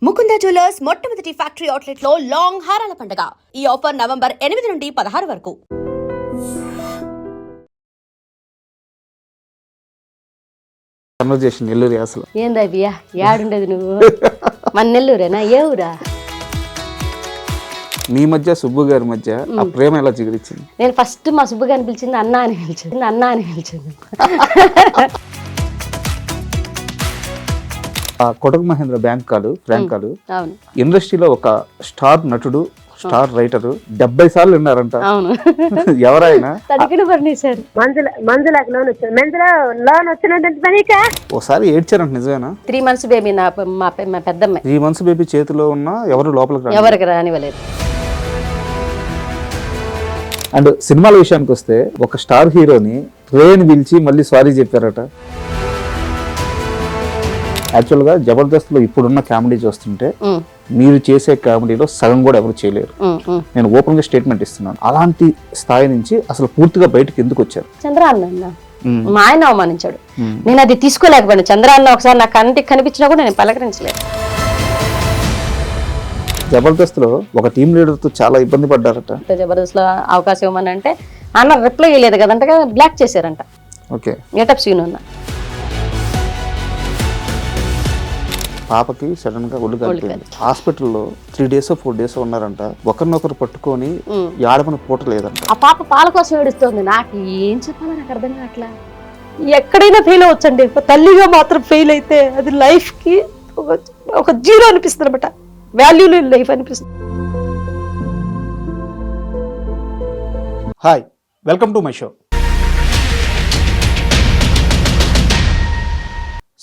Mukunda jewellers మొట్టమొదటి factory outlet లో long హారాల పండుగ. ఈ ఆఫర్ నవంబర్ 8 నుండి 16 వరకు. కన్వర్జేషన్ నెల్లూరు అసలు ఏందా బియ్యా యాడుండేది నువ్వు? మన నెల్లూరేనా? ఏ ఊరా? మీ మధ్య సుబ్బు గారి మధ్య ఆ ప్రేమ ఎలా చిగురించింది? నేను ఫస్ట్ మా సుబ్బు గారిని పిలిచింది అన్నా అని పిలిచింది. కొటక్ మహేంద్ర ఫ్రాంక్ కాలు అవును, ఇండస్ట్రీలో ఒక స్టార్ నటుడు, స్టార్ రైటర్ 70 సార్లు విన్నారంట. అవును. ఎవరైనా తడికిన పర్ణేశారు. ఒకసారి ఏడ్చారంట, నిజమేనా? 3 months బేబీ మా పెద్దమ్మాయి. 3 months బేబీ చేతిలో ఉన్న ఎవరు లోపలికి ఎవరికి రానివ్వలేదు. అండ్ సినిమాల విషయానికి వస్తే ఒక స్టార్ హీరోని ట్రైన్ పిలిచి మళ్ళీ సారీ చెప్పారట. యాక్చువల్గా జబర్దస్త్లో ఇప్పుడున్న కామెడీ చూస్తుంటే మీరు చేసే కామెడీలో సగం కూడా ఎవరు చేయలేరు. నేను ఓపెన్ గా స్టేట్మెంట్ ఇస్తున్నాను. అలాంటి స్థాయి నుంచి అసలు పూర్తిగా బయటకు ఎందుకు వచ్చారు? చంద్ర అన్న మా ఆయన అవమానించాడు, నేను అది తీసుకోలేకపోయాను. చంద్ర అన్న ఒకసారి నాకు కంటికి కనిపించినా కూడా నేను పలకరించలేదు. జబర్దస్త్ లో ఒక టీమ్ లీడర్ తో చాలా ఇబ్బంది పడ్డారట. జబర్దస్త్ లో అవకాశం ఇవ్వమని అంటే అన్న రిప్లై ఇవ్వలేదు కదంట, బ్లాక్ చేశారంట. ఓకే, గెటప్ సీన్ ఉన్న పాపకి సడన్ గా ఒళ్ళు కలిపింది. హాస్పిటల్లో 3 days 4 days ఉన్నారంట. ఒకరినొకరు పట్టుకొని ఆడమని పూట లేదంట. ఆ పాప పాల కోసం ఏడుస్తుంది. నాకు ఏం చెప్పాలో నాకు అర్థం కావట్లా. ఎక్కడైనా ఫెయిల్ అవ్వచ్చండి, తల్లిగా మాత్రం ఫెయిల్ అయితే అది లైఫ్ కి ఒక జీరో అనిపిస్తుంది అనమాట. వాల్యూ లేని లైఫ్ అనిపిస్తుంది. Hi, welcome to my show.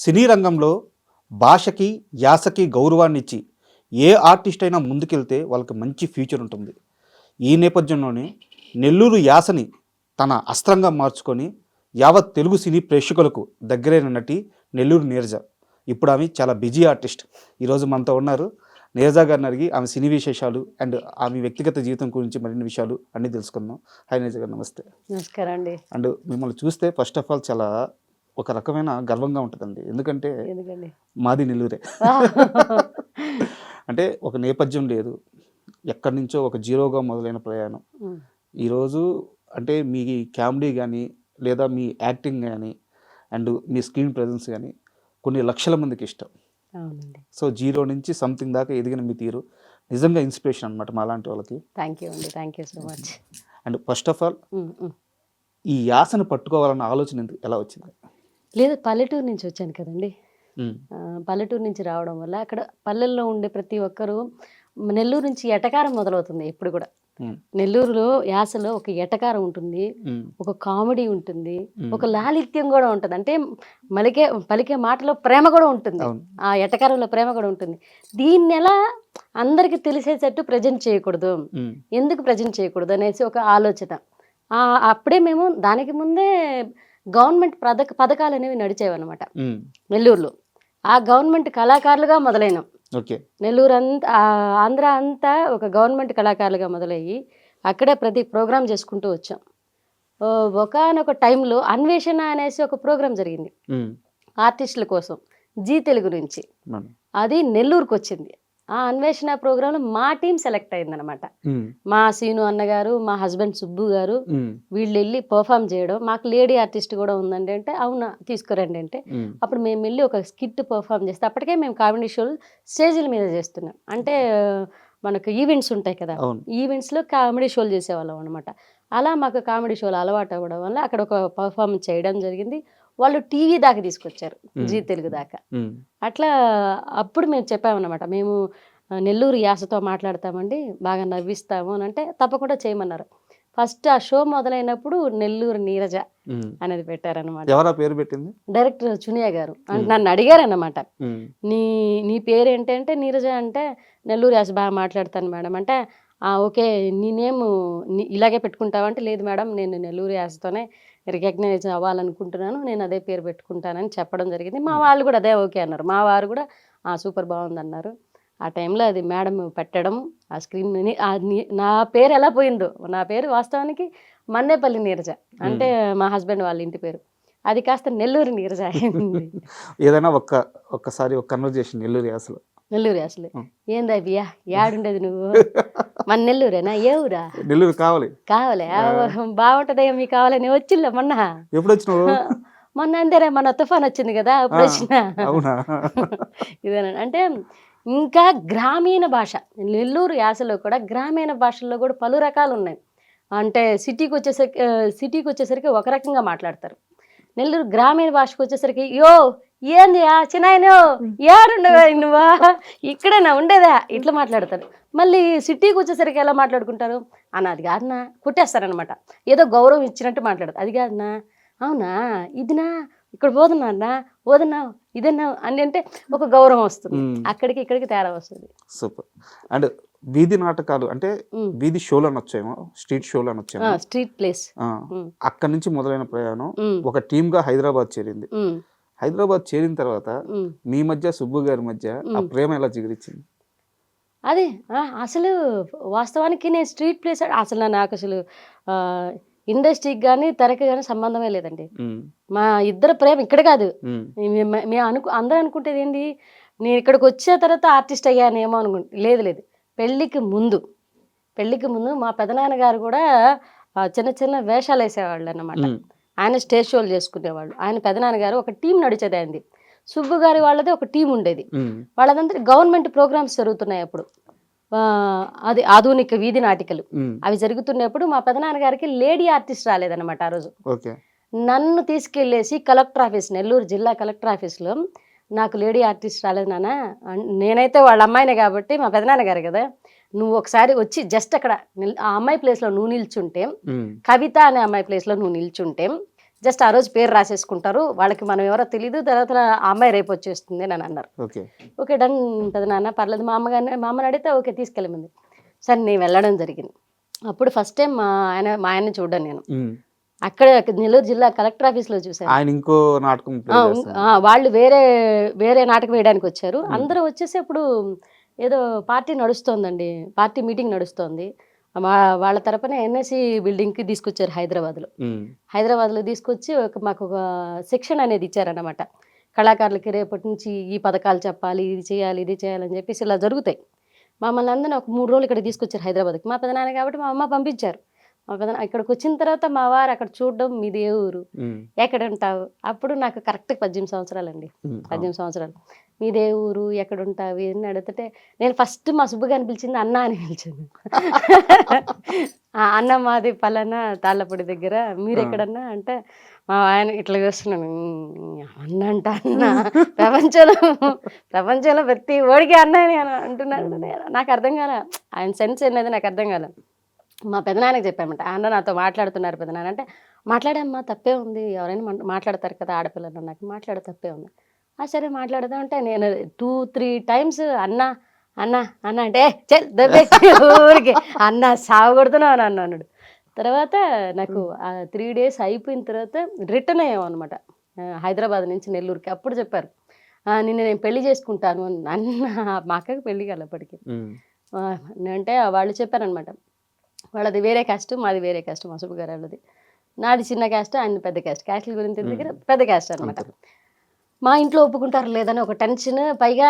Cine రంగంలో భాషకి, యాసకి గౌరవాన్ని ఇచ్చి ఏ ఆర్టిస్ట్ అయినా ముందుకెళ్తే వాళ్ళకి మంచి ఫ్యూచర్ ఉంటుంది. ఈ నేపథ్యంలోనే నెల్లూరు యాసని తన అస్త్రంగా మార్చుకొని యావత్ తెలుగు సినీ ప్రేక్షకులకు దగ్గరైన నటి నెల్లూరు నీరజ. ఇప్పుడు ఆమె చాలా బిజీ ఆర్టిస్ట్. ఈరోజు మనతో ఉన్నారు. నీరజ గారిని అడిగి ఆమె సినీ విశేషాలు అండ్ ఆమె వ్యక్తిగత జీవితం గురించి మరిన్ని విషయాలు అన్నీ తెలుసుకుందాం. హాయ్ నీరజ గారు, నమస్తే. నమస్కారం అండి. అండ్ మిమ్మల్ని చూస్తే ఫస్ట్ ఆఫ్ ఆల్ చాలా ఒక రకమైన గర్వంగా ఉంటుందండి. ఎందుకంటే మాది నెల్లూరే. అంటే ఒక నేపథ్యం లేదు, ఎక్కడి నుంచో ఒక జీరోగా మొదలైన ప్రయాణం ఈరోజు. అంటే మీ కామెడీ కానీ లేదా మీ యాక్టింగ్ కానీ అండ్ మీ స్క్రీన్ ప్రెజెన్స్ కానీ కొన్ని లక్షల మందికి ఇష్టం. సో జీరో నుంచి సంథింగ్ దాకా ఎదిగిన మీ తీరు నిజంగా ఇన్స్పిరేషన్ అనమాట మా లాంటి వాళ్ళకి. థ్యాంక్ యూ అండి, thank you so much. And first of all ఈ యాసను పట్టుకోవాలన్న ఆలోచన ఎలా వచ్చింది? లేదు, పల్లెటూరు నుంచి వచ్చాను కదండి. పల్లెటూరు నుంచి రావడం వల్ల అక్కడ పల్లెల్లో ఉండే ప్రతి ఒక్కరూ నెల్లూరు నుంచి ఎటకారం మొదలవుతుంది. ఎప్పుడు కూడా నెల్లూరులో యాసలో ఒక ఎటకారం ఉంటుంది, ఒక కామెడీ ఉంటుంది, ఒక లాలిత్యం కూడా ఉంటుంది. అంటే పలికే మాటలో ప్రేమ కూడా ఉంటుంది, ఆ ఎటకారంలో ప్రేమ కూడా ఉంటుంది. దీన్ని ఎలా అందరికి తెలిసేటట్టు ప్రజెంట్ చేయకూడదు, ఎందుకు ప్రజెంట్ చేయకూడదు అనేసి ఒక ఆలోచన. అప్పుడే మేము దానికి ముందే గవర్నమెంట్ పథకాలు అనేవి నడిచేవన్నమాట నెల్లూరులో. ఆ గవర్నమెంట్ కళాకారులుగా మొదలైనాం. నెల్లూరు అంతా, ఆంధ్ర అంతా ఒక గవర్నమెంట్ కళాకారులుగా మొదలయ్యి అక్కడే ప్రతి ప్రోగ్రాం చేసుకుంటూ వచ్చాం. ఒకనొక టైంలో అన్వేషణ అనేసి ఒక ప్రోగ్రాం జరిగింది ఆర్టిస్టుల కోసం, జీ తెలుగు నుంచి. అది నెల్లూరుకు వచ్చింది. ఆ అన్వేషణ ప్రోగ్రాంలో మా టీం సెలెక్ట్ అయిందనమాట. మా సీను అన్నగారు, మా హస్బెండ్ సుబ్బు గారు వీళ్ళు వెళ్ళి పర్ఫామ్ చేయడం. మాకు లేడీ ఆర్టిస్ట్ కూడా ఉందండి అంటే అవునా తీసుకురండి అంటే అప్పుడు మేము వెళ్ళి ఒక స్కిట్ పర్ఫామ్ చేస్తే అప్పటికే మేము కామెడీ షోలు స్టేజీల మీద చేస్తున్నాం. అంటే మనకు ఈవెంట్స్ ఉంటాయి కదా, ఈవెంట్స్లో కామెడీ షోలు చేసేవాళ్ళం అనమాట. అలా మాకు కామెడీ షోలు అలవాటు అవ్వడం వల్ల అక్కడ ఒక పర్ఫార్మెన్స్ చేయడం జరిగింది. వాళ్ళు టీవీ దాకా తీసుకొచ్చారు, జీ తెలుగు దాకా. అట్లా అప్పుడు మేము చెప్పామన్నమాట, మేము నెల్లూరు యాసతో మాట్లాడతామండి, బాగా నవ్విస్తాము అని అంటే తప్పకుండా చేయమన్నారు. ఫస్ట్ ఆ షో మొదలైనప్పుడు నెల్లూరు నీరజ అనేది పెట్టారనమాట. ఎవరా పేరు పెట్టింది? డైరెక్టర్ చునియా గారు. నన్ను అడిగారన్నమాట, నీ పేరు ఏంటంటే నీరజ అంటే నెల్లూరు యాస బాగా మాట్లాడతాను మేడం అంటే ఓకే నేనేం ఇలాగే పెట్టుకుంటావంటే లేదు మేడం నేను నెల్లూరు యాసతోనే రికగ్నైజ్ అవ్వాలనుకుంటున్నాను, నేను అదే పేరు పెట్టుకుంటానని చెప్పడం జరిగింది. మా వాళ్ళు కూడా అదే ఓకే అన్నారు. మా వారు కూడా సూపర్ బాగుంది అన్నారు. ఆ టైంలో అది మేడం పెట్టడం ఆ స్క్రీన్ నా పేరు ఎలా పోయిందో, నా పేరు వాస్తవానికి మన్నేపల్లి నీరజ అంటే మా హస్బెండ్ వాళ్ళ ఇంటి పేరు, అది కాస్త నెల్లూరు నీరజ అయింది. ఏదైనా ఒక్కసారి ఒక కన్వర్జేషన్ నెల్లూరు యాసలో నెల్లూరు అసలు ఏందా బియ్యా ఏడుండేది నువ్వు మన నెల్లూరేనా ఏ ఊరా నెల్లూరు కావాలి. కావాలి బాగుంటదయ్యా మీకు కావాలని వచ్చిందా మొన్న ఎప్పుడు వచ్చినావు? మొన్న అంతేరా మన తుఫాన్ వచ్చింది కదా అప్పుడు వచ్చిన అవునా? ఇదేనండి అంటే ఇంకా గ్రామీణ భాష నెల్లూరు యాసలో కూడా గ్రామీణ భాషల్లో కూడా పలు రకాలు ఉన్నాయి. అంటే సిటీకి వచ్చేసరికి ఒక రకంగా మాట్లాడతారు. నెల్లూరు గ్రామీణ భాషకు వచ్చేసరికి యో ఏంది చిన్నాయనో ఏడుండవా నువ్వా ఇక్కడేనా ఉండేదా ఇట్లా మాట్లాడతారు. మళ్ళీ సిటీకి వచ్చేసరికి ఎలా మాట్లాడుకుంటారు అన్న అది కాదన్నా కుట్టేస్తారనమాట. ఏదో గౌరవం ఇచ్చినట్టు మాట్లాడతారు. అది కాదన్నా అవునా ఇదినా ఇక్కడ పోతున్నా అన్న పోదన్నా ఇదన్నా అని అంటే ఒక గౌరవం వస్తుంది. అక్కడికి ఇక్కడికి తేడా వస్తుంది. సూపర్. అండ్ వీధి నాటకాలు అంటే వీధి షోలు అనొచ్చేమో, స్ట్రీట్ షోలు అనొచ్చేమో, స్ట్రీట్ ప్లేస్ అక్కడి నుంచి మొదలైన ప్రయాణం ఒక టీమ్ గా హైదరాబాద్ చేరింది. హైదరాబాద్ చేరిన తర్వాత మీ మధ్య సుబ్బు గారి మధ్య ఆ ప్రేమ ఎలా జిగిరిచ్చింది? అదే అసలు వాస్తవానికి నేను స్ట్రీట్ ప్లేస్ అసలు నాకు అసలు ఇండస్ట్రీకి కానీ తెరకి కానీ సంబంధమే లేదండి. మా ఇద్దరు ప్రేమ ఇక్కడ కాదు. మేము అందరూ అనుకుంటేది ఏంటి నేను ఇక్కడికి వచ్చే తర్వాత ఆర్టిస్ట్ అయ్యానేమో అనుకుంటే లేదు. పెళ్ళికి ముందు మా పెదనాన్నగారు కూడా చిన్న చిన్న వేషాలు వేసేవాళ్ళు అన్నమాట. ఆయన స్టేజ్ షోలు చేసుకునేవాళ్ళు. ఆయన పెదనాన్నగారు ఒక టీం నడిచేది ఆయనది. సుబ్బు గారి వాళ్ళది ఒక టీం ఉండేది. వాళ్ళదంతా గవర్నమెంట్ ప్రోగ్రామ్స్ జరుగుతున్నాయి అప్పుడు. అది ఆధునిక వీధి నాటికలు అవి జరుగుతున్నప్పుడు మా పెదనాన్నగారికి లేడీ ఆర్టిస్ట్ రాలేదన్నమాట ఆ రోజు. నన్ను తీసుకెళ్ళేసి కలెక్టర్ ఆఫీస్ నెల్లూరు జిల్లా కలెక్టర్ ఆఫీస్లో నాకు లేడీ ఆర్టిస్ట్ రాలేదు నాన్న, నేనైతే వాళ్ళ అమ్మాయినే కాబట్టి మా పెదనాన్నగారు కదా, నువ్వు ఒకసారి వచ్చి జస్ట్ అక్కడ ఆ అమ్మాయి ప్లేస్లో నువ్వు నిల్చుంటే, కవిత అనే అమ్మాయి ప్లేస్లో నువ్వు నిల్చుంటే జస్ట్ ఆ రోజు పేరు రాసేసుకుంటారు, వాళ్ళకి మనం ఎవరో తెలీదు, తర్వాత ఆ అమ్మాయి రేపు వచ్చేస్తుంది అని అన్నారు. ఓకే డన్ పెదనాన్న పర్లేదు. మా అమ్మని అడిగితే ఓకే తీసుకెళ్ళమంది. సరే నేను వెళ్ళడం జరిగింది. అప్పుడు ఫస్ట్ టైం మా ఆయన్ని చూడ్డాను నేను అక్కడ నెల్లూరు జిల్లా కలెక్టర్ ఆఫీస్లో చూసాను. ఆయన ఇంకో నాటకం వాళ్ళు వేరే నాటకం వేయడానికి వచ్చారు. అందరూ వచ్చేసి అప్పుడు ఏదో పార్టీ నడుస్తోందండి, పార్టీ మీటింగ్ నడుస్తోంది. వాళ్ళ తరపున ఎన్ఎస్సి బిల్డింగ్కి తీసుకొచ్చారు హైదరాబాద్లో తీసుకొచ్చి మాకు ఒక సెక్షన్ అనేది ఇచ్చారన్నమాట. కళాకారులకి రేపటి నుంచి ఈ పథకాలు చెప్పాలి, ఇది చేయాలని చెప్పేసి ఇలా జరుగుతాయి. మమ్మల్ని అందరినీ ఒక 3 రోజులు ఇక్కడ తీసుకొచ్చారు హైదరాబాద్కి. మా పెదనాన్న కాబట్టి మా అమ్మ పంపించారు. ఇక్కడికి వచ్చిన తర్వాత మా వారు అక్కడ చూడడం మీది ఏ ఊరు, ఎక్కడ ఉంటావు, అప్పుడు నాకు కరెక్ట్ 18 సంవత్సరాలండి. 18 సంవత్సరాలు. మీదే ఊరు, ఎక్కడ ఉంటావు అని అడిగితే నేను ఫస్ట్ మా సుబ్బు గారిని పిలిచింది అన్న అని పిలిచింది. అన్న మాది పలానా తాళ్ళపూడి దగ్గర, మీరు ఎక్కడన్నా అంటే మా ఆయన ఇట్లా చూస్తున్నాను, అన్న ప్రపంచంలో ప్రతి ఓడికి అన్న అని అంటున్నాడు. నాకు అర్థం కాల, ఆయన సెన్స్ అనేది నాకు అర్థం కాల. మా పెదనాన్నకి చెప్పామంట, అన్న నాతో మాట్లాడుతున్నారు పెదనాన్న అంటే, మాట్లాడమ్మా తప్పే ఉంది, ఎవరైనా మాట్లాడతారు కదా ఆడపిల్లలు, నాకు మాట్లాడే తప్పే ఉంది. సరే మాట్లాడదాం అంటే నేను 2-3 టైమ్స్ అన్న అంటే ఊరికి అన్న సాగొడుతున్నావు అని అన్నాడు. తర్వాత నాకు 3 days అయిపోయిన తర్వాత రిటర్న్ అయ్యాం అనమాట హైదరాబాద్ నుంచి నెల్లూరుకి. అప్పుడు చెప్పారు నిన్ను నేను పెళ్లి చేసుకుంటాను అన్న. మా అక్కకి పెళ్లి కాలప్పటికి అంటే వాళ్ళు చెప్పారనమాట, వాళ్ళది వేరే క్యాస్ట్, మాది వేరే క్యాస్ట్. మా సుబ్బు గారు వాళ్ళది, నాది చిన్న క్యాస్ట్, ఆయన పెద్ద క్యాస్ట్. క్యాస్ట్ల గురించి దగ్గర పెద్ద క్యాస్ట్ అనమాట. మా ఇంట్లో ఒప్పుకుంటారు లేదని ఒక టెన్షన్. పైగా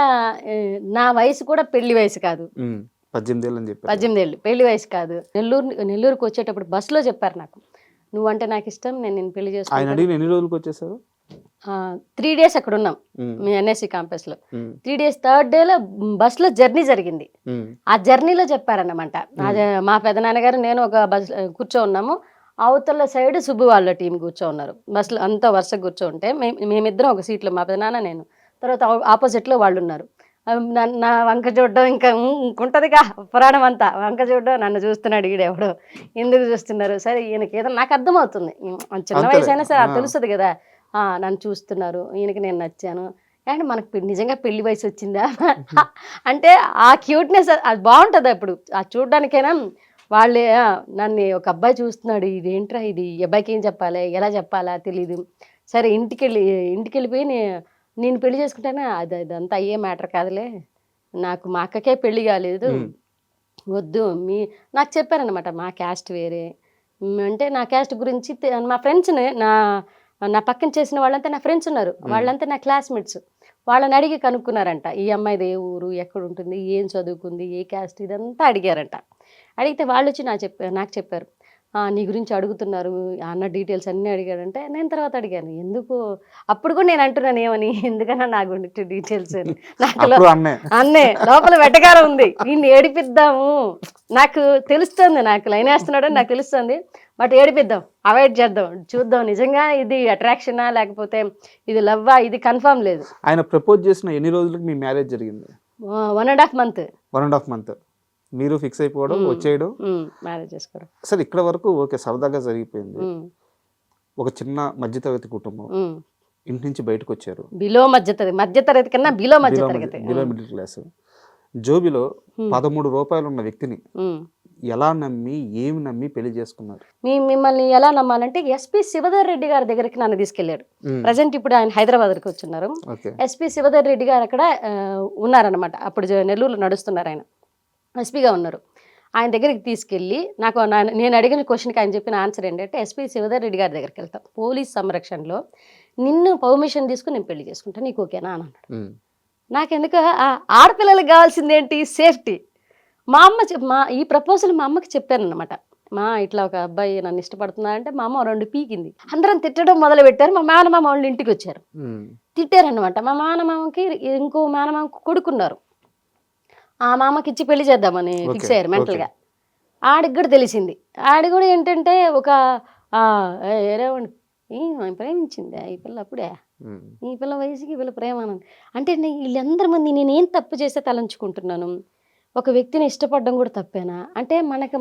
నా వయసు కూడా పెళ్లి వయసు కాదు, 18 ఏళ్ళు పెళ్లి వయసు కాదు. నెల్లూరుకి వచ్చేటప్పుడు బస్సులో చెప్పారు నాకు, నువ్వంటే నాకు ఇష్టం, నేను పెళ్లి చేసుకుంటాను. 3 days అక్కడ ఉన్నాం మీ ఎన్ఎస్సి క్యాంపస్లో. 3 days, 3rd day బస్సులో జర్నీ జరిగింది. ఆ జర్నీలో చెప్పారన్నమాట, మా పెదనాన్నగారు నేను ఒక బస్ కూర్చో ఉన్నాము, అవతల సైడ్ సుబ్బు వాళ్ళ టీం కూర్చో ఉన్నారు. బస్సులో అంతా వరుసగా కూర్చో ఉంటే మేమిద్దరం ఒక సీట్లో, మా పెదనాన్న నేను, తర్వాత ఆపోజిట్లో వాళ్ళు ఉన్నారు. నా వంక చూడడం ఇంకా ఉంటుందిగా పురాణం అంతా, వంక చూడడం, నన్ను చూస్తున్నాడు ఈడెవడో, ఎందుకు చూస్తున్నారు, సరే ఈయనకి ఏదో నాకు అర్థమవుతుంది, చిన్న వయసు అయినా సరే తెలుస్తుంది కదా, నన్ను చూస్తున్నారు, ఈయనకి నేను నచ్చాను అండ్ మనకు నిజంగా పెళ్లి వయసు వచ్చిందా అంటే ఆ క్యూట్నెస్ అది బాగుంటుంది. అప్పుడు ఆ చూడడానికైనా వాళ్ళే నన్ను ఒక అబ్బాయి చూస్తున్నాడు, ఇదేంట్రా ఇది, ఈ అబ్బాయికి ఏం చెప్పాలి, ఎలా చెప్పాలా తెలీదు. సరే ఇంటికి వెళ్ళిపోయి నేను పెళ్లి చేసుకుంటాను, అదంతా అయ్యే మ్యాటర్ కాదులే, నాకు మా అక్కకే పెళ్లి కాలేదు, వద్దు నాకు చెప్పారనమాట. మా క్యాస్ట్ వేరే అంటే నా క్యాస్ట్ గురించి మా ఫ్రెండ్స్ని నా పక్కన చేసిన వాళ్ళంతా నా ఫ్రెండ్స్ ఉన్నారు, వాళ్ళంతా నా క్లాస్మేట్స్. వాళ్ళని అడిగి కనుక్కున్నారంట, ఈ అమ్మాయిది ఏ ఊరు, ఎక్కడ ఉంటుంది, ఏం చదువుకుంది, ఏ క్యాస్ట్, ఇదంతా అడిగారంట. అడిగితే వాళ్ళు వచ్చి నాకు చెప్పారు, నీ గురించి అడుగుతున్నారు, ఆ అన్న డీటెయిల్స్ అన్నీ అడిగాడంటే. నేను తర్వాత అడిగాను, ఎందుకు అప్పుడు కూడా నేను అంటున్నాను ఏమని, ఎందుకన్నా నా గురించి డీటెయిల్స్ అని. నాకు అప్పుడు అన్నే అన్నే లోపల వెటకారం ఉంది, వీడిని ఏడిపిద్దాము, నాకు తెలుస్తుంది, నాకు లైన్ వేస్తున్నాడని నాకు తెలుస్తుంది, బట్ ఏడిపిద్దాం, అవాయిడ్ చేద్దాం, చూద్దాం నిజంగా ఇది అట్రాక్షనా లేకపోతే ఇది లవ్వా, ఇది కన్ఫర్మ్ లేదు. ఆయన ప్రపోజ్ చేసిన ఎన్ని రోజులకు మీ మ్యారేజ్ జరిగింది? 1.5 month. 1.5 month. మీరు ఫిక్స్ అయిపోవడం, వచ్చేయడం, మ్యారేజ్ చేసుకోవడం. అసలు ఇక్కడ వరకు ఓకే, సరదాగా జరిగిపోయింది. ఒక చిన్న మధ్యతరగతి కుటుంబం, ఇంటి నుంచి బయటకు వచ్చారు, బిలో మధ్యతరగతి కన్నా బిలో మధ్యతరగతి, బిలో మిడిల్ క్లాస్. జోబిలో 13 రూపాయలు ఉన్న వ్యక్తిని ఎలా నమ్మి, ఏమి నమ్మి పెళ్లి చేసుకున్నారు? మిమ్మల్ని ఎలా నమ్మాలంటే ఎస్పీ శివధర్ రెడ్డి గారి దగ్గరికి నన్ను తీసుకెళ్లాడు. ప్రజెంట్ ఇప్పుడు ఆయన హైదరాబాద్కి వచ్చున్నారు. ఎస్పీ శివధర్ రెడ్డి గారు అక్కడ ఉన్నారనమాట. అప్పుడు నెల్లూరులో నడుస్తున్నారు, ఆయన ఎస్పీగా ఉన్నారు. ఆయన దగ్గరికి తీసుకెళ్ళి నేను అడిగిన క్వశ్చన్కి ఆయన చెప్పిన ఆన్సర్ ఏంటంటే, ఎస్పీ శివధర్ రెడ్డి గారి దగ్గరికి వెళ్తాం, పోలీస్ సంరక్షణలో నిన్ను పర్మిషన్ తీసుకుని నేను పెళ్లి చేసుకుంటాను, నీకు ఓకేనా అని అన్నాడు. నాకెందుకు, ఆడపిల్లలకు కావాల్సింది ఏంటి, సేఫ్టీ. ఈ ప్రపోజల్ మా అమ్మకి చెప్పాను అనమాట. ఇట్లా ఒక అబ్బాయి నన్ను ఇష్టపడుతున్నారంటే మా అమ్మ 2 పీకింది. అందరం తిట్టడం మొదలు పెట్టారు. మా మేనమామ వాళ్ళు ఇంటికి వచ్చారు, తిట్టారనమాట. మా మేనమామకి ఇంకో మేనమామకి కొడుకున్నారు. ఆ మామకి ఇచ్చి పెళ్లి చేద్దామని ఫిక్స్ అయ్యారు మెంటల్గా. ఆడికి కూడా తెలిసింది. ఆడి కూడా ఏంటంటే ఒక ఏరేవండి ప్రేమించింది ఈ పిల్ల, అప్పుడే ఈ పిల్ల వయసుకి ఈ పిల్ల ప్రేమ అంటే వీళ్ళందరి మంది నేనేం తప్పు చేస్తే తలంచుకుంటున్నాను. ఒక వ్యక్తిని ఇష్టపడడం కూడా తప్పేనా అంటే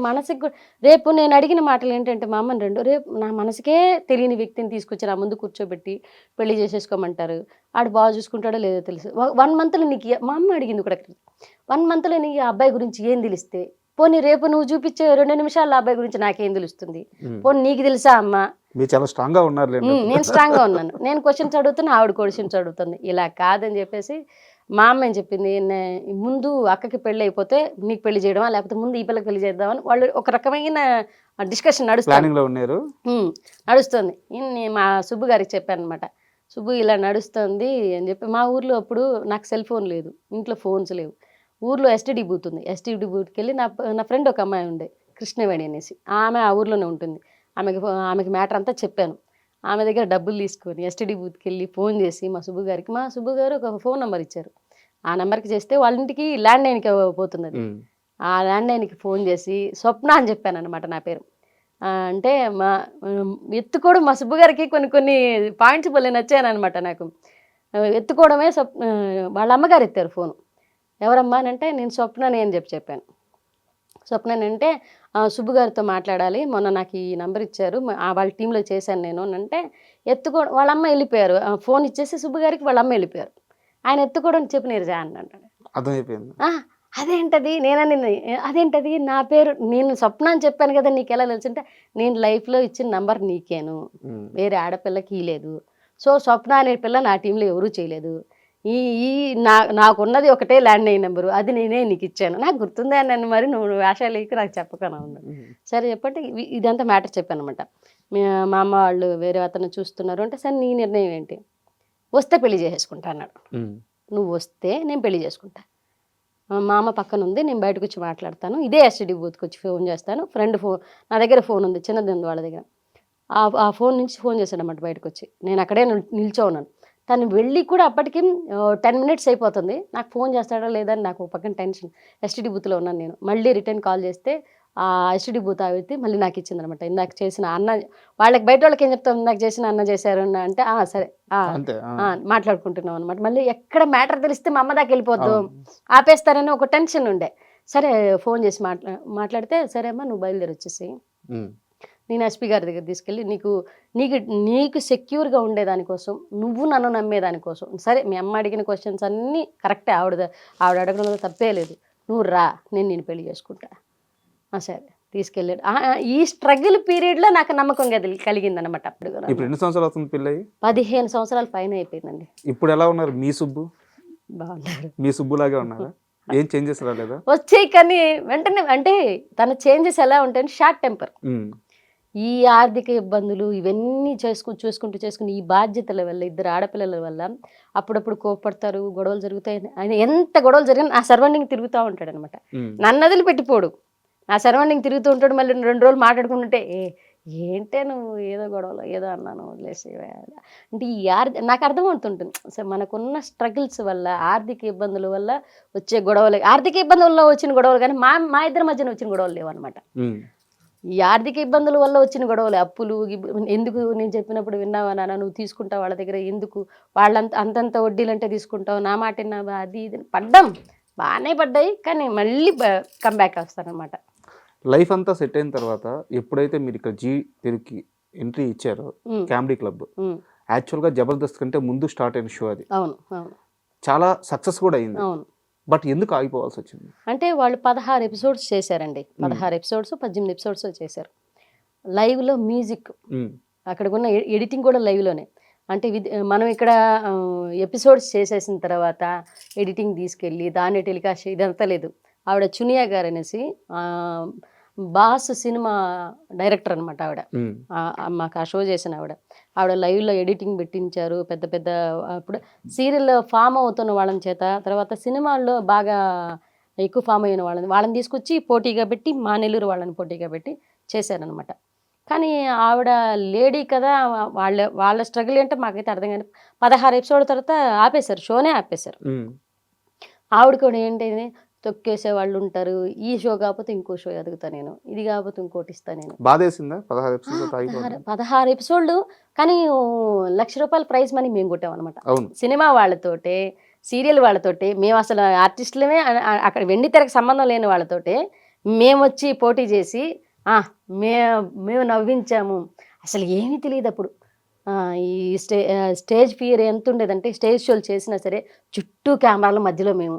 మనసుకి రేపు నేను అడిగిన మాటలు ఏంటంటే, మా అమ్మని రేపు నా మనసుకే తెలియని వ్యక్తిని తీసుకొచ్చి నా ముందు కూర్చోబెట్టి పెళ్లి చేసేసుకోమంటారు. ఆడు బాగా చూసుకుంటాడో లేదో తెలుసు. 1 monthలో నీకు మా అమ్మ అడిగింది కూడా, 1 monthలో నీకు ఆ అబ్బాయి గురించి ఏం తెలిస్తే, పోనీ రేపు నువ్వు చూపించే 2 నిమిషాల అబ్బాయి గురించి నాకేం తెలుస్తుంది, పోనీ నీకు తెలుసా అమ్మ? చాలా స్ట్రాంగ్గా ఉన్నారు. నేను స్ట్రాంగ్గా ఉన్నాను, నేను క్వశ్చన్స్ అడుగుతున్నా, ఆవిడ క్వశ్చన్స్ అడుగుతుంది. ఇలా కాదని చెప్పేసి మా అమ్మ ఏం చెప్పింది, ముందు అక్కకి పెళ్ళి అయిపోతే నీకు పెళ్లి చేయడమా, లేకపోతే ముందు ఈ పిల్లకి పెళ్లి చేద్దామని వాళ్ళు ఒక రకమైన డిస్కషన్ నడుస్తుంది. మా సుబ్బు గారికి చెప్పాను అనమాట, సుబ్బు ఇలా నడుస్తుంది అని చెప్పి. మా ఊర్లో అప్పుడు నాకు సెల్ ఫోన్ లేదు, ఇంట్లో ఫోన్స్ లేవు. ఊర్లో ఎస్టీడీ బూత్ ఉంది. ఎస్టీడీ బూత్కి వెళ్ళి నా ఫ్రెండ్ ఒక అమ్మాయి ఉండే, కృష్ణవేణి అనేసి, ఆమె ఆ ఊర్లోనే ఉంటుంది. ఆమెకి మ్యాటర్ అంతా చెప్పాను. ఆమె దగ్గర డబ్బులు తీసుకొని ఎస్టీడీ బూత్కి వెళ్ళి ఫోన్ చేసి మా సుబ్బు గారు ఒక ఫోన్ నెంబర్ ఇచ్చారు. ఆ నెంబర్కి చేస్తే వాళ్ళ ఇంటికి ల్యాండ్ లైన్కి పోతున్నది. ఆ ల్యాండ్ లైన్కి ఫోన్ చేసి స్వప్న అని చెప్పాను అనమాట నా పేరు. అంటే ఎత్తుకోవడం మా సుబ్బు గారికి కొన్ని పాయింట్స్ భలే నచ్చాను అనమాట నాకు. ఎత్తుకోవడమే వాళ్ళ అమ్మగారు ఎత్తారు ఫోను. ఎవరమ్మా అని అంటే, నేను స్వప్నని అని చెప్పాను. స్వప్నని అంటే, సుబ్బు గారితో మాట్లాడాలి, మొన్న నాకు ఈ నెంబర్ ఇచ్చారు, వాళ్ళ టీంలో చేశాను నేను అని అంటే, ఎత్తుకోవడం వాళ్ళ అమ్మ వెళ్ళిపోయారు. ఫోన్ ఇచ్చేసి సుబ్బు గారికి వాళ్ళ అమ్మ వెళ్ళిపోయారు. ఆయన ఎత్తుకోవడం చెప్పి నేను అంటాడు. అర్థమైపోయింది. అదేంటది అదేంటది నా పేరు, నేను స్వప్న అని చెప్పాను కదా, నీకు ఎలా తెలుసు అంటే, నేను లైఫ్లో ఇచ్చిన నంబర్ నీకేను, వేరే ఆడపిల్లకి లేదు. సో స్వప్న అనే పిల్ల నా టీంలో ఎవరూ చేయలేదు. నాకున్నది ఒకటే ల్యాండ్ లైన్ నెంబరు, అది నేనే నీకు ఇచ్చాను, నాకు గుర్తుందా నన్ను, మరి నువ్వు వేషాలకి నాకు చెప్పకనా ఉన్నాను. సరే చెప్పంటే ఇదంతా మ్యాటర్ చెప్పాను అనమాట. మా అమ్మ వాళ్ళు వేరే అతను చూస్తున్నారు అంటే, సరే నీ నిర్ణయం ఏంటి, వస్తే పెళ్లి చేసేసుకుంటా అన్నాడు. నువ్వు వస్తే నేను పెళ్లి చేసుకుంటా, మా అమ్మ పక్కన ఉంది, నేను బయటకు వచ్చి మాట్లాడతాను, ఇదే ఎస్టీడీ బూత్కి వచ్చి ఫోన్ చేస్తాను, ఫ్రెండ్ ఫోన్ నా దగ్గర ఫోన్ ఉంది, చిన్నది ఉంది వాళ్ళ దగ్గర. ఆ ఫోన్ నుంచి ఫోన్ చేశాడన్నమాట బయటకు వచ్చి. నేను అక్కడే నిల్చో ఉన్నాను. తను వెళ్ళి కూడా అప్పటికి 10 minutes అయిపోతుంది. నాకు ఫోన్ చేస్తాడా లేదా అని నాకు పక్కన టెన్షన్. ఎస్టీడీ బూత్లో ఉన్నాను నేను. మళ్ళీ రిటర్న్ కాల్ చేస్తే ఆ ఎస్టీడీ బూత్ ఆవితే మళ్ళీ నాకు ఇచ్చిందనమాట. ఇందాక చేసిన అన్న వాళ్ళకి, బయట వాళ్ళకి ఏం చెప్తాం, ఇందాక చేసిన అన్న చేశారు అంటే సరే మాట్లాడుకుంటున్నాం అనమాట. మళ్ళీ ఎక్కడ మ్యాటర్ తెలిస్తే మా అమ్మ దాకా వెళ్ళిపోద్దు, ఆపేస్తారని ఒక టెన్షన్ ఉండే. సరే ఫోన్ చేసి మాట్లాడితే, సరే అమ్మా నువ్వు బయలుదేరి వచ్చేసి నేను ఎస్పీ గారి దగ్గర తీసుకెళ్ళి నీకు సెక్యూర్గా ఉండేదానికోసం, నువ్వు నన్ను నమ్మేదానికోసం, సరే మీ అమ్మ అడిగిన క్వశ్చన్స్ అన్నీ కరెక్టే, ఆవిడ అడగడంలో తప్పే లేదు, నువ్వు రా, నేను పెళ్లి చేసుకుంటా. సరే తీసుకెళ్ళాడు. ఈ స్ట్రగుల్ పీరియడ్లో నాకు నమ్మకం కలిగింది అనమాట. ఇప్పుడు ఎన్ని సంవత్సరాలు అవుతుంది పెళ్ళి? 15 సంవత్సరాల పైన అయిపోయిందండి. ఇప్పుడు ఎలా ఉన్నారు మీ సుబ్బు? బాగున్నారు. మీ సుబ్బులాగే ఉన్నారా? ఏం చేంజెస్ రాలేదా? వచ్చాయి, కానీ వెంటనే అంటే తన చేంజెస్ ఎలా ఉంటాయని, షార్ట్ టెంపర్. ఈ ఆర్థిక ఇబ్బందులు ఇవన్నీ చూసుకుంటూ ఈ బాధ్యతల వల్ల, ఇద్దరు ఆడపిల్లల వల్ల అప్పుడప్పుడు కోపడతారు, గొడవలు జరుగుతాయి. ఆయన ఎంత గొడవలు జరిగినా నా సర్వెంటింగ్ తిరుగుతూ ఉంటాడనమాట. నన్ను వదిలిపెట్టిపోడు, నా సర్వెంటింగ్ తిరుగుతూ ఉంటాడు. మళ్ళీ 2 రోజులు మాట్లాడుకుంటుంటే ఏంటే నువ్వు ఏదో గొడవలో ఏదో అన్నాను వదిలేసి అంటే నాకు అర్థమవుతుంటుంది. సో మనకున్న స్ట్రగుల్స్ వల్ల, ఆర్థిక ఇబ్బందుల వల్ల వచ్చే గొడవలు, ఆర్థిక ఇబ్బందుల్లో వచ్చిన గొడవలు కానీ మా ఇద్దరి మధ్యన వచ్చిన గొడవలు లేవన్నమాట. ఈ ఆర్థిక ఇబ్బందుల వల్ల వచ్చిన గొడవలు, అప్పులు ఎందుకు నేను చెప్పినప్పుడు విన్నావా నాన్న, నువ్వు తీసుకుంటావు వాళ్ళ దగ్గర, ఎందుకు అంతంత వడ్డీలంటే తీసుకుంటావు, నా మాట విన్నావా, అది ఇది పడ్డాం, బాగానే పడ్డాయి. కానీ మళ్ళీ కంబ్యాక్ వస్తానమాట. లైఫ్ అంతా సెట్ అయిన తర్వాత ఎప్పుడైతే మీరు ఇక్కడ జీ తెలుగుకి ఎంట్రీ ఇచ్చారో, కామెడీ క్లబ్ యాక్చువల్గా జబర్దస్త్ కంటే ముందు స్టార్ట్ అయిన షో అది. అవును అవును, చాలా సక్సెస్ కూడా అయింది. అవును. బట్ ఎందుకు ఆగిపోవాల్సి వచ్చింది? అంటే వాళ్ళు 16 ఎపిసోడ్స్ చేశారండి. 16 ఎపిసోడ్స్ 18 ఎపిసోడ్స్ చేశారు. లైవ్లో మ్యూజిక్, అక్కడ ఉన్న ఎడిటింగ్ కూడా లైవ్లోనే. అంటే మనం ఇక్కడ ఎపిసోడ్స్ చేసేసిన తర్వాత ఎడిటింగ్ తీసుకెళ్ళి దాన్ని టెలికాస్ట్ ఇదంతా లేదు. ఆవిడ చునియా గారు అనేసి బాస్ సినిమా డైరెక్టర్ అనమాట ఆవిడ. మాకు ఆ షో చేసిన ఆవిడ లైవ్లో ఎడిటింగ్ పెట్టించారు. పెద్ద పెద్ద ఇప్పుడు సీరియల్ ఫామ్ అవుతున్న వాళ్ళని చేత, తర్వాత సినిమాల్లో బాగా ఎక్కువ ఫామ్ అయిన వాళ్ళని తీసుకొచ్చి పోటీగా పెట్టి, మా నెల్లూరు వాళ్ళని పోటీగా పెట్టి చేశారనమాట. కానీ ఆవిడ లేడీ కదా, వాళ్ళ స్ట్రగుల్ ఏంటో మాకైతే అర్థం కానీ 16 ఎపిసోడ్ తర్వాత ఆపేశారు, షోనే ఆపేశారు. ఆవిడ కూడా ఏంటంటే తొక్కేసే వాళ్ళు ఉంటారు, ఈ షో కాకపోతే ఇంకో షో ఎదుగుతా నేను, ఇది కాకపోతే ఇంకోటి ఇస్తా నేను. బాధేసిందా 16 ఎపిసోడ్లు? కానీ ₹1,00,000 ప్రైజ్ మనీ మేము కొట్టామన్నమాట. సినిమా వాళ్ళతోటే, సీరియల్ వాళ్ళతోటే, మేము అసలు ఆర్టిస్టులమే, అక్కడ వెండి తెరకు సంబంధం లేని వాళ్ళతోటే మేము వచ్చి పోటీ చేసి మేము నవ్వించాము. అసలు ఏమీ తెలియదు అప్పుడు. ఈ స్టేజ్ ఫియర్ ఎంత ఉండేదంటే, స్టేజ్ షోలు చేసినా సరే చుట్టూ కెమెరాల మధ్యలో మేము,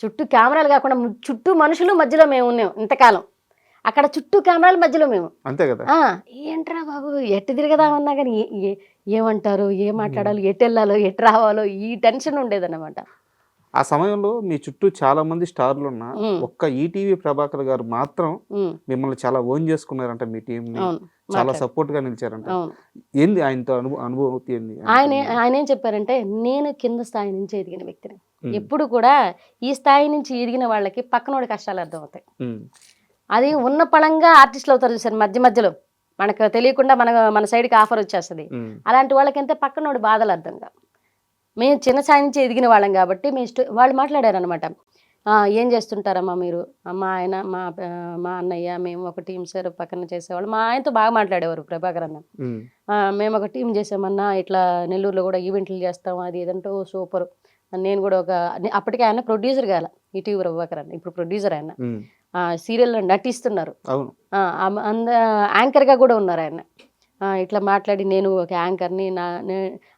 చుట్టూ కెమెరాలు కాకుండా చుట్టూ మనుషులు మధ్యలో మేము ఉన్నాం ఇంతకాలం. అక్కడ చుట్టూ కెమెరాల మధ్యలో మేము, అంతే కదా. ఏంట్రా బాబు ఎట్టు తిరగదామన్నా కానీ ఏమంటారు, ఏం మాట్లాడాలో, ఎటు వెళ్ళాలో, ఎటు రావాలో, ఈ టెన్షన్ ఉండేదన్నమాట. ఆ సమయంలో మీ చుట్టూ చాలా మంది స్టార్లు ఉన్నా ఒక్క ఈటీవీ ప్రభాకర్ గారు మాత్రం మిమ్మల్ని చాలా ఓన్ చేసుకున్నారంట, మీ టీం చాలా సపోర్ట్ గా నిలిచారంట. ఏంది ఆయనతో అనుభూతి ఏంది? ఆయన ఏం చెప్పారంటే, నేను కింద స్థాయి నుంచి ఎదిగిన వ్యక్తిని. ఎప్పుడు కూడా ఈ స్థాయి నుంచి ఎదిగిన వాళ్ళకి పక్కనోడి కష్టాలు అర్థమవుతాయి. అది ఉన్న పళంగా ఆర్టిస్టులు అవుతారు చూసారు, మధ్య మధ్యలో మనకు తెలియకుండా మన సైడ్కి ఆఫర్ వచ్చేస్తుంది. అలాంటి వాళ్ళకి ఎంత పక్కనోడి బాధలు అర్థంగా. మేము చిన్న స్థాయి నుంచి ఎదిగిన వాళ్ళం కాబట్టి వాళ్ళు మాట్లాడారు అనమాట. ఏం చేస్తుంటారమ్మా మీరు, మా ఆయన మా అన్నయ్య మేము ఒక టీం సార్ పక్కన చేసేవాళ్ళు. మా ఆయనతో బాగా మాట్లాడేవారు ప్రభాకర్ అన్న. మేము ఒక టీం చేసామన్నా, ఇట్లా నెల్లూరులో కూడా ఈవెంట్లు చేస్తాం, అది ఏదంటో సూపర్. నేను కూడా అప్పటికే ఆయన ప్రొడ్యూసర్ కాల, ఈటీవీ ప్రభాకర్ అన్న ఇప్పుడు ప్రొడ్యూసర్. ఆయన సీరియల్లో నటిస్తున్నారు, యాంకర్గా కూడా ఉన్నారు ఆయన. ఇట్లా మాట్లాడి, నేను ఒక యాంకర్ని,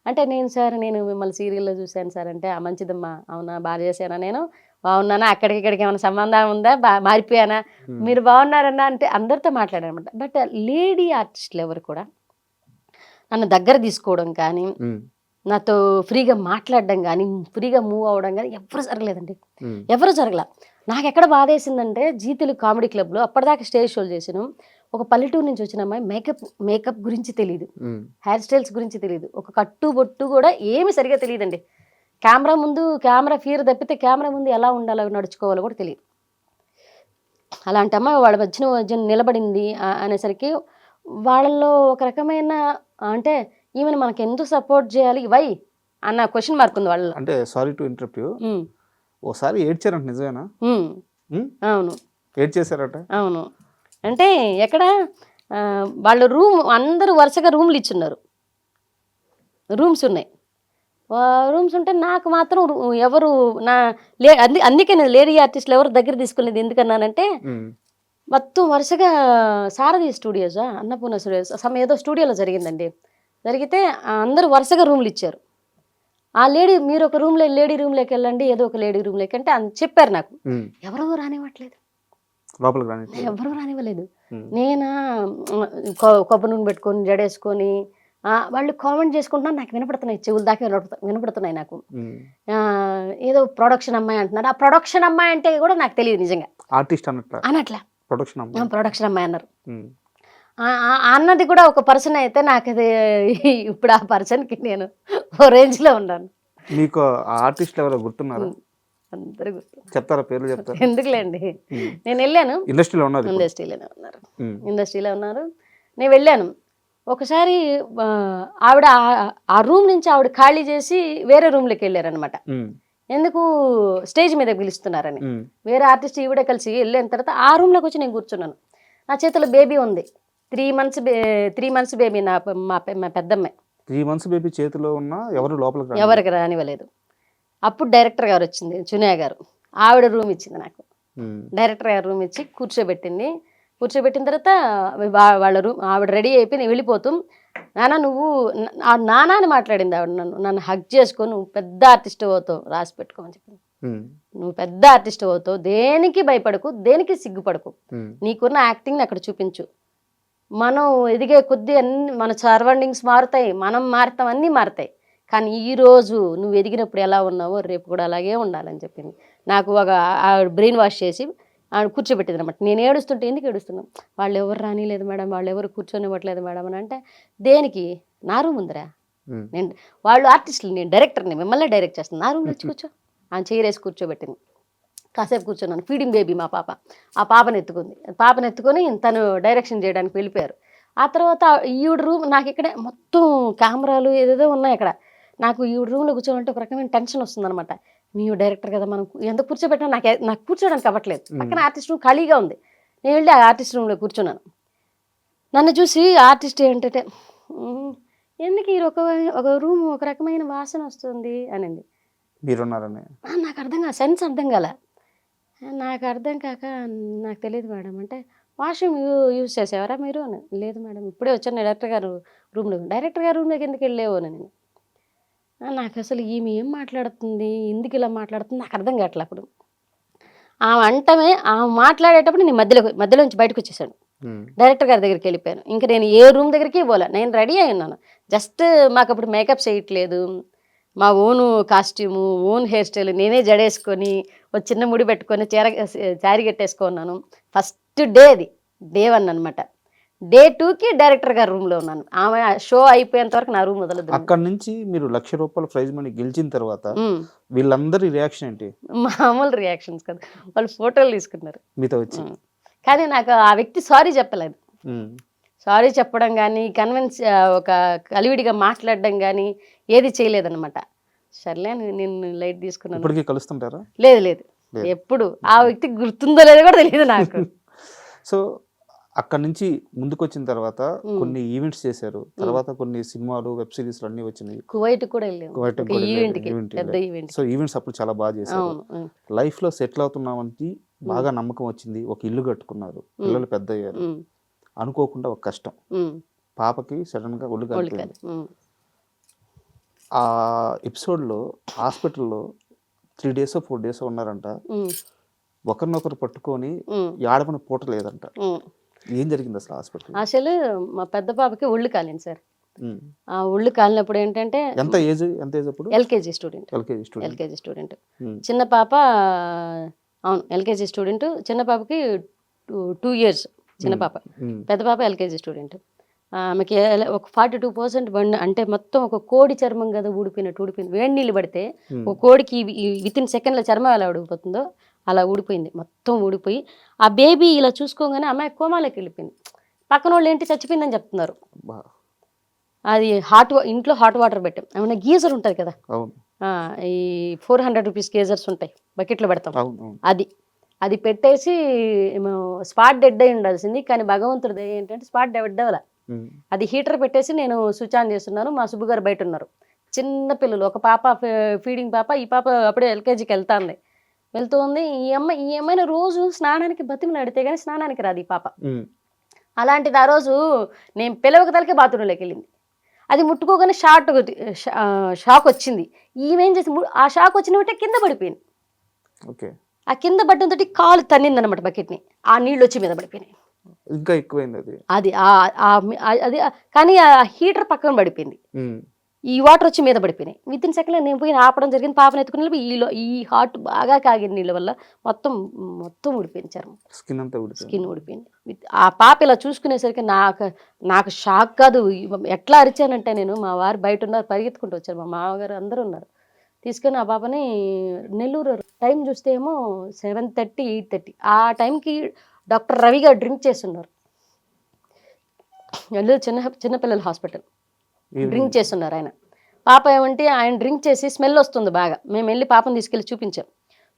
అంటే నేను మిమ్మల్ని సీరియల్లో చూశాను సార్ అంటే, మంచిదమ్మా, అవునా, బాగా చేశానా, నేను బాగున్నానా, ఇక్కడికి ఏమైనా సంబంధం ఉందా, మారిపోయానా, మీరు బాగున్నారన్నా అంటే అందరితో మాట్లాడారనమాట. బట్ లేడీ ఆర్టిస్టులు ఎవరు కూడా నన్ను దగ్గర తీసుకోవడం కానీ, నాతో ఫ్రీగా మాట్లాడడం కానీ, ఫ్రీగా మూవ్ అవ్వడం కానీ ఎవరు జరగలేదండి, ఎవరు జరగల. నాకు ఎక్కడ బాధ వేసిందంటే, జీ తెలుగు కామెడీ క్లబ్లో అప్పటిదాకా స్టేజ్ షోలు చేసాను. ఒక పల్లెటూరు నుంచి వచ్చిన అమ్మాయి మేకప్ గురించి తెలియదు, హెయిర్ స్టైల్స్ గురించి తెలియదు, ఒక కట్టు బొట్టు కూడా ఏమి సరిగా తెలియదండి. కెమెరా ముందు కెమెరా ఫియర్ తప్పితే కెమెరా ముందు ఎలా ఉండాలో, నడుచుకోవాలో కూడా తెలియదు. అలాంటి అమ్మాయి వాళ్ళ మధ్యన నిలబడింది అనేసరికి వాళ్ళల్లో ఒక రకమైన, అంటే ఈమెను మనకి ఎందుకు సపోర్ట్ చేయాలి వై అన్న క్వశ్చన్ మార్క్ ఉంది వాళ్ళలో. అంటే సారీ టు ఇంటరప్ట్ యు, ఓసారి ఏడ్చారంట, నిజమేనా? అవును, ఏడ్చేశారట. అవును. అంటే ఎక్కడ వాళ్ళ రూమ్, అందరూ వరుసగా రూమ్లు ఇచ్చున్నారు, రూమ్స్ ఉన్నాయి. రూమ్స్ ఉంటే నాకు మాత్రం ఎవరు అందుకే నేను లేడీ ఆర్టిస్టులు ఎవరు దగ్గర తీసుకునేది ఎందుకన్నానంటే, మొత్తం వరుసగా సారథి స్టూడియోస్, అన్నపూర్ణ స్టూడియోస్ ఏదో స్టూడియోలో జరిగిందండి. జరిగితే అందరూ వరుసగా రూమ్లు ఇచ్చారు. ఆ లేడీ, మీరు ఒక లేడీ రూమ్లోకి వెళ్ళండి, ఏదో ఒక లేడీ రూమ్లోకి అంటే చెప్పారు నాకు. ఎవరో రానివ్వట్లేదు, ఎవరు రానివ్వలేదు. నేను కొబ్బరి నూనె పెట్టుకొని జడేసుకొని వాళ్ళు కామెంట్ చేసుకుంటున్నారు, నాకు వినపడుతున్నాయి, చెవులు దాకా వినపడుతున్నాయి నాకు. ఏదో ప్రొడక్షన్ అమ్మాయి అంటున్నారు. ఆ ప్రొడక్షన్ అమ్మాయి అంటే కూడా నాకు తెలియదు నిజంగా, ఆర్టిస్ట్ అనట్లా, ప్రొడక్షన్ అమ్మాయి అన్నారు. అన్నది కూడా ఒక పర్సన్ అయితే నాకు అది ఇప్పుడు ఆ పర్సన్కి నేను ఓ రేంజ్లో ఉన్నాను. మీకు ఆ ఆర్టిస్ట్ ఎవరో గుర్తున్నారా? అందరూ గుర్తు చెప్తారా, పేర్లు చెప్తారా? ఎందుకులేండి, నేను వెళ్ళాను. ఇండస్ట్రీలో ఉన్నారు ఇప్పుడు. ఇండస్ట్రీలో ఉన్నారు. నేను వెళ్ళాను ఒకసారి. ఆవిడ ఆ రూమ్ నుంచి ఆవిడ ఖాళీ చేసి వేరే రూమ్లోకి వెళ్ళారనమాట. ఎందుకు స్టేజ్ మీద పిలుస్తున్నారని. వేరే ఆర్టిస్ట్ ఈవిడ కలిసి వెళ్ళిన తర్వాత ఆ రూమ్లోకి వచ్చి నేను కూర్చున్నాను. నా చేతిలో బేబీ ఉంది, 3 months బేబీ. మా పెద్దమ్మాయి 3 months బేబీ చేతిలో ఉన్న ఎవరికి రానివ్వలేదు. అప్పుడు డైరెక్టర్ గారు వచ్చింది, చునియా గారు. ఆవిడ రూమ్ ఇచ్చింది నాకు. డైరెక్టర్ గారు రూమ్ ఇచ్చి కూర్చోబెట్టింది. కూర్చోబెట్టిన తర్వాత వాళ్ళ రూమ్ ఆవిడ రెడీ అయిపోయి వెళ్ళిపోతూ, నాన్న నువ్వు నాన్న అని మాట్లాడింది ఆవిడ. నన్ను హగ్ చేసుకొని, నువ్వు పెద్ద ఆర్టిస్ట్ అవుతావు, రాసి పెట్టుకోమని చెప్పింది. నువ్వు పెద్ద ఆర్టిస్ట్ అవుతావు, దేనికి భయపడకు, దేనికి సిగ్గుపడకు, నీకున్న యాక్టింగ్ని అక్కడ చూపించు. మనం ఎదిగే కొద్దీ అన్ని మన సరౌండింగ్స్ మారుతాయి, మనం మారుతాం, అన్నీ మారుతాయి. కానీ ఈరోజు నువ్వు ఎదిగినప్పుడు ఎలా ఉన్నావో రేపు కూడా అలాగే ఉండాలని చెప్పింది. నాకు ఒక బ్రెయిన్ వాష్ చేసి ఆవిడ కూర్చోబెట్టింది అనమాట. నేను ఏడుస్తుంటే, ఎందుకు ఏడుస్తున్నాం, వాళ్ళు ఎవరు రానిలేదు మేడం, వాళ్ళు ఎవరు కూర్చొనివ్వట్లేదు మేడం అని అంటే, దేనికి, నా రూమ్ ఉందిరా, నేను వాళ్ళు ఆర్టిస్టులు, నేను డైరెక్టర్ని, మిమ్మల్ని డైరెక్ట్ చేస్తాను, నా రూమ్లో వచ్చి కూర్చో. ఆయన చైరేసి కూర్చోబెట్టింది. కాసేపు కూర్చున్నాను. ఫీడింగ్ బేబీ మా పాప. ఆ పాపను ఎత్తుకొని తను డైరెక్షన్ చేయడానికి వెళ్ళిపోయారు. ఆ తర్వాత ఈవిడ రూమ్ నాకు ఇక్కడే మొత్తం కెమెరాలు ఏదేదో ఉన్నాయి అక్కడ. నాకు ఈవిడ రూమ్లో కూర్చోవాలంటే ఒక రకమైన టెన్షన్ వస్తుందన్నమాట. మేము డైరెక్టర్ కదా, మనం ఎంత కూర్చోబెట్టినా నాకు కూర్చోడానికి అవ్వట్లేదు. పక్కన ఆర్టిస్ట్ రూమ్ ఖాళీగా ఉంది. నేను వెళ్ళి ఆ ఆర్టిస్ట్ రూమ్లో కూర్చున్నాను. నన్ను చూసి ఆర్టిస్ట్ ఏంటంటే, ఎందుకు ఈ ఒక రూమ్ ఒక రకమైన వాసన వస్తుంది అనింది. మీరున్నారని నాకు అర్థం కాదు, సెన్స్ అర్థం కాలే. నాకు అర్థం కాక, నాకు తెలియదు మేడం అంటే, వాష్రూమ్ యూజ్ చేసేవారా మీరు అని. లేదు మేడం, ఇప్పుడే వచ్చాను డైరెక్టర్ గారు రూమ్లో. డైరెక్టర్ గారు రూమ్లోకి ఎందుకు వెళ్ళేవో అని. నాకు అసలు ఈమె ఏం మాట్లాడుతుంది, ఎందుకు ఇలా మాట్లాడుతుంది నాకు అర్థం కావట్లే. అప్పుడు ఆమె మాట్లాడేటప్పుడు నేను మధ్యలోంచి బయటకు వచ్చేసాను. డైరెక్టర్ గారి దగ్గరికి వెళ్ళిపోయాను. ఇంకా నేను ఏ రూమ్ దగ్గరికి పోలే, నేను రెడీ అయి ఉన్నాను. జస్ట్ మాకు అప్పుడు మేకప్ చేయట్లేదు, మా own costume, own hair style, నేనే జడేసుకొని ఒక చిన్న ముడి పెట్టుకొని శారీ కట్టేసుకున్నాను. ఫస్ట్ డే అది, డే 1 అనమాట. డే 2కి డైరెక్టర్ గారు రూమ్లో ఉన్నాను. ఆమె షో అయిపోయేంత వరకు నా రూమ్ వదలదు. అక్కడ నుంచి మీరు ₹1,00,000 ప్రైజ్ మనీ గెలిచిన తర్వాత వీళ్ళందరి రియాక్షన్ ఏంటి? మామూలు రియాక్షన్స్ కదా, వాళ్ళు ఫోటోలు తీసుకున్నారు మీతో వచ్చి. కానీ నాకు ఆ వ్యక్తి సారీ చెప్పలేదు. సారీ చెప్పడం కానీ, కన్విన్స్ ఒక కలివిడిగా మాట్లాడడం కానీ ఏది చేయలేదన్నమాట. సర్లే నేను లైట్ తీసుకున్నాను. ఇప్పటికీ కలుస్తుంటారా? లేదు, ఎప్పుడు ఆ వ్యక్తి గుర్తుందో లేదో కూడా తెలియదు నాకు. సో అక్కడ నుంచి ముందుకు వచ్చిన తర్వాత కొన్ని ఈవెంట్స్ చేశారు. తర్వాత కొన్ని సినిమాలు, వెబ్ సిరీస్లు అన్నీ వచ్చినాయి. కువైట్ కూడా వెళ్ళాము. సో ఈవెంట్స్ అప్పుడు చాలా బాగా చేశారు. లైఫ్లో సెటిల్ అవుతున్నామంటే బాగా నమ్మకం వచ్చింది. ఒక ఇల్లు కట్టుకున్నారు, పిల్లలు పెద్ద అయ్యారు. అనుకోకుండా ఒక కష్టం, పాపకి సడన్ గా ఒళ్ళు కలిపింది. ఆ ఎపిసోడ్లో హాస్పిటల్లో 3 days 4 days ఉన్నారంట. ఒకరినొకరు పట్టుకొని ఏడమని పూట లేదంట. ఏం జరిగింది అసలు హాస్పిటల్? అసలు మా పెద్ద పాపకి ఒళ్ళు కాలింది సార్. ఆ ఒళ్ళు కాలినప్పుడు ఏంటంటే, ఎంత ఏజ్ అప్పుడు? LKG student. చిన్న పాప, అవును ఎల్కేజీ స్టూడెంట్. చిన్న పాపకి 2 years చిన్న పాప. పెద్ద పాప ఎల్కేజీ స్టూడెంట్. ఆమెకి ఒక 42% బండి అంటే మొత్తం ఒక కోడి చర్మం కదా ఊడిపోయింది. వేడి నీళ్ళు పడితే ఒక కోడికి వితిన్ సెకండ్ల చర్మం ఎలా ఊడిపోతుందో అలా ఊడిపోయింది. మొత్తం ఊడిపోయి ఆ బేబీ ఇలా చూసుకోగానే అమ్మాయి కోమాలోకి వెళ్ళిపోయింది. పక్కన వాళ్ళు ఏంటి చచ్చిపోయిందని చెప్తున్నారు. అది ఇంట్లో హాట్ వాటర్ పెట్టాం. ఏమన్నా గీజర్ ఉంటుంది కదా, ఈ 400 rupees గీజర్స్ ఉంటాయి, బకెట్లో పెడతాం. అది పెట్టేసి స్పాట్ డెడ్ అయి ఉండాల్సింది. కానీ భగవంతుడి ఏంటంటే స్పాట్ డెడ్ అవ్వాల. అది హీటర్ పెట్టేసి నేను స్విచ్ ఆన్ చేస్తున్నాను. మా సుబ్బు గారు బయట ఉన్నారు. చిన్న పిల్లలు, ఒక పాప ఫీడింగ్ పాప, ఈ పాప అప్పుడే ఎల్కేజీకి వెళ్తుంది. ఈ అమ్మాయిని రోజు స్నానానికి బతిమలాడితే కానీ స్నానానికి రాదు ఈ పాప. అలాంటిది ఆ రోజు నేను పిలవక తలకే బాత్రూంలోకి వెళ్ళింది. అది ముట్టుకోగానే షాక్ వచ్చింది. ఈమెం చేసి ఆ షాక్ వచ్చిన బట్టే కింద పడిపోయింది. ఆ కింద పడ్డంతో కాలు తన్నింది అనమాట బకెట్ని. ఆ నీళ్ళు వచ్చి మీద పడిపోయినాయి. ఇంకా ఎక్కువైంది అది. కానీ ఆ హీటర్ పక్కన పడిపోయింది. ఈ వాటర్ వచ్చి మీద పడిపోయినాయి. విత్ ఇన్ సెకండ్లో నేను పోయి ఆపడం జరిగింది. పాపను ఎత్తుకుని వెళ్ళి ఈ హాట్ బాగా కాగిన నీళ్ళ వల్ల మొత్తం ఊడిపోయింది చర్మం, స్కిన్ అంతా ఊడిపోయింది. స్కిన్ ఊడిపోయింది. ఆ పాప ఇలా చూసుకునేసరికి నాకు షాక్ కాదు. ఎట్లా అరిచానంటే నేను, మా వారు బయట ఉన్నారు, పరిగెత్తుకుంటూ వచ్చారు, మా మామగారు అందరూ ఉన్నారు. తీసుకొని ఆ పాపని నెల్లూరు టైం చూస్తే ఏమో 7:30, 8:30 ఆ టైంకి డాక్టర్ రవి గారు డ్రింక్ చేస్తున్నారు. నెల్లూరు చిన్నపిల్లల హాస్పిటల్ డ్రింక్ చేస్తున్నారు ఆయన. పాప ఏమంటే ఆయన డ్రింక్ చేసి స్మెల్ వస్తుంది బాగా. మేము వెళ్ళి పాపను తీసుకెళ్ళి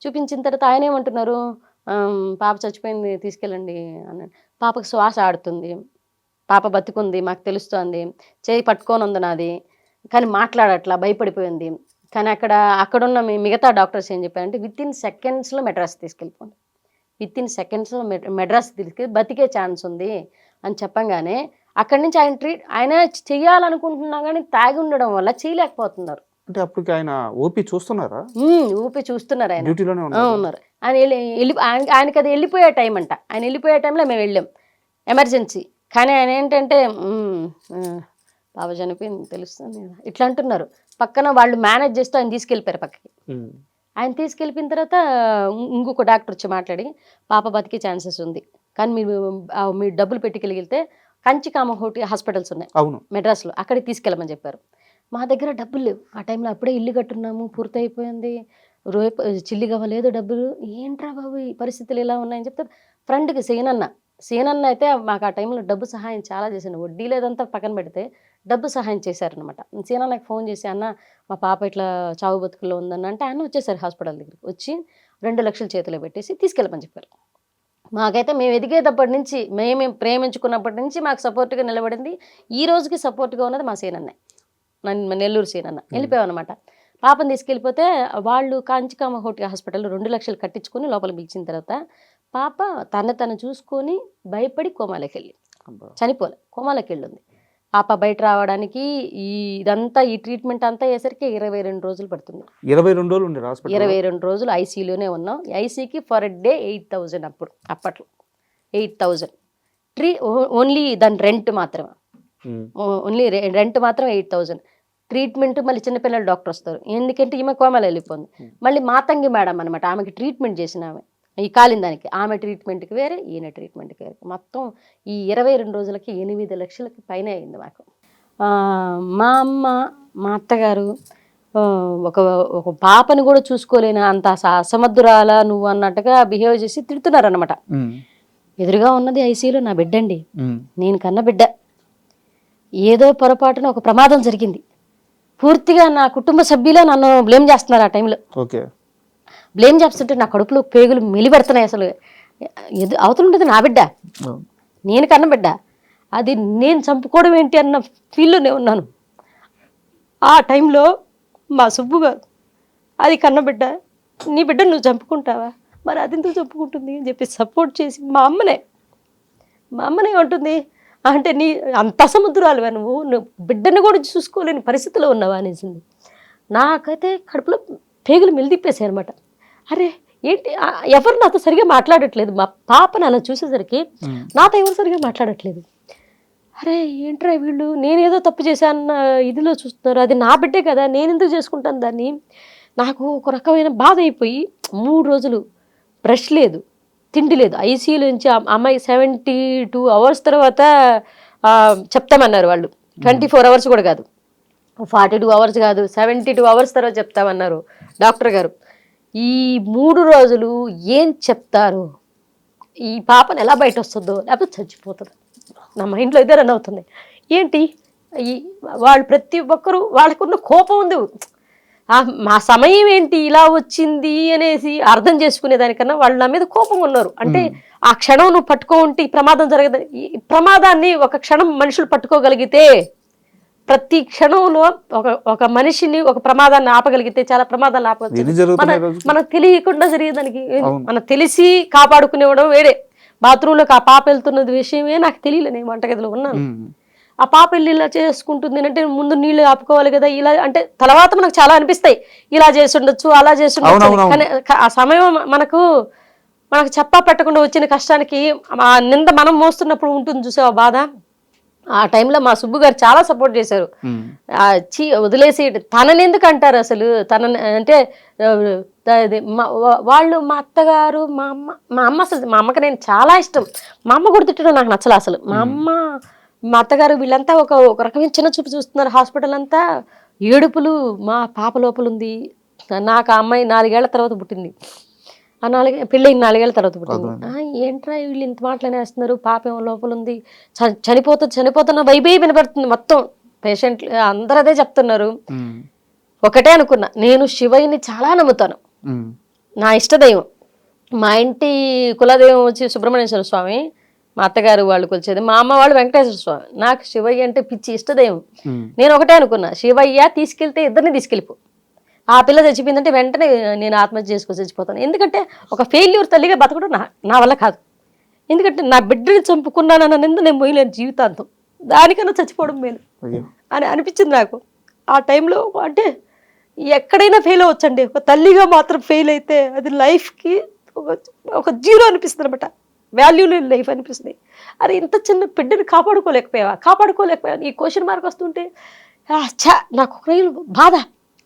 చూపించిన తర్వాత ఆయన ఏమంటున్నారు, పాప చచ్చిపోయింది తీసుకెళ్ళండి అన్నాడు. పాపకు శ్వాస ఆడుతుంది, పాప బతికుంది మాకు తెలుస్తోంది, చేయి పట్టుకొని ఉంది నాది, కానీ మాట్లాడట్లా, భయపడిపోయింది. కానీ అక్కడున్న మిగతా డాక్టర్స్ ఏం చెప్పారంటే విత్ ఇన్ సెకండ్స్లో మెడ్రాస్ తీసుకెళ్ళిపోండి, విత్ ఇన్ సెకండ్స్లో మెడ్రాస్ తీసుకెళ్ళి బతికే ఛాన్స్ ఉంది అని చెప్పంగానే అక్కడి నుంచి ఆయన చెయ్యాలనుకుంటున్నా కానీ తాగి ఉండడం వల్ల చేయలేకపోతున్నారు. అంటే అప్పటికి ఆయన ఓపీ చూస్తున్నారా? ఊపి చూస్తున్నారు ఆయన, డ్యూటీలోనే ఉన్నారు. ఆయనకి అది వెళ్ళిపోయే టైం అంట. ఆయన వెళ్ళిపోయే టైంలో మేము వెళ్ళాం ఎమర్జెన్సీ. కానీ ఆయన ఏంటంటే బాబా చనిపోయింది తెలుస్తుంది ఇట్లా అంటున్నారు. పక్కన వాళ్ళు మేనేజ్ చేస్తూ ఆయన తీసుకెళ్ళిపోయారు పక్కకి. ఆయన తీసుకెళ్ళిపోయిన తర్వాత ఇంకొక డాక్టర్ వచ్చి మాట్లాడి పాప బతికే ఛాన్సెస్ ఉంది, కానీ మీరు డబ్బులు పెట్టుకెళ్ళితే కంచికామహోటి హాస్పిటల్స్ ఉన్నాయి అవును మెడ్రాస్లో, అక్కడికి తీసుకెళ్ళమని చెప్పారు. మా దగ్గర డబ్బులు లేవు ఆ టైంలో, అప్పుడే ఇల్లు కట్టున్నాము, పూర్తయిపోయింది, చిల్లి కావలేదు డబ్బులు. ఏంట్రా బాబు ఈ పరిస్థితులు ఇలా ఉన్నాయని చెప్తే ఫ్రెండ్కి సేనన్న అయితే మాకు ఆ టైంలో డబ్బు సహాయం చాలా చేశాను. వడ్డీ లేదంతా పక్కన పెడితే డబ్బు సహాయం చేశారనమాట. సేనన్నకి ఫోన్ చేసి అన్న మా పాప ఇట్లా చావు బతుకుల్లో ఉందన్న అంటే ఆయన వచ్చేసారు హాస్పిటల్ దగ్గరికి. వచ్చి 2 లక్షలు చేతిలో పెట్టేసి తీసుకెళ్ళమని చెప్పారు. మాకైతే మేము ఎదిగేటప్పటి నుంచి, మేము ప్రేమించుకున్నప్పటి నుంచి మాకు సపోర్ట్గా నిలబడింది, ఈ రోజుకి సపోర్ట్గా ఉన్నది మా సేనన్నే, నెల్లూరు సేనన్న. వెళ్ళిపోయామన్నమాట. పాపను తీసుకెళ్ళిపోతే వాళ్ళు కాంచికామహోటి హాస్పిటల్లో 2 లక్షలు కట్టించుకొని లోపల పిలిచిన తర్వాత పాప తను చూసుకొని భయపడి కోమాలోకి వెళ్ళి చనిపోలే, కోమాలోకి వెళ్ళింది. పాప బయట రావడానికి ఈ ట్రీట్మెంట్ అంతా అయ్యేసరికి 22 రోజులు పడుతుంది. 22 రోజులు ఉండే హాస్పిటల్, 22 రోజులు ఐసీయూలోనే ఉన్నాం. ఐసీకి ఫర్ డే 8,000 అప్పట్లో 8,000 ఓన్లీ దాని రెంట్ మాత్రమే, ఓన్లీ రెంట్ మాత్రం 8,000. ట్రీట్మెంట్ మళ్ళీ చిన్నపిల్లల డాక్టర్ వస్తారు, ఎందుకంటే ఈమె కోమలు వెళ్ళిపోయింది. మళ్ళీ మాతంగి మేడం అనమాట, ఆమెకి ట్రీట్మెంట్ చేసిన ఆమె, ఈ కాలిన దానికి ఆమె ట్రీట్మెంట్కి వేరే, ఈయన ట్రీట్మెంట్కి వేరే. మొత్తం ఈ 22 రోజులకి 8 లక్షలకి పైన అయింది మాకు. మా అమ్మ మా అత్తగారు ఒక పాపని కూడా చూసుకోలేని అంత అసమర్థురాల నువ్వు అన్నట్టుగా బిహేవ్ చేసి తిడుతున్నారనమాట. ఎదురుగా ఉన్నది ఐసీయూలో నా బిడ్డ అండి, నేను కన్న బిడ్డ. ఏదో పొరపాటున ఒక ప్రమాదం జరిగింది, పూర్తిగా నా కుటుంబ సభ్యులే నన్ను బ్లేమ్ చేస్తున్నారు. ఆ టైంలో బ్లేమ్ చేస్తుంటే నా కడుపులో పేగులు మెలిపెడుతున్నాయి. అసలు అవతలుండేది నా బిడ్డ, నేను కన్న బిడ్డ, అది నేను చంపుకోవడం ఏంటి అన్న ఫీల్లోనే ఉన్నాను. ఆ టైంలో మా సుబ్బు గారు, అది కన్న బిడ్డ, నీ బిడ్డ నువ్వు చంపుకుంటావా, మరి అది ఎందుకు చంపుకుంటుంది అని చెప్పి సపోర్ట్ చేసి మా అమ్మనే ఉంటుంది అంటే నీ అంత అసముద్రాలువా నువ్వు బిడ్డను కూడా చూసుకోలేని పరిస్థితిలో ఉన్నావా అనేసింది. నాకైతే కడుపులో పేగులు మెలిదిప్పేసాయి అనమాట. అరే ఏంటి, ఎవరు నాతో సరిగా మాట్లాడట్లేదు, మా పాపని అలా చూసేసరికి నాతో ఎవరు సరిగా మాట్లాడట్లేదు. అరే ఏంట్రా వీళ్ళు, నేనేదో తప్పు చేశాన్న ఇదిలో చూస్తున్నారు, అది నా బిడ్డే కదా, నేను ఎందుకు చేసుకుంటాను దాన్ని. నాకు ఒక రకమైన బాధ అయిపోయి 3 రోజులు బ్రష్ లేదు, తిండి లేదు. ఐసీయూలో నుంచి అమ్మాయి 72 అవర్స్ తర్వాత చెప్తామన్నారు వాళ్ళు. 24 అవర్స్ కూడా కాదు, 42 అవర్స్ కాదు, 72 అవర్స్ తర్వాత చెప్తామన్నారు డాక్టర్ గారు. ఈ 3 రోజులు ఏం చెప్తారు, ఈ పాపను ఎలా బయట వస్తుందో లేకపోతే చచ్చిపోతుందో నా మైండ్లో ఇదే రన్ అవుతుంది. ఏంటి వాళ్ళు ప్రతి ఒక్కరూ వాళ్ళకున్న కోపం ఉంది, మా సమయం ఏంటి ఇలా వచ్చింది అనేసి అర్థం చేసుకునేదానికన్నా వాళ్ళు నా మీద కోపంగా ఉన్నారు. అంటే ఆ క్షణం నువ్వు పట్టుకో ఉంటే ఈ ప్రమాదం జరగదు. ఈ ప్రమాదాన్ని ఒక క్షణం మనుషులు పట్టుకోగలిగితే, ప్రతి క్షణంలో ఒక మనిషిని ఒక ప్రమాదాన్ని ఆపగలిగితే చాలా ప్రమాదాలు ఆపగలుగుతాయి. మనకు తెలియకుండా జరిగేదానికి మనం తెలిసి కాపాడుకునేవడం వేరే. బాత్రూంలోకి ఆ పాప వెళ్తున్నది విషయమే నాకు తెలియలే, నేను వంటగదిలో ఉన్నాను. ఆ పాప వెళ్ళి ఇలా చేసుకుంటుంది అంటే ముందు నీళ్ళు ఆపుకోవాలి కదా, ఇలా అంటే తర్వాత మనకు చాలా అనిపిస్తాయి, ఇలా చేసి ఉండొచ్చు అలా చేసి ఉండొచ్చు. కానీ ఆ సమయం మనకు చెప్పా పెట్టకుండా వచ్చిన కష్టానికి ఆ నింద మనం మోస్తున్నప్పుడు ఉంటుంది చూసే ఆ బాధ, ఆ టైంలో మా సుబ్బు గారు చాలా సపోర్ట్ చేశారు. వదిలేసి తనని ఎందుకు అంటారు అసలు, తనని అంటే వాళ్ళు మా అత్తగారు మా అమ్మ అసలు మా అమ్మకి నేను చాలా ఇష్టం. మా అమ్మ కూడా తిట్టడం నాకు నచ్చలే అసలు. మా అత్తగారు వీళ్ళంతా ఒక రకమైన చిన్న చూపు చూస్తున్నారు. హాస్పిటల్ అంతా ఏడుపులు. మా పాప లోపల ఉంది. నాకు ఆ అమ్మాయి 4 ఏళ్ల తర్వాత పుట్టింది. పెళ్ళైన 4 ఏళ్ల తర్వాత పుట్టింది. ఏంట్రా వీళ్ళు ఇంత మాటలనేస్తున్నారు, పాప ఏమో లోపల ఉంది, చనిపోతున్న వైబే వినపడుతుంది. మొత్తం పేషెంట్లు అందరూ అదే చెప్తున్నారు. ఒకటే అనుకున్నా, నేను శివయ్యని చాలా నమ్ముతాను, నా ఇష్టదైవం. మా ఇంటి కులదైవం వచ్చి సుబ్రహ్మణ్యేశ్వర స్వామి, మా అత్తగారు వాళ్ళు కొలిచేది, మా అమ్మ వాళ్ళు వెంకటేశ్వర స్వామి. నాకు శివయ్య అంటే పిచ్చి, ఇష్టదైవం. నేను ఒకటే అనుకున్నా, శివయ్య తీసుకెళ్తే ఇద్దరిని తీసుకెళ్ళిపో, ఆ పిల్ల చచ్చిపోయిందంటే వెంటనే నేను ఆత్మహత్య చేసుకొని చచ్చిపోతాను. ఎందుకంటే ఒక ఫెయిల్యూర్ తల్లిగా బతకడం నా వల్ల కాదు. ఎందుకంటే నా బిడ్డని చంపుకున్నానన్న నింద నేను పోయలేను జీవితాంతం, దానికన్నా చచ్చిపోవడం మేలు అని అనిపించింది నాకు ఆ టైంలో. అంటే ఎక్కడైనా ఫెయిల్ అవ్వచ్చండి, ఒక తల్లిగా మాత్రం ఫెయిల్ అయితే అది లైఫ్కి ఒక జీరో అనిపిస్తుంది అనమాట, వాల్యూ లేని లైఫ్ అనిపిస్తుంది. అరే ఇంత చిన్న బిడ్డని కాపాడుకోలేకపోయావా ఈ క్వశ్చన్ మార్క్ వస్తుంటే నాకు ఒక బాధ,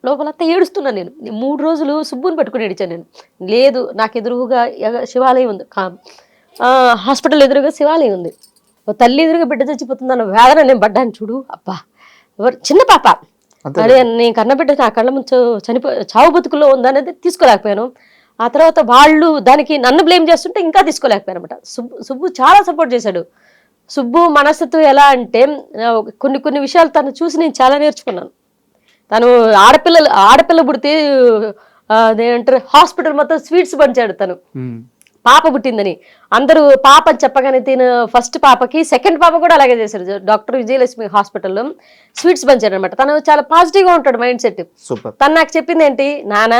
లోపలంతా ఏడుస్తున్నాను. నేను 3 రోజులు సుబ్బుని పట్టుకుని ఏడిచాను నేను. లేదు, నాకు ఎదురుగా శివాలయం ఉంది, హాస్పిటల్ ఎదురుగా శివాలయం ఉంది, ఓ తల్లి ఎదురుగా బిడ్డ చచ్చిపోతుందన్న వేదన నేను పడ్డాను చూడు. అబ్బా, చిన్న పాప, అదే నేను కన్నబిడ్డ నా కళ్ళ ముందు చావు బతుకుల్లో ఉందనేది తీసుకోలేకపోయాను. ఆ తర్వాత వాళ్ళు దానికి నన్ను బ్లేమ్ చేస్తుంటే ఇంకా తీసుకోలేకపోయాను అనమాట. సుబ్బు చాలా సపోర్ట్ చేశాడు. సుబ్బు మనస్తత్వం ఎలా అంటే కొన్ని విషయాలు తను చూసి నేను చాలా నేర్చుకున్నాను. తను ఆడపిల్ల పుడితే అదేంటారు హాస్పిటల్ మొత్తం స్వీట్స్ పంచాడు. తను పాప పుట్టిందని అందరూ పాప అని చెప్పగానే తిన ఫస్ట్ పాపకి సెకండ్ పాప కూడా అలాగే చేశారు. డాక్టర్ విజయలక్ష్మి హాస్పిటల్లో స్వీట్స్ పంచాడు అనమాట. తను చాలా పాజిటివ్గా ఉంటాడు మైండ్ సెట్. తను నాకు చెప్పింది ఏంటి, నాన్న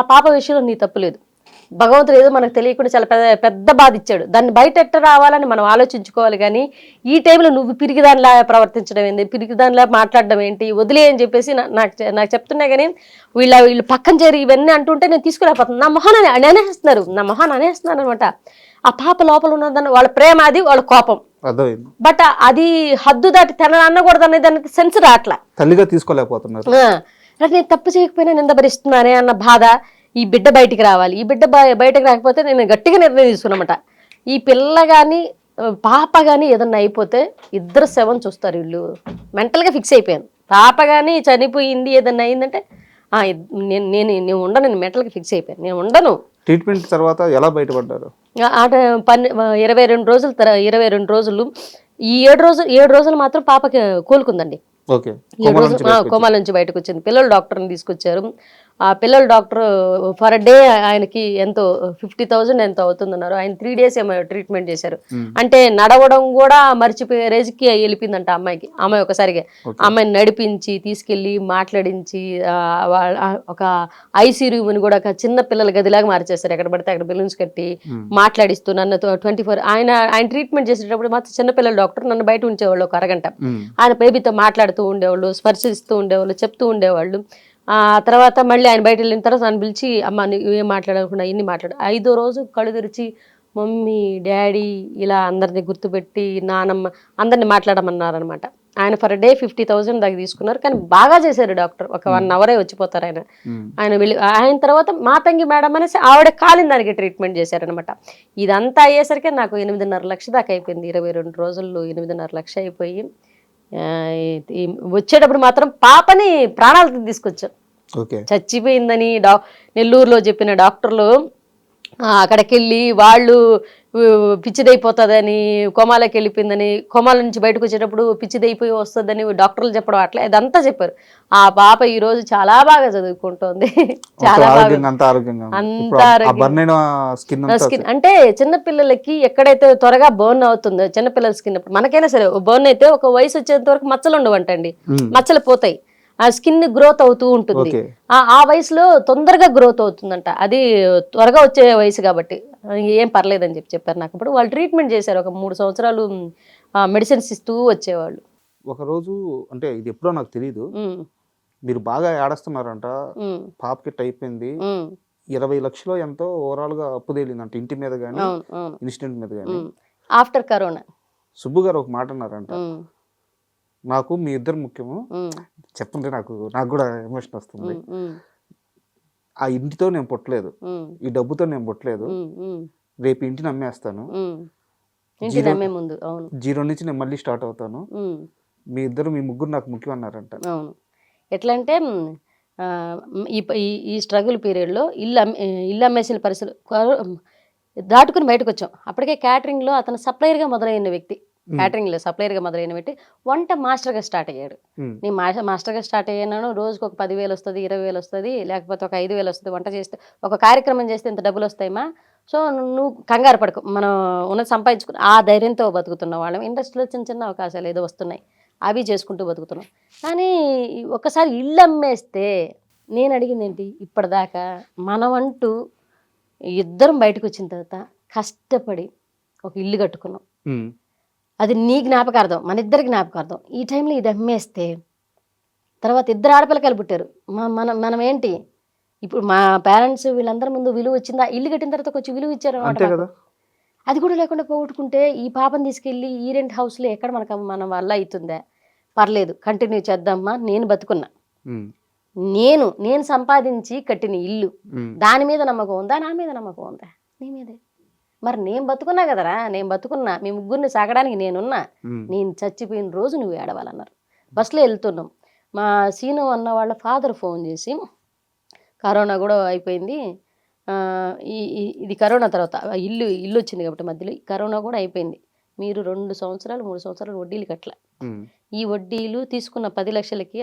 పాప విషయంలో నీ తప్పు లేదు, భగవంతుడు ఏదో మనకు తెలియకుండా చాలా పెద్ద బాధ ఇచ్చాడు, దాన్ని బయట ఎట్ట రావాలని మనం ఆలోచించుకోవాలి. కానీ ఈ టైంలో నువ్వు పిరికిదానిలా ప్రవర్తించడం ఏంటి, పిరికిదానిలా మాట్లాడడం ఏంటి, వదిలే అని చెప్పేసి నాకు చెప్తున్నా. కానీ వీళ్ళు పక్కన చేరి ఇవన్నీ అంటుంటే నేను తీసుకురాపోతున్నాను. నా మొహాన్ని అనేస్తున్నారు అనమాట. ఆ పాప లోపల ఉన్నదాన్ని వాళ్ళ ప్రేమ, అది వాళ్ళ కోపం, బట్ అది హద్దు దాటి తన అనకూడదు అనేది దానికి సెన్స్ రావట్లా, తల్లిగా తీసుకోలేకపోతున్నారు. నేను తప్పు చేయకపోయినా నిందభరిస్తున్నానే అన్న బాధ. ఈ బిడ్డ బయటికి రావాలి, ఈ బిడ్డ బయటకు రాకపోతే నేను గట్టిగా నిర్ణయం తీసుకున్నమాట, ఈ పిల్ల కానీ పాప కానీ ఏదన్నా అయిపోతే ఇద్దరు శవం చూస్తారు. వీళ్ళు మెంటల్గా ఫిక్స్ అయిపోయాను. పాప కానీ చనిపోయింది ఏదన్నా అయిందంటే నేను ఉండను, నేను మెంటల్గా ఫిక్స్ అయిపోయాను, నేను ఉండను. ట్రీట్మెంట్ తర్వాత ఎలా బయటపడ్డారు? 22 రోజులు ఈ 7 రోజులు మాత్రం పాపకి కోలుకుందండి. కోమాల నుంచి బయటకు వచ్చింది. పిల్లల డాక్టర్ని తీసుకొచ్చారు. ఆ పిల్లల డాక్టర్ ఫర్ డే ఆయనకి ఎంతో 50,000 ఎంతో అవుతుందన్నారు. ఆయన 3 days ఏమో ట్రీట్మెంట్ చేశారు. అంటే నడవడం కూడా మర్చిపోయే రేజ్కి వెళ్ళిపోయిందంట అమ్మాయికి. అమ్మాయి ఒకసారిగా అమ్మాయిని నడిపించి తీసుకెళ్ళి మాట్లాడించి ఒక ఐసీ రూమ్ని కూడా ఒక చిన్న పిల్లల గదిలాగా మార్చేస్తారు. ఎక్కడ పడితే అక్కడ బెలూన్స్ కట్టి మాట్లాడిస్తూ నన్ను 24 ఆయన ట్రీట్మెంట్ చేసేటప్పుడు మాత్రం చిన్నపిల్లల డాక్టర్ నన్ను బయట ఉంచేవాళ్ళు ఒక అరగంట. ఆయన బేబీతో మాట్లాడుతూ ఉండేవాళ్ళు, స్పర్శిస్తూ ఉండేవాళ్ళు, చెప్తూ ఉండేవాళ్ళు. ఆ తర్వాత మళ్ళీ ఆయన బయట వెళ్ళిన తర్వాత నన్ను పిలిచి, అమ్మ నువ్వు ఏం మాట్లాడకుండా ఇన్ని మాట్లాడు. 5వ రోజు కళ్ళు తెరిచి మమ్మీ డాడీ ఇలా అందరినీ గుర్తుపెట్టి నానమ్మ అందరినీ మాట్లాడమన్నారనమాట. ఆయన ఫర్ డే 50,000 దాకా తీసుకున్నారు. కానీ బాగా చేశారు డాక్టర్. ఒక 1 hour వచ్చిపోతారు ఆయన వెళ్ళి. ఆయన తర్వాత మాతంగి మేడం అనేసి ఆవిడ కాలిన దానికి ట్రీట్మెంట్ చేశారనమాట. ఇదంతా అయ్యేసరికి నాకు 8.5 లక్ష దాకా అయిపోయింది. 22 రోజుల్లో 8.5 లక్ష అయిపోయి వచ్చేటప్పుడు మాత్రం పాపని ప్రాణాలతో తీసుకొచ్చాం. చచ్చిపోయిందని నెల్లూరులో చెప్పిన డాక్టర్లు అక్కడికి వెళ్ళి వాళ్ళు పిచ్చిదైపోతుందని, కోమాలోకి వెళ్ళిపోయిందని, కోమాల నుంచి బయటకు వచ్చేటప్పుడు పిచ్చిదైపోయి వస్తుందని డాక్టర్లు చెప్పడం అట్లా ఇదంతా చెప్పారు. ఆ పాప ఈ రోజు చాలా బాగా చదువుకుంటోంది, చాలా బాగా స్కిన్ అంటే చిన్నపిల్లలకి ఎక్కడైతే త్వరగా బర్న్ అవుతుందో చిన్నపిల్లల స్కిన్, మనకైనా సరే బర్న్ అయితే ఒక వయసు వచ్చేంత వరకు మచ్చలు ఉండవంటండి, మచ్చలు పోతాయి, ఆ స్కిన్ గ్రోత్ అవుతూ ఉంటుంది. ఆ వయసులో తొందరగా గ్రోత్ అవుతుందంట, అది త్వరగా వచ్చే వయసు కాబట్టి ఏం పర్లేదని చెప్పారు నాకు. ఇప్పుడు వాళ్ళు ట్రీట్మెంట్ చేశారు. ఒక 3 సంవత్సరాలు మెడిసిన్స్ ఇస్తూ వచ్చేవాళ్ళు. ఒకరోజు అంటే ఇది ఎప్పుడో నాకు తెలియదు, మీరు బాగా ఏడుస్తున్నారంట, పాపకి అయిపోయింది, 20 లక్షలు ఎంతో ఓవరాల్ గా అప్పు తేలిందంట, ఇంటి మీద కానీ ఇన్సిడెంట్ మీద కానీ ఆఫ్టర్ కరోనా. సుబ్బు గారు ఒక మాట అన్నారంట, ఉమ్, నాకు మీ ఇద్దరు ముఖ్యము. ఉమ్, చెప్తుంటే నాకు కూడా ఎమోషన్ వస్తుంది. ఉమ్, ఉమ్, ఆ ఇంటితో నేను పుట్టలేదు, ఉమ్, ఈ డబ్బుతో నేను పుట్టలేదు, ఉమ్, ఉమ్, రేపు ఇంటిని అమ్మేస్తాను, ఉమ్. ఇంటి జీరో నమ్మే ముందు. అవును. జీరో నుంచి నేను మళ్ళీ స్టార్ట్ అవుతాను, ఉమ్, మీ ముగ్గురు నాకు ముఖ్యం అన్నారంట. అవును. ఎట్లా అంటే ఆ, ఈ స్ట్రగుల్ పీరియడ్లో ఇల్లు అమ్మేసిన పరిస్థితులు దాటుకుని బయటకు వచ్చాం. అప్పటికే క్యాటరింగ్లో అతను సప్లయర్గా మొదలైన వ్యక్తి, క్యాటరింగ్లో సప్లయర్గా మొదలైన వ్యక్తి వంట మాస్టర్గా స్టార్ట్ అయ్యాడు. నేను మాస్టర్గా స్టార్ట్ అయ్యాను. రోజుకు ఒక 10,000 వస్తుంది, 20,000 వస్తుంది, లేకపోతే ఒక 5,000 వస్తుంది. వంట చేస్తే ఒక కార్యక్రమం చేస్తే ఇంత డబ్బులు వస్తాయమ్మా, సో నువ్వు కంగారు పడకు, మనం ఉన్నది సంపాదించుకుని ఆ ధైర్యంతో బతుకుతున్న వాళ్ళం. ఇండస్ట్రీలో చిన్న చిన్న అవకాశాలు ఏదో వస్తున్నాయి, అవి చేసుకుంటూ బతుకుతున్నాం. కానీ ఒక్కసారి ఇల్లు అమ్మేస్తే నేను అడిగింది ఏంటి, ఇప్పటిదాకా మనమంటూ ఇద్దరం బయటకు వచ్చిన తర్వాత కష్టపడి ఒక ఇల్లు కట్టుకున్నాం. అది నీ జ్ఞాపకార్థం, మన ఇద్దరి జ్ఞాపకార్థం. ఈ టైంలో ఇది అమ్మేస్తే తర్వాత ఇద్దరు ఆడపిల్లకాయలు పుట్టారు. మనం ఏంటి ఇప్పుడు మా పేరెంట్స్ వీళ్ళందరి ముందు విలువ వచ్చిందా, ఇల్లు కట్టిన తర్వాత కొంచెం విలువ ఇచ్చారు అన్నమాట. అది కూడా లేకుండా పోగొట్టుకుంటే ఈ పాపని తీసుకెళ్ళి ఈ రెంట్ హౌస్లో ఎక్కడ మన వల్ల అవుతుందా, పర్లేదు కంటిన్యూ చేద్దామా. నేను బతుకున్నా, నేను సంపాదించి కట్టిన ఇల్లు, దాని మీద నమ్మకం ఉందా, నా మీద నమ్మకం ఉందా? నీ మీదే. మరి నేను బతుకున్నా కదరా, నేను బతుకున్నా, మీ ముగ్గురిని సాగడానికి నేనున్నా, నేను చచ్చిపోయిన రోజు నువ్వు ఏడవాలన్నారు. బస్సులో వెళ్తున్నాం, మా సీను అన్న వాళ్ళ ఫాదర్ ఫోన్ చేసి, కరోనా కూడా అయిపోయింది, ఇది కరోనా తర్వాత ఇల్లు వచ్చింది కాబట్టి మధ్యలో కరోనా కూడా అయిపోయింది, మీరు 2 సంవత్సరాలు 3 సంవత్సరాలు వడ్డీలు కట్టలే, ఈ వడ్డీలు తీసుకున్న 10 లక్షలకి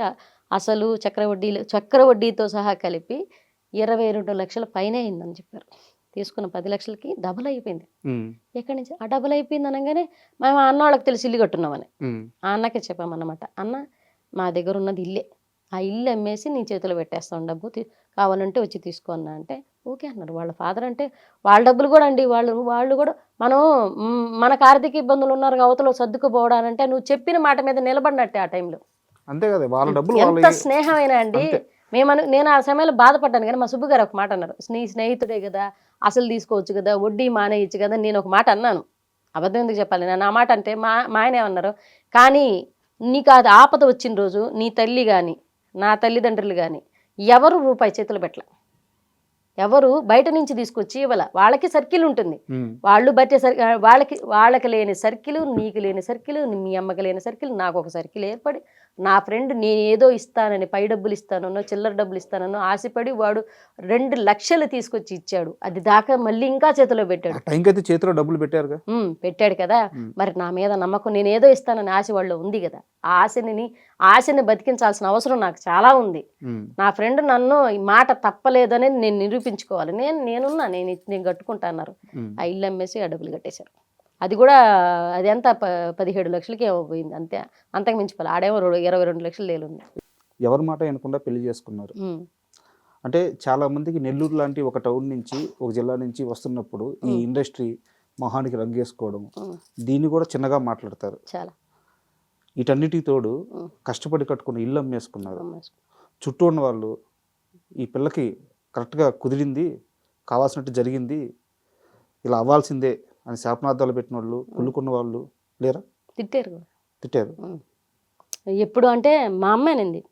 అసలు చక్ర వడ్డీతో సహా కలిపి 22 లక్షల పైనే అయిందని చెప్పారు. తీసుకున్న 10 లక్షలకి డబుల్ అయిపోయింది. ఎక్కడి నుంచి ఆ డబుల్ అయిపోయింది అనగానే మేము అన్న వాళ్ళకి తెలిసి ఇల్లు కట్టున్నామని ఆ అన్నకే చెప్పామన్నమాట. అన్న మా దగ్గర ఉన్నది ఇల్లే, ఆ ఇల్లు అమ్మేసి నీ చేతిలో పెట్టేస్తాం, డబ్బు కావాలంటే వచ్చి తీసుకో అన్న అంటే ఓకే అన్నారు. వాళ్ళ ఫాదర్ అంటే వాళ్ళ డబ్బులు కూడా అండి, వాళ్ళు కూడా మనకు ఆర్థిక ఇబ్బందులు ఉన్నారు, అవతల సర్దుకుపోవడానంటే నువ్వు చెప్పిన మాట మీద నిలబడినట్టే ఆ టైంలో. అంతే కదా, వాళ్ళ డబ్బులు ఎంత స్నేహమైనా అండి. నేను ఆ సమయంలో బాధపడ్డాను, కానీ మా సుబ్బు గారు ఒక మాట అన్నారు, నీ స్నేహితుడే కదా, అసలు తీసుకోవచ్చు కదా, వడ్డీ మానేయచ్చు కదా. నేను ఒక మాట అన్నాను, అబద్ధం ఎందుకు చెప్పాలి, నేను ఆ మాట అంటే మా ఆయన ఏమన్నారు, కానీ నీకు అది ఆపద వచ్చిన రోజు నీ తల్లి కానీ నా తల్లిదండ్రులు కానీ ఎవరు రూపాయి చేతులు పెట్టలే, ఎవరు బయట నుంచి తీసుకొచ్చి ఇవ్వాల. వాళ్ళకి సర్కిల్ ఉంటుంది, వాళ్ళు బట్టే వాళ్ళకి లేని సర్కిల్, నీకు లేని సర్కిల్, మీ అమ్మకి లేని సర్కిల్, నాకు ఒక సర్కిల్ ఏర్పడి, నా ఫ్రెండ్ నేను ఏదో ఇస్తానని, పై డబ్బులు ఇస్తానో చిల్లర డబ్బులు ఇస్తానో ఆశపడి వాడు 2 లక్షలు తీసుకొచ్చి ఇచ్చాడు. అది దాకా మళ్ళీ ఇంకా చేతిలో పెట్టాడు. చేతిలో డబ్బులు పెట్టాడు కదా. మరి నా మీద నమ్మకం, నేను ఏదో ఇస్తానని ఆశ వాళ్ళు ఉంది కదా, ఆ ఆశని బతికించాల్సిన అవసరం నాకు చాలా ఉంది. నా ఫ్రెండ్ నన్ను ఈ మాట తప్పలేదని నేను నిరూపించుకోవాలి, నేను కట్టుకుంటా అన్నారు. ఆ ఇల్లు అమ్మేసి ఆ డబ్బులు కట్టేశారు. అది కూడా అది ఎంత 17 లక్షలకి ఏమో పోయింది, అంతే, అంతకు మించిపోలే. ఆడేమో 22 లక్షలు లేలుంది. ఎవరి మాట వినకుండా పెళ్లి చేసుకున్నారు. అంటే చాలా మందికి నెల్లూరు లాంటి ఒక టౌన్ నుంచి, ఒక జిల్లా నుంచి వస్తున్నప్పుడు ఈ ఇండస్ట్రీ మొహానికి రంగేసుకోవడం, దీన్ని కూడా చిన్నగా మాట్లాడతారు. చాలా వీటన్నిటికి తోడు కష్టపడి కట్టుకున్న ఇల్లు అమ్మేసుకున్నారు. చుట్టూ ఉన్న వాళ్ళు ఈ పిల్లకి కరెక్ట్గా కుదిరింది, కావాల్సినట్టు జరిగింది, ఇలా అవ్వాల్సిందే అని శాపనార్థాలు పెట్టిన వాళ్ళు, కుళ్ళుకున్న వాళ్ళు లేరా? తిట్టారు. ఎప్పుడు అంటే మా అమ్మాయినండి,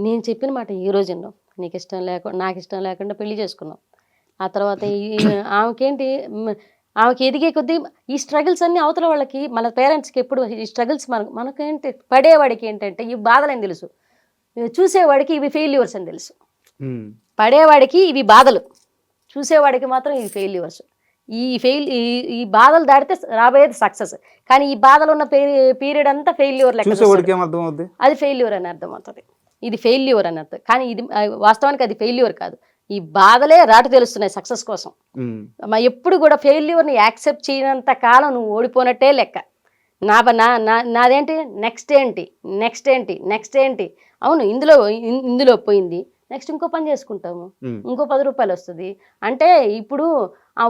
నేను చెప్పిన మాట ఈ రోజుల్లో నాకు ఇష్టం లేకుండా పెళ్లి చేసుకున్నాం. ఆ తర్వాత ఆమెకి ఎదిగే కొద్దీ ఈ స్ట్రగుల్స్ అన్నీ అవతల వాళ్ళకి, మన పేరెంట్స్కి ఎప్పుడు ఈ స్ట్రగుల్స్ మనకేంటి, పడేవాడికి ఏంటంటే ఈ బాధలని తెలుసు, చూసేవాడికి ఇవి ఫెయిల్యూర్స్ అని తెలుసు. పడేవాడికి ఇవి బాధలు, చూసేవాడికి మాత్రం ఇవి ఫెయిల్యూర్స్. ఈ బాధలు దాటితే రాబోయేది సక్సెస్. కానీ ఈ బాధలు ఉన్న పీరియడ్ అంతా ఫెయిల్యూర్ లెక్క, అది ఫెయిల్యూర్ అని అర్థమవుతుంది, ఇది ఫెయిల్యూర్ అని అర్థం. కానీ ఇది వాస్తవానికి అది ఫెయిల్యూర్ కాదు, ఈ బాధలే రాటు తెలుస్తున్నాయి సక్సెస్ కోసం. ఎప్పుడు కూడా ఫెయిల్యూర్ని యాక్సెప్ట్ చేయనంత కాలం నువ్వు ఓడిపోనట్టే లెక్క. నాదేంటి నెక్స్ట్ ఏంటి, అవును ఇందులో పోయింది, నెక్స్ట్ ఇంకో పని చేసుకుంటాము, ఇంకో 10 రూపాయలు వస్తుంది అంటే, ఇప్పుడు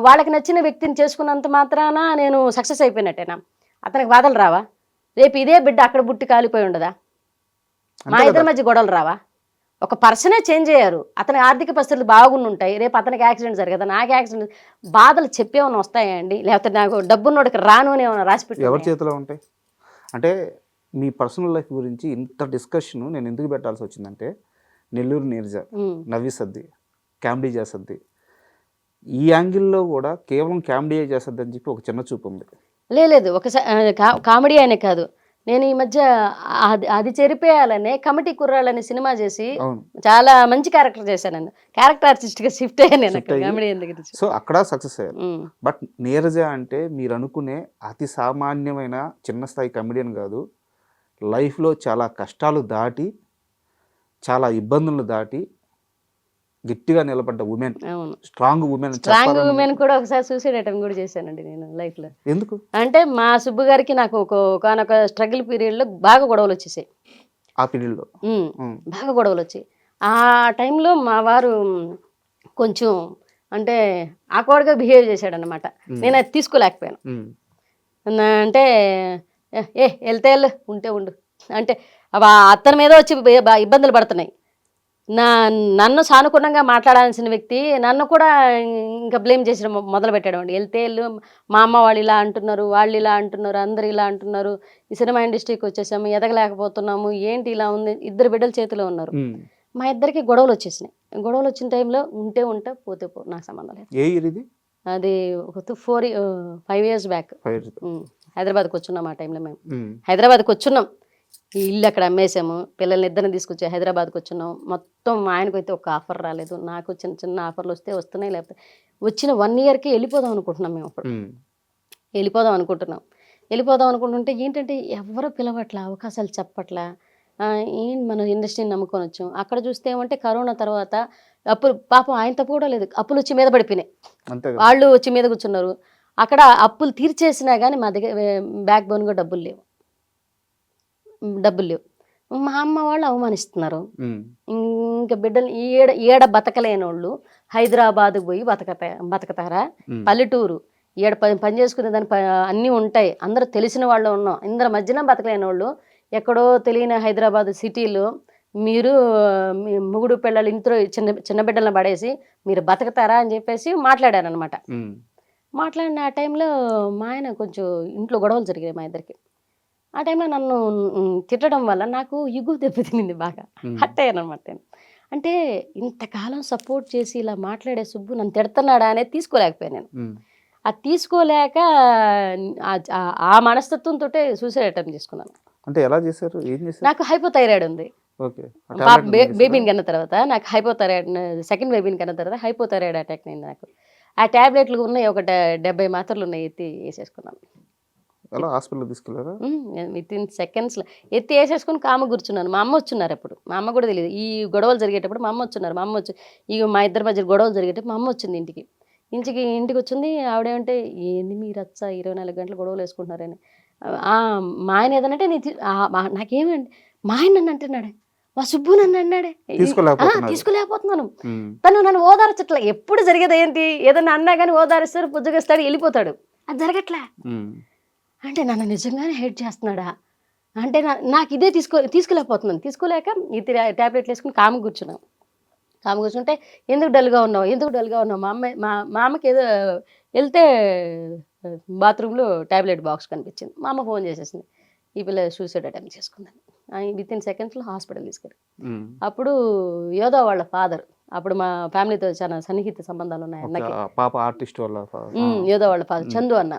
వాళ్ళకి నచ్చిన వ్యక్తిని చేసుకున్నంత మాత్రాన నేను సక్సెస్ అయిపోయినట్టేనా? అతనికి బాధలు రావా? రేపు ఇదే బిడ్డ అక్కడ బుట్టి కాలిపోయి ఉండదా? మా ఇద్దరి మధ్య గొడవలు రావా? ఒక పర్సనే చేంజ్ అయ్యారు. అతని ఆర్థిక పరిస్థితులు బాగుండి ఉంటాయి, రేపు అతనికి యాక్సిడెంట్ జరగదా, నాకు యాక్సిడెంట్, బాధలు చెప్పేమన్నా వస్తాయా అండి? లేకపోతే నాకు డబ్బున్నోడికి రాను అని ఏమైనా రాసి ఎవరి పెట్టి చేతిలో ఉంటాయి? అంటే మీ పర్సనల్ లైఫ్ గురించి ఇంత డిస్కషన్ నేను ఎందుకు పెట్టాల్సి వచ్చిందంటే, నెల్లూరు నీరజ నవ్విసద్ది, కామెడీ చేసద్ది, ఈ యాంగిల్లో కూడా కేవలం కామెడీ చేసద్ది అని చెప్పి ఒక చిన్న చూపు ఉంది. లేదు ఒకసారి కామెడీ అనే కాదు, నేను ఈ మధ్య అది చెరిపేయాలనే కమిటీ కుర్రాళ్ళని సినిమా చేసి చాలా మంచి క్యారెక్టర్ చేశాను. క్యారెక్టర్ ఆర్టిస్ట్ గా షిఫ్ట్ అయ్యాను నేను కామెడీ ఎందుకు. సో అక్కడ సక్సెస్ అయ్యారు. బట్ నీరజ అంటే మీరు అనుకునే అతి సామాన్యమైన చిన్న స్థాయి కమెడియన్ కాదు. లైఫ్లో చాలా కష్టాలు దాటి, చాలా ఇబ్బందులు దాటి గట్టిగా నిలబడ్డ ఉమెన్, స్ట్రాంగ్ ఉమెన్ కూడా ఒకసారి సూసైడ్ అటెంప్ట్ కూడా చేశానండి నేను లైఫ్ లో. ఎందుకు అంటే మా సుబ్బు గారికి నాకు ఒకనొక స్ట్రగుల్ పీరియడ్ లో బాగా గొడవలు వచ్చేసాయి. ఆ పీరియడ్ లో బాగా గొడవలు వచ్చాయి. ఆ టైంలో మా వారు కొంచెం అంటే ఆక్వర్డ్గా బిహేవ్ చేశాడు అనమాట. నేను అది తీసుకోలేకపోయాను. అంటే వెళ్తే ఉంటే ఉండు అంటే అతని మీద వచ్చి ఇబ్బందులు పడుతున్నాయి. నన్ను సానుకూలంగా మాట్లాడాల్సిన వ్యక్తి నన్ను కూడా ఇంకా బ్లేమ్ చేసిన మొదలు పెట్టాడు అండి. వెళ్తే మా అమ్మ వాళ్ళు ఇలా అంటున్నారు, వాళ్ళు ఇలా అంటున్నారు, అందరు ఇలా అంటున్నారు, ఈ సినిమా ఇండస్ట్రీకి వచ్చేసాము, ఎదగలేకపోతున్నాము, ఏంటి ఇలా ఉంది, ఇద్దరు బిడ్డల చేతిలో ఉన్నారు. మా ఇద్దరికి గొడవలు వచ్చేసినాయి. గొడవలు వచ్చిన టైంలో ఉంటే పోతే నాకు సంబంధం లేదు. అది ఒక 5 years బ్యాక్ హైదరాబాద్కి వచ్చున్నాం. ఆ టైంలో మేము హైదరాబాద్కి వచ్చున్నాం, ఇల్లు అక్కడ అమ్మేసాము, పిల్లల్ని ఇద్దరిని తీసుకొచ్చి హైదరాబాద్కి వచ్చున్నాం. మొత్తం ఆయనకు అయితే ఒక ఆఫర్ రాలేదు, నాకు చిన్న చిన్న ఆఫర్లు వస్తున్నాయి, లేకపోతే వచ్చిన 1 yearకి వెళ్ళిపోదాం అనుకుంటున్నాం. మేము అప్పుడు వెళ్ళిపోదాం అనుకుంటుంటే ఏంటంటే ఎవరు పిలవట్లా, అవకాశాలు చెప్పట్లా, మన ఇండస్ట్రీని నమ్ముకొని వచ్చాం. అక్కడ చూస్తే ఏమంటే కరోనా తర్వాత అప్పులు, పాపం ఆయన తప్పు కూడా లేదు, అప్పులు వచ్చి మీద పడిపోయినాయి, వాళ్ళు వచ్చి మీద కూర్చున్నారు. అక్కడ అప్పులు తీర్చేసినా కానీ మా దగ్గర బ్యాక్ బోన్గా డబ్బులు లేవు. మా అమ్మ వాళ్ళు అవమానిస్తున్నారు. ఇంకా బిడ్డలు ఏడ బతకలేని వాళ్ళు హైదరాబాద్కి పోయి బతకతారా? పల్లెటూరు ఏడ పని చేసుకునే దాని అన్నీ ఉంటాయి, అందరూ తెలిసిన వాళ్ళు ఉన్నాం, అందరి మధ్యన బతకలేని వాళ్ళు ఎక్కడో తెలియని హైదరాబాద్ సిటీలో మీరు మీ మొగుడు పిల్లలు ఇంట్లో చిన్న బిడ్డలను పడేసి మీరు బతకతారా అని చెప్పేసి మాట్లాడారనమాట. మాట్లాడిన ఆ టైంలో మా ఆయన కొంచెం ఇంట్లో గొడవలు జరిగాయి మా ఇద్దరికి. ఆ టైంలో నన్ను తిట్టడం వల్ల నాకు ఇగు దెబ్బతినింది, బాగా హట్ అయ్యాను అనమాట. అంటే ఇంతకాలం సపోర్ట్ చేసి ఇలా మాట్లాడే సుబ్బు నన్ను తిడుతున్నాడా అనేది తీసుకోలేకపోయాను నేను. అది తీసుకోలేక ఆ మనస్తత్వంతో సూసైడ్ అటెంప్ట్ చేసుకున్నాను. అంటే ఎలా చేశారు, ఏం చేశారు? నాకు హైపోథైరాయిడ్ ఉంది. బేబీని కన్న తర్వాత నాకు హైపోథైరాయిడ్, సెకండ్ బేబీని కన్న తర్వాత హైపోథైరాయిడ్ అటాక్ అయింది నాకు. ఆ ట్యాబ్లెట్లు ఉన్నాయి, ఒక 70 మాత్రలు ఉన్నాయి, ఎత్తి వేసేసుకున్నాను. అలా హాస్పిటల్ తీసుకెళ్ళారా? వితిన్ సెకండ్స్లో ఎత్తి వేసేసుకుని కామ కూర్చున్నాను. మా అమ్మ వచ్చున్నారు అప్పుడు, మా అమ్మ కూడా తెలియదు ఈ గొడవలు జరిగేటప్పుడు. మా అమ్మ వచ్చున్నారు, మా అమ్మ వచ్చి మా ఇద్దరి మధ్య గొడవలు జరిగేటప్పుడు మా అమ్మ వచ్చింది ఇంటికి వచ్చింది. ఆవిడేమంటే ఏంది మీరు 24 గంటలు గొడవలు వేసుకుంటున్నారని. మా ఆయన ఏదనంటే నాకేమండి, మా ఆయన నన్ను అంటున్నాడే, మా సుబ్బు నన్ను అన్నాడే, తీసుకోలేకపోతున్నాను. తను నన్ను ఓదార్చట్లా. ఎప్పుడు జరిగేది ఏంటి, ఏదన్నా అన్నా కానీ ఓదారిస్తాడు, పుజ్జగిస్తాడు, వెళ్ళిపోతాడు. అది జరగట్లే. అంటే నన్ను నిజంగానే హేట్ చేస్తున్నాడా అంటే నాకు ఇదే తీసుకోలేకపోతున్నాను. తీసుకోలేక ఈ ట్యాబ్లెట్లు వేసుకుని కామ కూర్చుంటే ఎందుకు డల్గా ఉన్నావు మా అమ్మకి ఏదో వెళ్తే బాత్రూంలో ట్యాబ్లెట్ బాక్స్ కనిపించింది. మా అమ్మ ఫోన్ చేసేసింది, ఈ పిల్ల సూసైడ్ అటెంప్ట్ చేసుకుందని. వితిన్ సెకండ్స్లో హాస్పిటల్ తీసుకెళ్ళి అప్పుడు యోధా వాళ్ళ ఫాదర్, అప్పుడు మా ఫ్యామిలీతో చాలా సన్నిహిత సంబంధాలు ఉన్నాయి అన్నకి. యోధా వాళ్ళ ఫాదర్ చందు అన్న.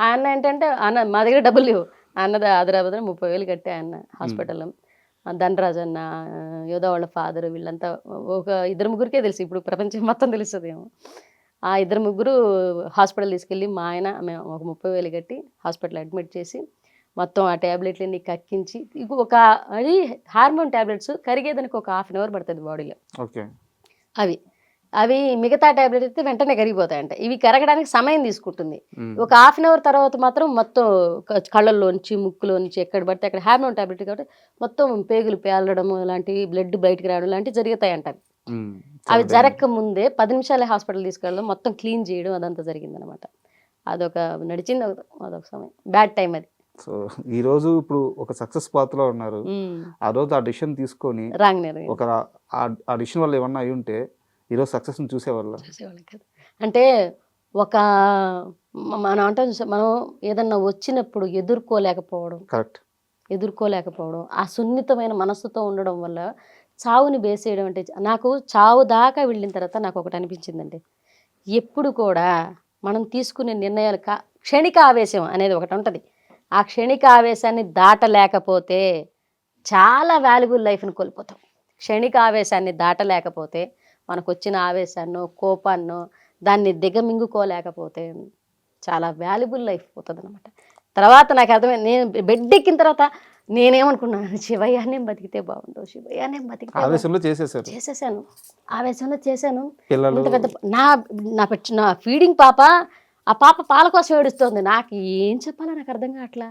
ఆ అన్న ఏంటంటే మా దగ్గర డబ్బులు లేవు, అన్నది హైదరాబాద్ 30,000 కట్టే అన్న హాస్పిటల్లో. ధనరాజ్ అన్న, యోధా వాళ్ళ ఫాదర్, వీళ్ళంతా ఒక 2-3కే తెలుసు, ఇప్పుడు ప్రపంచం మొత్తం తెలుస్తుందేమో. ఆ 2-3 హాస్పిటల్ తీసుకెళ్ళి మా ఆయన మేము ఒక 30,000 కట్టి హాస్పిటల్ అడ్మిట్ చేసి మొత్తం ఆ ట్యాబ్లెట్లన్నీ కక్కించి, అది హార్మోన్ ట్యాబ్లెట్స్ కరిగేదానికి ఒక 1/2 hour పడుతుంది బాడీలో. అవి మిగతా ట్యాబ్లెట్ అయితే వెంటనే కరిగిపోతాయంట, ఇవి కరగడానికి సమయం తీసుకుంటుంది. ఒక 1/2 hour తర్వాత మాత్రం మొత్తం కళ్ళల్లోంచి ముక్కులోంచి ఎక్కడ పడితే అక్కడ హార్మోన్ ట్యాబ్లెట్ కాబట్టి మొత్తం పేగులు పేలడం లాంటివి, బ్లడ్ బయటకు రావడం లాంటివి జరుగుతాయంట. అవి జరగక ముందే 10 నిమిషాలే హాస్పిటల్ తీసుకెళ్ళడం, మొత్తం క్లీన్ చేయడం, అదంతా జరిగిందనమాట. అదొక నడిచింది, అదొక సమయం, బ్యాడ్ టైం అది. సో ఈరోజు ఇప్పుడు ఒక సక్సెస్ పాత్రలో ఉన్నారు. ఆ రోజు ఆ డిసిషన్ తీసుకొని రాంగ్ నిర్ణయం ఒక ఆ డిసిషన్ వల్ల ఏమన్నా అయి ఉంటే ఈరోజు సక్సెస్ని చూసేవాళ్ళ. చూసేవాళ్ళం కదా. అంటే ఒక మనం అంటాం చూసా, మనం ఏదన్నా వచ్చినప్పుడు కరెక్ట్. ఎదుర్కోలేకపోవడం, ఆ సున్నితమైన మనస్సుతో ఉండడం వల్ల చావుని బేసేయడం. అంటే నాకు చావు దాకా వెళ్ళిన తర్వాత నాకు ఒకటి అనిపించిందండి, ఎప్పుడు కూడా మనం తీసుకునే నిర్ణయాలు క్షణిక ఆవేశం అనేది ఒకటి ఉంటుంది. ఆ క్షణిక ఆవేశాన్ని దాటలేకపోతే చాలా వాల్యుబుల్ లైఫ్ని కోల్పోతాం. క్షణిక ఆవేశాన్ని దాటలేకపోతే, మనకు వచ్చిన ఆవేశాన్నో కోపాన్నో దాన్ని దిగమింగుకోలేకపోతే చాలా వాల్యుబుల్ లైఫ్ పోతుంది అనమాట. తర్వాత నాకు అర్థమైంది, నేను బెడ్ ఎక్కిన తర్వాత నేనేమనుకున్నాను, శివయ్యానే బతికితే బాగుండు, శివయ్యానే బతికితే ఆవేశంలో చేసేసాను, ఆవేశంలో చేశాను. పిల్లలు ఇంత పెద్ద నా ఫీడింగ్ పాప, ఆ పాప పాల కోసం ఏడుస్తుంది. నాకు ఏం చెప్పాలో నాకు అర్థం కావట్లా.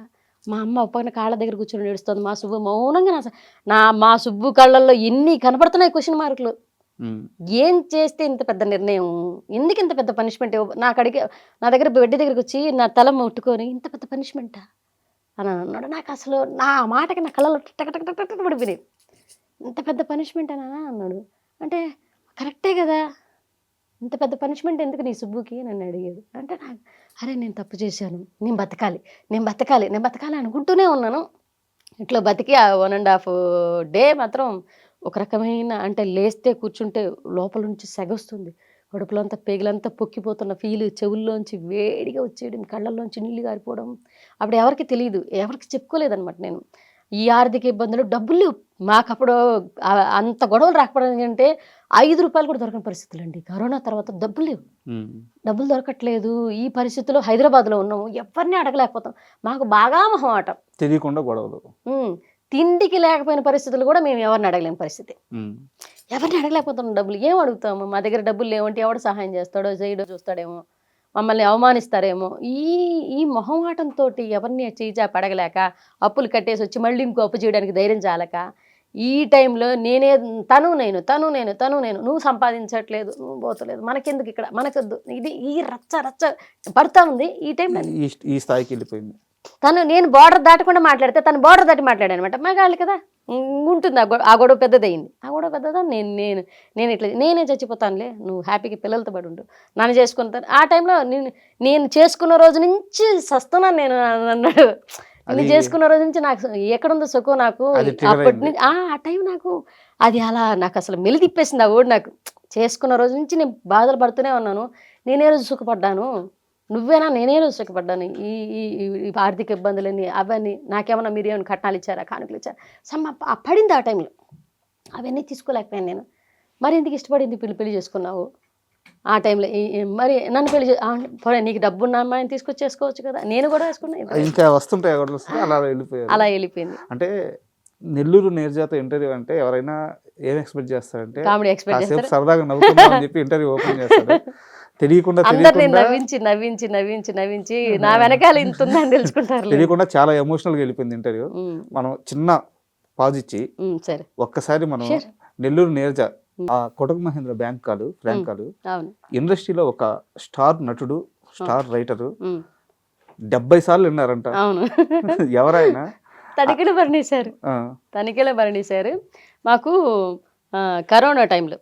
మా అమ్మ పక్కన కాళ్ళ దగ్గర కూర్చొని ఏడుస్తుంది. మా సుబ్బు మౌనంగా మా సుబ్బు కళ్ళల్లో ఎన్ని కనపడుతున్నాయి క్వశ్చన్ మార్కులు. ఏం చేస్తే ఇంత పెద్ద నిర్ణయం, ఎందుకు ఇంత పెద్ద పనిష్మెంట్? నాకు అడిగే నా దగ్గర బెడ్ దగ్గరికి వచ్చి నా తల ముట్టుకొని ఇంత పెద్ద పనిష్మెంటా అని అన్నాడు. నాకు అసలు నా మాటకి నా కళ్ళలో టక పడిపోయినాయి. ఇంత పెద్ద పనిష్మెంట్ అని అన్నాడు అంటే కరెక్టే కదా, ఇంత పెద్ద పనిష్మెంట్ ఎందుకు నీ సుబ్బుకి నన్ను అడిగాడు. అంటే నాకు అరే నేను తప్పు చేశాను, నేను బతకాలి అనుకుంటూనే ఉన్నాను. ఇట్లా బతికి ఆ 1.5 డే మాత్రం ఒక రకమైన, అంటే లేస్తే కూర్చుంటే లోపల నుంచి సెగొస్తుంది, కడుపులంతా పేగులంతా పొక్కిపోతున్న ఫీల్, చెవుల్లోంచి వేడిగా వచ్చేయడం, కళ్ళల్లోంచి నీళ్ళు గారిపోవడం. అప్పుడు ఎవరికి తెలియదు, ఎవరికి చెప్పుకోలేదనమాట నేను. ఈ ఆర్థిక ఇబ్బందులు, డబ్బులు లేవు మాకు అప్పుడు. అంత గొడవలు రాకపోవడం అంటే 5 రూపాయలు కూడా దొరకని పరిస్థితులు అండి. కరోనా తర్వాత డబ్బులు లేవు, డబ్బులు దొరకట్లేదు. ఈ పరిస్థితుల్లో హైదరాబాద్లో ఉన్నాము, ఎవరిని అడగలేకపోతాం. మాకు బాగా మొహమాటం, తెలియకుండా గొడవలు. తిండికి లేకపోయిన పరిస్థితులు కూడా మేము ఎవరిని అడగలేని పరిస్థితి. ఎవరిని అడగలేకపోతున్నాం, డబ్బులు ఏం అడుగుతాము? మా దగ్గర డబ్బులు లేవంటే ఎవడు సహాయం చేస్తాడో చేయడో చూస్తాడేమో, మమ్మల్ని అవమానిస్తారేమో. ఈ మొహమాటంతో ఎవరిని చేజాపి అడగలేక, అప్పులు కట్టేసి వచ్చి మళ్ళీ ఇంకో అప్పు చేయడానికి ధైర్యం చాలక, ఈ టైంలో తను నేను నువ్వు సంపాదించట్లేదు, నువ్వు పోతలేదు, మనకెందుకు ఇక్కడ, మనకొద్దు, ఇది ఈ రచ్చ పడుతూ ఉంది. ఈ టైంలో ఈ స్థాయికి వెళ్ళిపోయింది. నేను బార్డర్ దాటకుండా మాట్లాడితే తను బార్డర్ దాటి మాట్లాడాను అనమాట. మగాళ్ళు కదా, ఉంటుంది ఆ గొడవ పెద్దదయింది. ఆ గొడవ పెద్దదా, నేను ఇట్లా నేనే చచ్చిపోతానులే, నువ్వు హ్యాపీగా పిల్లలతో పడి ఉండు, నన్ను చేసుకుంటాను. ఆ టైంలో నేను చేసుకున్న రోజు నుంచి సస్తున్నాను నేను అన్నాడు. నేను చేసుకున్న రోజు నుంచి నాకు ఎక్కడుందో సుఖం నాకు. అప్పటి నుంచి ఆ టైం నాకు అది అలా నాకు అసలు మెలి తిప్పేసింది ఆ ఓడి. నాకు చేసుకున్న రోజు నుంచి నేను బాధలు పడుతూనే ఉన్నాను. నేనే రోజు సుఖపడ్డాను, నువ్వేనా? నేనే రోజు సుఖపడ్డాను. ఈ ఆర్థిక ఇబ్బందులని అవన్నీ నాకేమన్నా మీరు ఏమైనా కట్నాలు ఇచ్చారా, కానుకలు ఇచ్చారా, పడింది ఆ టైంలో. అవన్నీ తీసుకోలేకపోయాను నేను. మరి ఎందుకు ఇష్టపడింది పెళ్లి చేసుకున్నావు ఆ టైంలో? మరి నన్ను పెళ్లి నీకు డబ్బు ఉన్న అమ్మాయిని తీసుకొచ్చేసుకోవచ్చు కదా, నేను కూడా వేసుకున్నా. ఇంకా వస్తుంటాయి అలా వెళ్ళిపోయింది. అంటే నెల్లూరు నేర్జాత ఇంటర్వ్యూ అంటే ఎవరైనా ఏం ఎక్స్పెక్ట్ చేస్తారంటే, కామెడీ ఎక్స్పెక్ట్ చేస్తారు, సరదాగా నవ్వుకుందాం అని చెప్పి ఇంటర్వ్యూ ఓపెన్ చేస్తారు. తెలియకుండా నవ్వించి నా వెనకాల ఇంత ఉందని తెలుసుకుంటారు. తెలియకుండా చాలా ఎమోషనల్గా వెళ్ళిపోయింది ఇంటర్వ్యూ. మనం చిన్న పాజ్ ఇచ్చి ఒక్కసారి మనం నెల్లూరు నేర్జ ఆ కొటక్ మహేంద్ర ఫ్రాంక్ కాలు ఇండస్ట్రీలో ఒక స్టార్ నటుడు, స్టార్ రైటరు 70 సార్లు విన్నారంట. ఎవరైనా తనిఖీలు భరణీశారు. మాకు కరోనా టైంలో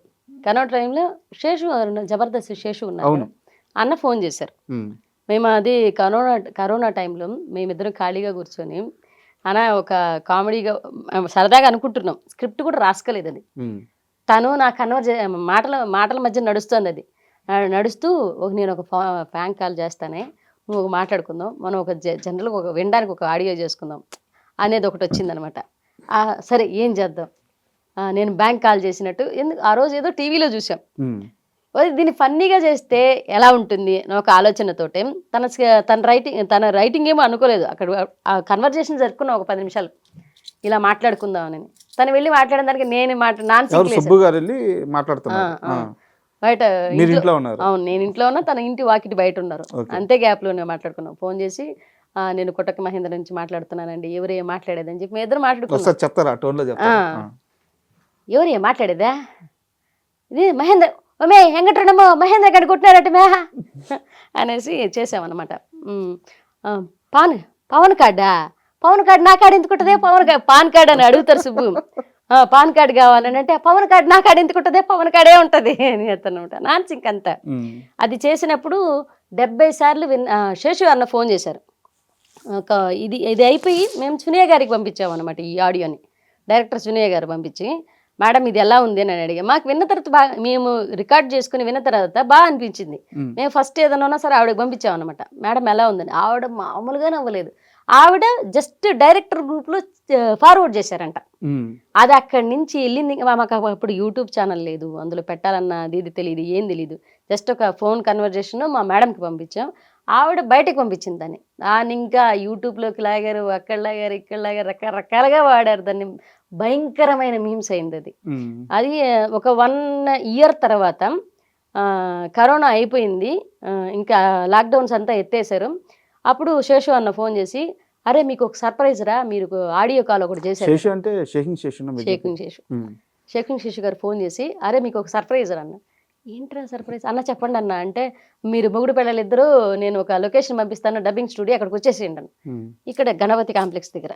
శేషు జబర్దస్త్ శేషు ఉన్నారు, అన్న ఫోన్ చేశారు. మేము అది కరోనా టైంలో మేమిద్దరం ఖాళీగా కూర్చొని, అన్న ఒక కామెడీగా సరదాగా అనుకుంటున్నాం, స్క్రిప్ట్ కూడా రాసుకోలేదు అది. తను నా మాటల మధ్య నడుస్తుంది. అది నడుస్తూ నేను ఒక ఫ్రాంక్ కాల్ చేస్తానే, నువ్వు ఒక మాట్లాడుకుందాం, మనం ఒక జనరల్గా ఒక వినడానికి ఒక ఆడియో చేసుకుందాం అనేది ఒకటి వచ్చిందనమాట. సరే ఏం చేద్దాం, నేను బ్యాంక్ కాల్ చేసినట్టు, ఎందుకు ఆ రోజు ఏదో టీవీలో చూసాం, దీన్ని ఫన్నీగా చేస్తే ఎలా ఉంటుంది అని ఒక ఆలోచనతోటే తన రైటింగ్ ఏమో అనుకోలేదు. అక్కడ ఆ కన్వర్జేషన్ జరుపుకున్న ఒక 10 నిమిషాలు ఇలా మాట్లాడుకుందామని. తను వెళ్ళి మాట్లాడిన దానికి నేను బయట అవును, నేను ఇంట్లో ఉన్నా, తన ఇంటి వాకిటి బయట ఉన్నారు. అంతే గ్యాప్లోనే మాట్లాడుకున్నాం. ఫోన్ చేసి నేను కొటక్ మహేంద్ర నుంచి మాట్లాడుతున్నానండి, ఎవరే మాట్లాడేదని చెప్పి మేము ఇద్దరు మాట్లాడుకున్నాం. ఎవరే మాట్లాడేదా, ఇది మహేంద్ర వెంకటరమో మహేంద్ర గడి కొట్టినారట అనేసి చేసామన్నమాట. పవన్ కార్డా పవన్ కార్డు నా కార్డు ఎందుకుంటుందే, పాన్ కార్డు అని అడుగుతారు సుబ్బు. పాన్ కార్డు కావాలని అంటే పవన్ కార్డు నా కార్డు ఎందుకుంటుందే, పవన్ కార్డే ఉంటుంది అని చెప్తానమాట. నాన్స్ ఇంకంతా అది చేసినప్పుడు 70 సార్లు శేషు అన్న ఫోన్ చేశారు. ఇది అయిపోయి మేము సునీయ గారికి పంపించామన్నమాట ఈ ఆడియోని. డైరెక్టర్ సునీయ గారు పంపించి, మేడం ఇది ఎలా ఉంది అని అడిగా. మాకు విన్న తర్వాత బాగా, మేము రికార్డ్ చేసుకుని విన్న తర్వాత బాగా అనిపించింది. మేము ఫస్ట్ ఏదైనా ఉన్నా సరే ఆవిడకి పంపించామన్నమాట. మేడం ఎలా ఉందని. ఆవిడ మామూలుగానే అవ్వలేదు. ఆవిడ జస్ట్ డైరెక్టర్ గ్రూప్లో ఫార్వర్డ్ చేశారంట. అది అక్కడి నుంచి వెళ్ళింది. మాకు అప్పుడు యూట్యూబ్ ఛానల్ లేదు, అందులో పెట్టాలన్న ఇది తెలియదు, ఏం తెలియదు. జస్ట్ ఒక ఫోన్ కన్వర్జేషన్ మా మేడంకి పంపించాం. ఆవిడ బయటకు పంపించింది దాన్ని ఇంకా యూట్యూబ్లోకి లాగారు, అక్కడ లాగారు, ఇక్కడ లాగారు, రకరకాలుగా వాడారు దాన్ని. భయంకరమైన మీమ్స్ అయింది అది. అది ఒక 1 ఇయర్ తర్వాత కరోనా అయిపోయింది, ఇంకా లాక్డౌన్స్ అంతా ఎత్తేసారు. అప్పుడు శేషు అన్న ఫోన్ చేసి, అరే మీకు ఒక సర్ప్రైజ్ రా, మీరు ఆడియో కాల్ ఒకటి చేశారు. షేకింగ్ శేషు గారు ఫోన్ చేసి, అరే మీకు ఒక సర్ప్రైజ్ రా అన్న. ఏంట్రా సర్ప్రైజ్ అన్న, చెప్పండి అన్న అంటే, మీరు మొగుడు పిల్లలిద్దరూ నేను ఒక లొకేషన్ పంపిస్తాను, డబ్బింగ్ స్టూడియో, అక్కడికి వచ్చేసేయండి అన్న. ఇక్కడ గణపతి కాంప్లెక్స్ దగ్గర.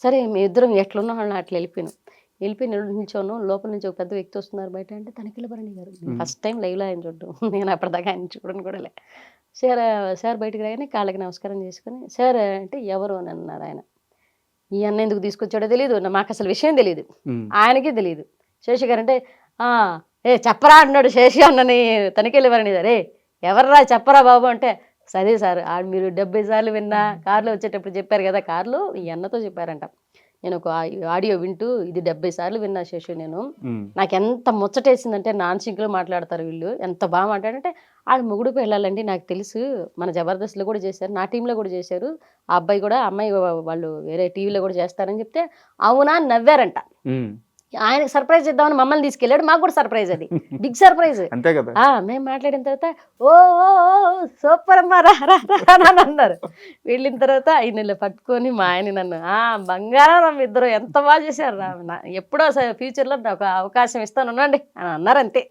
సరే మీ ఇద్దరం ఎట్లున్నా అట్లా వెళ్ళిపోయి నిల్చోను. లోపల నుంచి ఒక పెద్ద వ్యక్తి వస్తున్నారు బయట అంటే, తనిఖీల భరణి గారు. ఫస్ట్ టైం లైవ్లో ఆయన చూడడం, నేను అప్పటిదాకా ఆయన చూడడం కూడా లే. సార్ బయటకు రాగానే కాళ్ళకి నమస్కారం చేసుకుని, సార్ అంటే ఎవరు అని అన్నారు ఆయన. ఈ అన్న ఎందుకు తీసుకొచ్చాడో తెలియదు, మాకు అసలు విషయం తెలియదు, ఆయనకి తెలియదు. శేషి గారు అంటే, చెప్పరా అన్నాడు శేషి అన్నని. తనిఖీల భరణి రే ఎవర్రా చెప్పరా బాబు అంటే, సరే సార్ మీరు 70 సార్లు విన్నా, కారులో వచ్చేటప్పుడు చెప్పారు కదా, కారులో ఈ అన్నతో చెప్పారంట. నేను ఒక ఆడియో వింటూ ఇది 70 సార్లు విన్నా శేషు నేను. నాకు ఎంత ముచ్చటేసిందంటే, నాన్ సింక్లో మాట్లాడతారు వీళ్ళు, ఎంత బాగా మాట్లాడంటే, ఆడ మొగుడుకు వెళ్ళాలండి నాకు తెలుసు, మన జబర్దస్త్లో కూడా చేశారు, నా టీంలో కూడా చేశారు, ఆ అబ్బాయి కూడా, అమ్మాయి వాళ్ళు వేరే టీవీలో కూడా చేస్తారని చెప్తే అవునా నవ్వారంట. ఆయనకు సర్ప్రైజ్ ఇద్దామని మమ్మల్ని తీసుకెళ్ళాడు, మాకు కూడా సర్ప్రైజ్, అది బిగ్ సర్ప్రైజ్. అంతే కదా. మేము మాట్లాడిన తర్వాత ఓ సూపర్ అమ్మా రా అని అన్నారు. వెళ్ళిన తర్వాత ఆయన పట్టుకొని మా ఆయన నన్ను బంగారం ఇద్దరు ఎంత బాగా చేశారు రా, ఎప్పుడో ఫ్యూచర్లో ఒక అవకాశం ఇస్తాను ఉండండి అని అన్నారు. అంతే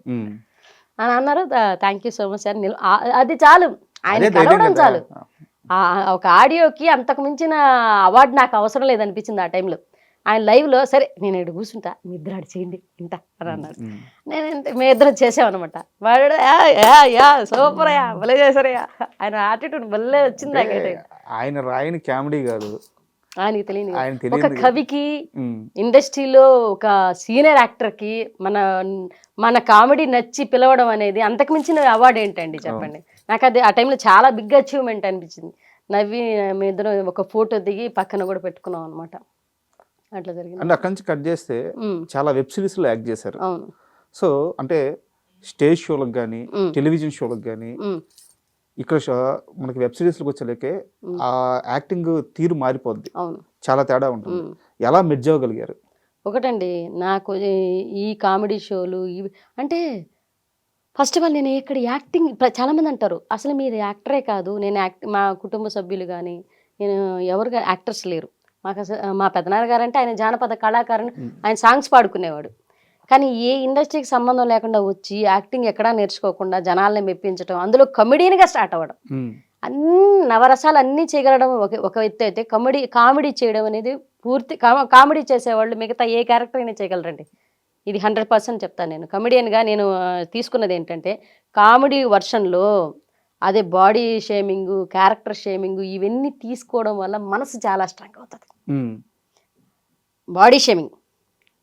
అని అన్నారు. Thank you so much sir. అది చాలు, ఆయన కలవడం చాలు. ఒక ఆడియోకి అంతకు మించిన అవార్డు నాకు అవసరం లేదనిపించింది ఆ టైంలో. ఆయన లైవ్లో సరే నేను ఇక్కడ కూర్చుంటా, మీ ఇద్దరు ఆడు చేయండి ఇంత అని అన్నారు. నేను మీ ఇద్దరు చేసామన్నమాట. వాడు సూపర్ అయ్యా, భలే చేశారయ్యా, ఆయన యాటిట్యూడ్ భలే వచ్చింది నాకైతే. ఆయన రాయని కామెడీ కాదు, ఆయనకి తెలియదు. ఒక కవికి, ఇండస్ట్రీలో ఒక సీనియర్ యాక్టర్కి మన కామెడీ నచ్చి పిలవడం అనేది అంతకు మించిన అవార్డు ఏంటండి చెప్పండి. నాకు అది ఆ టైంలో చాలా బిగ్ అచీవ్మెంట్ అనిపించింది. నవ్వి మీ ఇద్దరు ఒక ఫోటో దిగి పక్కన కూడా పెట్టుకున్నాం అనమాట. అట్లా జరిగింది. అంటే అక్కడి నుంచి కట్ చేస్తే చాలా వెబ్ సిరీస్లో యాక్ట్ చేశారు. సో అంటే స్టేజ్ షోలకు కానీ, టెలివిజన్ షోలకు కానీ, ఇక్కడ మనకి వెబ్ సిరీస్లకు వచ్చేలేకే ఆ యాక్టింగ్ తీరు మారిపోద్ది, చాలా తేడా ఉంటుంది. ఎలా మెర్జ్ అవ్వగలిగారు? ఒకటండి, నాకు ఈ కామెడీ షోలు ఇవి అంటే, ఫస్ట్ ఆఫ్ ఆల్ నేను ఇక్కడ యాక్టింగ్, చాలామంది అంటారు అసలు మీరు యాక్టరే కాదు, నేను మా కుటుంబ సభ్యులు కానీ నేను ఎవరు యాక్టర్స్ లేరు. మాకు అసలు మా పెదనాన్న గారు అంటే ఆయన జానపద కళాకారుని, ఆయన సాంగ్స్ పాడుకునేవాడు. కానీ ఏ ఇండస్ట్రీకి సంబంధం లేకుండా వచ్చి యాక్టింగ్ ఎక్కడా నేర్చుకోకుండా జనాల్ని మెప్పించడం, అందులో కమెడీనిగా స్టార్ట్ అవ్వడం, అన్ని నవరసాలు అన్నీ చేయగలడం ఒక ఎత్తు అయితే, కామెడీ చేయడం అనేది పూర్తి కామెడీ చేసేవాళ్ళు మిగతా ఏ క్యారెక్టర్ అయినా చేయగలరండి. ఇది 100% చెప్తాను. నేను కమెడియన్గా నేను తీసుకున్నది ఏంటంటే, కామెడీ వర్షన్లో అదే బాడీ షేమింగ్, క్యారెక్టర్ షేమింగ్ ఇవన్నీ తీసుకోవడం వల్ల మనసు చాలా స్ట్రాంగ్ అవుతుంది. బాడీ షేమింగ్,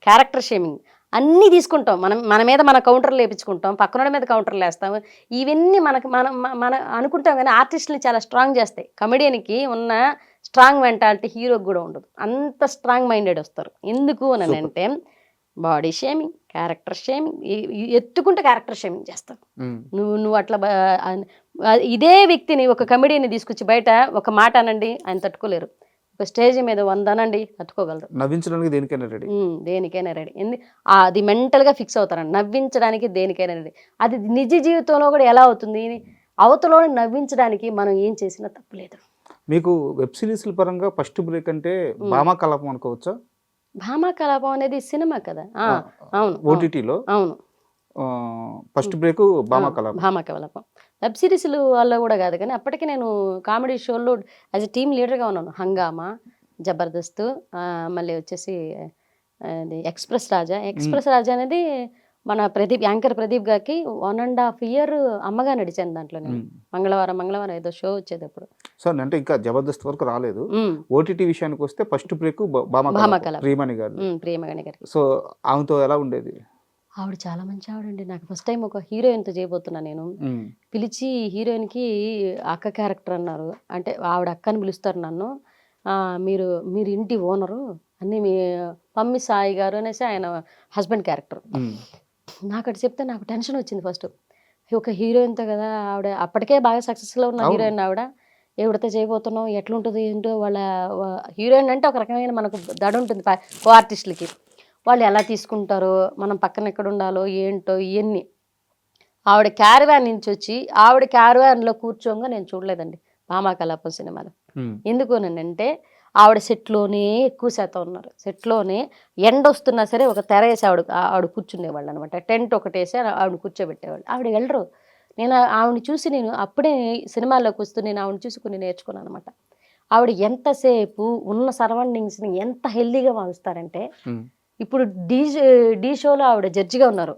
క్యారెక్టర్ షేమింగ్ అన్నీ తీసుకుంటాం, మన మీద మన కౌంటర్లు వేయించుకుంటాం, పక్కన మీద కౌంటర్లు వేస్తాం. ఇవన్నీ మన అనుకుంటాం కానీ ఆర్టిస్టుని చాలా స్ట్రాంగ్ చేస్తాయి. కమెడియన్కి ఉన్న స్ట్రాంగ్ మెంటాలిటీ హీరోకి కూడా ఉండదు. అంత స్ట్రాంగ్ మైండెడ్ వస్తారు. ఎందుకు అని అంటే, బాడీ షేమింగ్, క్యారెక్టర్ షేమింగ్, ఎత్తుకుంటే క్యారెక్టర్ షేమింగ్ చేస్తావు నువ్వు అట్లా. ఇదే వ్యక్తిని, ఒక కమెడీని తీసుకొచ్చి బయట ఒక మాట అనండి ఆయన తట్టుకోలేరు, ఒక స్టేజ్ మీద 100 అనండి తట్టుకోగలరు. నవ్వించడానికి దేనికైనా రెడీ. అది మెంటల్గా ఫిక్స్ అవుతారండి, నవ్వించడానికి దేనికైనా రెడీ. అది నిజ జీవితంలో కూడా ఎలా అవుతుంది, అవతలో నవ్వించడానికి మనం ఏం చేసినా తప్పులేదు. మీకు వెబ్ సిరీస్ల పరంగా ఫస్ట్ బ్రేక్ అంటే భామా కలాపం అనుకోవచ్చా? భామా కలాపం అనేది సినిమా కదా. అవును, ఓటీటీలో. అవును, first break Bhama Kalapam. Web సిరీస్లు వల్ల కూడా కాదు కానీ అప్పటికి నేను కామెడీ షోల్లో యాజ్ ఎ టీమ్ లీడర్గా ఉన్నాను. హంగామా, జబర్దస్త్, మళ్ళీ వచ్చేసి అది ఎక్స్ప్రెస్ రాజా అనేది మన యాంకర్ ప్రదీప్ గారికి 1.5 year అమ్మగా నడిచాను దాంట్లో నేను. మంగళవారం ఏదో షో వచ్చేది అప్పుడు. సో అంటే ఇంకా జబర్దస్త్ వరకు రాలేదు. ఓటీటీ విషయానికి వస్తే ఫస్ట్ బ్రేక్ ప్రియమణి గారు. సో ఆమెతో ఎలా ఉండేది? ఆవిడ చాలా మంచి ఆవిడండి. నాకు ఫస్ట్ టైం ఒక హీరోయిన్తో చేయబోతున్నా నేను. పిలిచి హీరోయిన్కి అక్క క్యారెక్టర్ అన్నారు. అంటే ఆవిడ అక్కని పిలుస్తారు నన్ను. మీరు ఇంటి ఓనరు అన్నీ మీ పమ్మి సాయి గారు అనేసి ఆయన హస్బెండ్ క్యారెక్టర్. నాకు అటు చెప్తే నాకు టెన్షన్ వచ్చింది ఫస్ట్. ఒక హీరోయిన్తో కదా, ఆవిడ అప్పటికే బాగా సక్సెస్లో ఉన్న హీరోయిన్ ఆవిడ. ఎవరితో చేయబోతున్నాం, ఎట్లుంటుంది ఏంటో. వాళ్ళ హీరోయిన్ అంటే ఒక రకమైన మనకు దడ ఉంటుంది కో ఆర్టిస్టులకి. వాళ్ళు ఎలా తీసుకుంటారో, మనం పక్కన ఎక్కడ ఉండాలో ఏంటో ఇవన్నీ. ఆవిడ క్యారవాన్ నుంచి వచ్చి ఆవిడ క్యారవాన్లో కూర్చోగా నేను చూడలేదండి భామా కలాపం సినిమాలో. ఎందుకు అంటే ఆవిడ సెట్లోనే ఎక్కువ శాతం ఉన్నారు. సెట్లోనే ఎండ వస్తున్నా సరే ఒక తెర వేసి ఆవిడ కూర్చునేవాళ్ళు అనమాట. టెంట్ ఒకటి వేసి ఆవిడ కూర్చోబెట్టేవాళ్ళు. ఆవిడ వెళ్ళరు. నేను ఆవిడని చూసి నేను అప్పుడే సినిమాల్లోకి వస్తూ నేను ఆవిడని చూసి కొన్ని నేర్చుకున్నాను అనమాట. ఆవిడ ఎంతసేపు ఉన్న సరౌండింగ్స్ని ఎంత హెల్దీగా భావిస్తారంటే, ఇప్పుడు డీ షోలో ఆవిడ జడ్జిగా ఉన్నారు.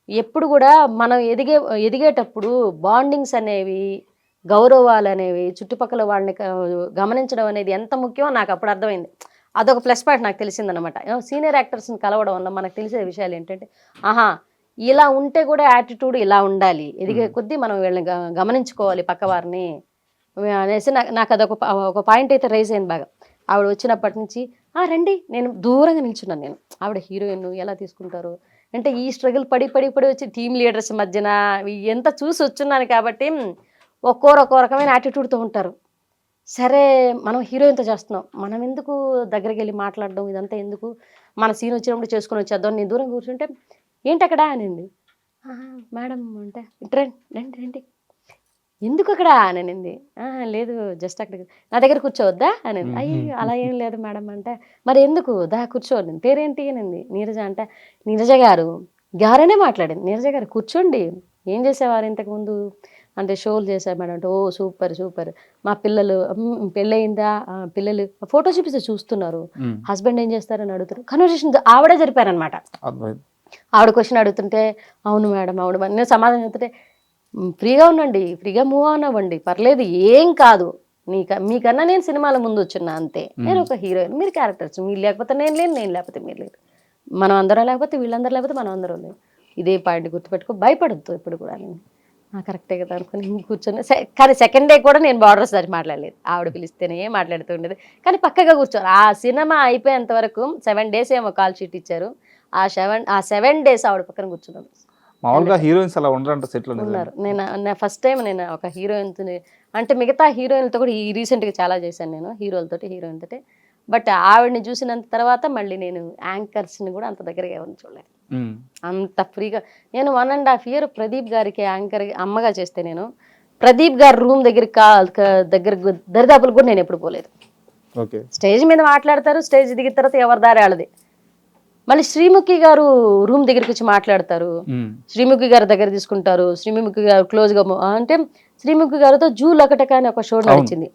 ఎప్పుడు కూడా మనం ఎదిగేటప్పుడు బాండింగ్స్ అనేవి, గౌరవాలు అనేవి, చుట్టుపక్కల వాళ్ళని గమనించడం అనేది ఎంత ముఖ్యమో నాకు అప్పుడు అర్థమైంది. అదొక ప్లస్ పాయింట్ నాకు తెలిసిందనమాట. సీనియర్ యాక్టర్స్ని కలవడం వల్ల మనకు తెలిసే విషయాలు ఏంటంటే, ఇలా ఉంటే కూడా యాటిట్యూడ్ ఇలా ఉండాలి, ఎదిగే కొద్దీ మనం వీళ్ళని గమనించుకోవాలి పక్కవారిని అనేసి నాకు అదొక ఒక పాయింట్ అయితే రైజ్ అయింది బాగా. ఆవిడ వచ్చినప్పటి నుంచి రండి, నేను దూరంగా నిల్చున్నాను. నేను ఆవిడ హీరోయిన్ ఎలా తీసుకుంటారు అంటే, ఈ స్ట్రగుల్ పడి వచ్చి టీమ్ లీడర్స్ మధ్యన ఎంత చూసి వచ్చున్నాను కాబట్టి ఒక్కో రకమైన యాటిట్యూడ్తో ఉంటారు. సరే మనం హీరోయిన్తో చేస్తున్నాం, మనం ఎందుకు దగ్గరికి వెళ్ళి మాట్లాడడం, ఇదంతా ఎందుకు, మన సీన్ వచ్చినప్పుడు చేసుకుని వచ్చేద్దాం. నేను దూరం కూర్చుంటే ఏంటి అక్కడ అనింది. మేడం అంటే రండి ఎందుకు అక్కడ అనింది. లేదు జస్ట్ అక్కడ నా దగ్గర కూర్చోవద్దా అనింది. అయ్యి అలా ఏం లేదు మేడం అంటే, మరి ఎందుకు కూర్చోండి, పేరేంటి అనింది. నీరజ అంటే, నీరజ గారనే మాట్లాడింది. నీరజ గారు కూర్చోండి, ఏం చేసేవారు ఇంతకుముందు అంటే, షోలు చేశారు మేడం అంటే, ఓ సూపర్ మా పిల్లలు పెళ్ళయిందా, పిల్లలు ఫోటో చూపిస్తే చూస్తున్నారు, హస్బెండ్ ఏం చేస్తారని అడుగుతారు. కన్వర్సేషన్ ఆవిడే జరిపారనమాట. ఆవిడ క్వశ్చన్ అడుగుతుంటే అవును మేడం నేను సమాధానం చెప్తుంటే, ఫ్రీగా ఉండండి, ఫ్రీగా మూవ్ ఆన్ అవ్వండి, పర్లేదు ఏం కాదు, మీకన్నా నేను సినిమాల ముందు వచ్చున్నా అంతే, నేను ఒక హీరోయిన్, మీరు క్యారెక్టర్స్, మీరు లేకపోతే నేను లేకపోతే మీరు లేదు, మనం అందరం లేకపోతే వీళ్ళందరూ లేకపోతే మనం అందరం లేదు, ఇదే పాయింట్ గుర్తుపెట్టుకో, భయపడద్దు ఎప్పుడు కూడా. నేను కరెక్టే కదా అనుకుని కూర్చొని, కానీ సెకండ్ డే కూడా నేను బార్డర్స్ దాటి మాట్లాడలేదు. ఆవిడ పిలిస్తేనే మాట్లాడుతూ ఉండేది, కానీ పక్కగా కూర్చోరు. ఆ సినిమా అయిపోయేంత వరకు 7 days ఏమో కాల్ షీట్ ఇచ్చారు. ఆ 7 days ఆవిడ పక్కన కూర్చున్నాను. మామూలుగా హీరోయిన్స్ అలా ఉండరంట సెట్లో? ఉన్నారు. నేను ఫస్ట్ టైం నేను ఒక హీరోయిన్తో, అంటే మిగతా హీరోయిన్లతో కూడా రీసెంట్గా చాలా చేశాను నేను, హీరోయిన్ తోటి. బట్ ఆవిడని చూసినంత తర్వాత మళ్ళీ నేను యాంకర్స్ని కూడా అంత దగ్గరగా ఎవరిని చూడలేదు, అంత ఫ్రీగా. నేను 1.5 year ప్రదీప్ గారికి యాంకర్ అమ్మగా చేస్తే, నేను ప్రదీప్ గారి రూమ్ దగ్గర దరిదాపులు కూడా నేను ఎప్పుడు పోలేదు. స్టేజ్ మీద మాట్లాడతారు, స్టేజ్ దిగిన తర్వాత ఎవరి దారి వాళ్ళది. మళ్ళీ శ్రీముఖి గారు రూమ్ దగ్గరికి వచ్చి మాట్లాడతారు, శ్రీముఖి గారి దగ్గర తీసుకుంటారు. శ్రీముఖి గారు క్లోజ్గా అంటే, శ్రీముఖి గారితో జూలకటక అని ఒక షో నడిచింది,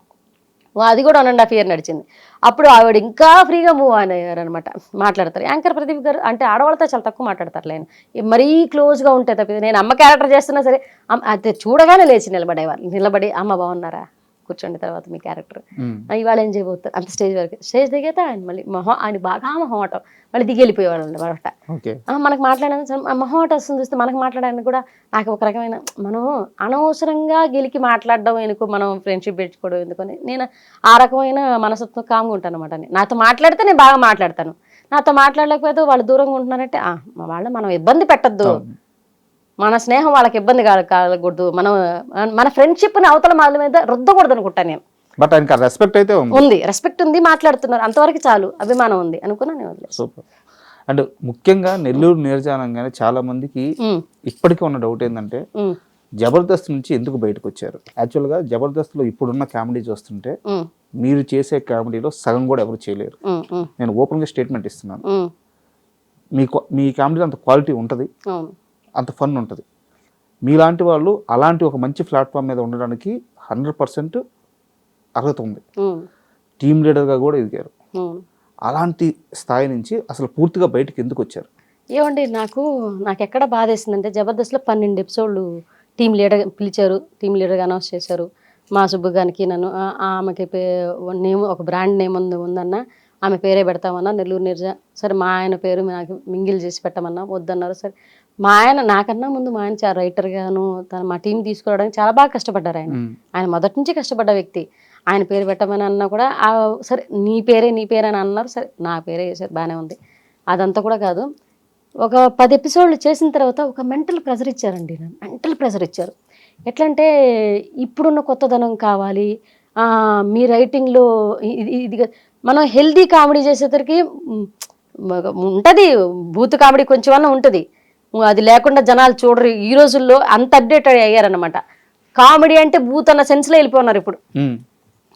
అది కూడా 1.5 year నడిచింది. అప్పుడు ఆవిడ ఇంకా ఫ్రీగా మూవ్ అయ్యారు అనమాట, మాట్లాడతారు. యాంకర్ ప్రదీప్ గారు అంటే ఆడవాళ్ళతో చాలా తక్కువ మాట్లాడతారు. నేను మరీ క్లోజ్గా ఉంటే తప్ప, నేను అమ్మ క్యారెక్టర్ చేస్తున్నా సరే అది చూడగానే లేచి నిలబడి అమ్మ బాగున్నారా, కూర్చోండి, తర్వాత మీ క్యారెక్టర్ ఇవాళ ఏం చేయబోతారు, అంత స్టేజ్ వరకు. స్టేజ్ దిగేత ఆయన మళ్ళీ ఆయన బాగా మొహమాటం, మళ్ళీ దిగి వెళ్ళిపోయేవాళ్ళు అనమాట. మనకు మాట్లాడడానికి మొహమాటం వస్తుంది చూస్తే, మనకు మాట్లాడడానికి కూడా నాకు ఒక రకమైన, మనం అనవసరంగా గెలికి మాట్లాడడం ఎందుకు, మనం ఫ్రెండ్షిప్ పెంచుకోవడం ఎందుకని నేను ఆ రకమైన మనసత్వం కామ్గా ఉంటాను అనమాట. నాతో మాట్లాడితే నేను బాగా మాట్లాడతాను, నాతో మాట్లాడలేకపోతే వాళ్ళు దూరంగా ఉంటున్నారంటే మనం ఇబ్బంది పెట్టద్దు, మన స్నేహం వాళ్ళకి ఇబ్బంది కలగకూడదు, మన ఫ్రెండ్షిప్ని అవతల వాళ్ళ మీద రుద్దకూడదు అనుకుంటాను నేను. బట్ ఆయనకి రెస్పెక్ట్ అయితే ఉంది, రెస్పెక్ట్ ఉంది, మాట్లాడుతున్నారు, అంతవరకు చాలు, అభిమానం ఉంది అనుకున్నా నేను. సూపర్. అండ్ ముఖ్యంగా నెల్లూరు నీరజానంగానే చాలా మందికి ఇప్పటికీ ఉన్న డౌట్ ఏంటంటే, జబర్దస్త్ నుంచి ఎందుకు బయటకు వచ్చారు? యాక్చువల్గా జబర్దస్త్లో ఇప్పుడున్న కామెడీ చూస్తుంటే మీరు చేసే కామెడీలో సగం కూడా ఎవరు చేయలేరు. నేను ఓపెన్గా స్టేట్మెంట్ ఇస్తున్నాను. మీ కామెడీలో అంత క్వాలిటీ ఉంటుంది, అంత ఫన్ ఉంటుంది. మీలాంటి వాళ్ళు అలాంటి ఒక మంచి ప్లాట్ఫామ్ మీద ఉండడానికి 100% అర్హత ఉంది. టీమ్ లీడర్గా కూడా ఎదిగారు. అలాంటి స్థాయి నుంచి అసలు పూర్తిగా బయటకు ఎందుకు వచ్చారు? ఏమండి నాకు ఎక్కడ బాధేసిందంటే జబర్దస్త్లో 12 ఎపిసోడ్లు టీం లీడర్ పిలిచారు, టీం లీడర్గా అనౌన్స్ చేశారు. మా సుబ్బు గారికి నన్ను ఆమెకి నేమ్ ఒక బ్రాండ్ నేమ్ ఉందన్న, ఆమె పేరే పెడతామన్నా నెల్లూరు నిర్జ. సరే మా ఆయన పేరు నాకు మింగిల్ చేసి పెట్టమన్నా, వద్దన్నారు. సరే మా ఆయన నాకన్నా ముందు మా ఆయన చాలా రైటర్గాను మా టీం తీసుకురావడానికి చాలా బాగా కష్టపడ్డారు. ఆయన మొదటి నుంచి కష్టపడ్డ వ్యక్తి. ఆయన పేరు పెట్టమని అన్నా కూడా సరే నీ పేరే అని అన్నారు. సరే నా పేరే చేశారు, బాగానే ఉంది. అదంతా కూడా కాదు, ఒక 10 ఎపిసోడ్లు చేసిన తర్వాత ఒక మెంటల్ ప్రెజర్ ఇచ్చారండి. మెంటల్ ప్రెజర్ ఇచ్చారు. ఎట్లా అంటే ఇప్పుడున్న కొత్తదనం కావాలి, మీ రైటింగ్లో ఇది మనం హెల్దీ కామెడీ చేసేసరికి ఉంటుంది, బూత్ కామెడీ కొంచెమన్నా ఉంటుంది, అది లేకుండా జనాలు చూడరు. ఈ రోజుల్లో అంత అప్డేట్ అయ్యారనమాట. కామెడీ అంటే బూత్ అన్న సెన్స్లో వెళ్ళిపోతున్నారు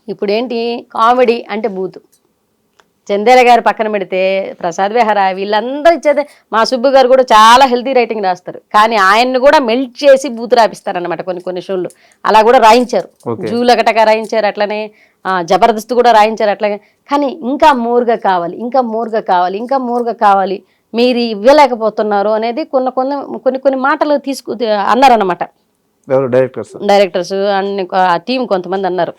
ఇప్పుడు ఏంటి కామెడీ అంటే బూత్. చందేల గారు పక్కన పెడితే ప్రసాద్ విహార వీళ్ళందరూ ఇచ్చేదే. మా సుబ్బు గారు కూడా చాలా హెల్తీ రైటింగ్ రాస్తారు, కానీ ఆయన్ని కూడా మెల్ట్ చేసి బూత్ రాపిస్తారనమాట కొన్ని షోలు. అలా కూడా రాయించారు, జూలకటగా రాయించారు, అట్లనే జబర్దస్త్ కూడా రాయించారు అట్లాగే. కానీ ఇంకా మోర్గా కావాలి, ఇంకా మోర్గా కావాలి, ఇంకా మోర్గా కావాలి, మీరు ఇవ్వలేకపోతున్నారు అనేది కొన్ని మాటలు అన్నారనమాట డైరెక్టర్స్ అన్ని టీం కొంతమంది అన్నారు.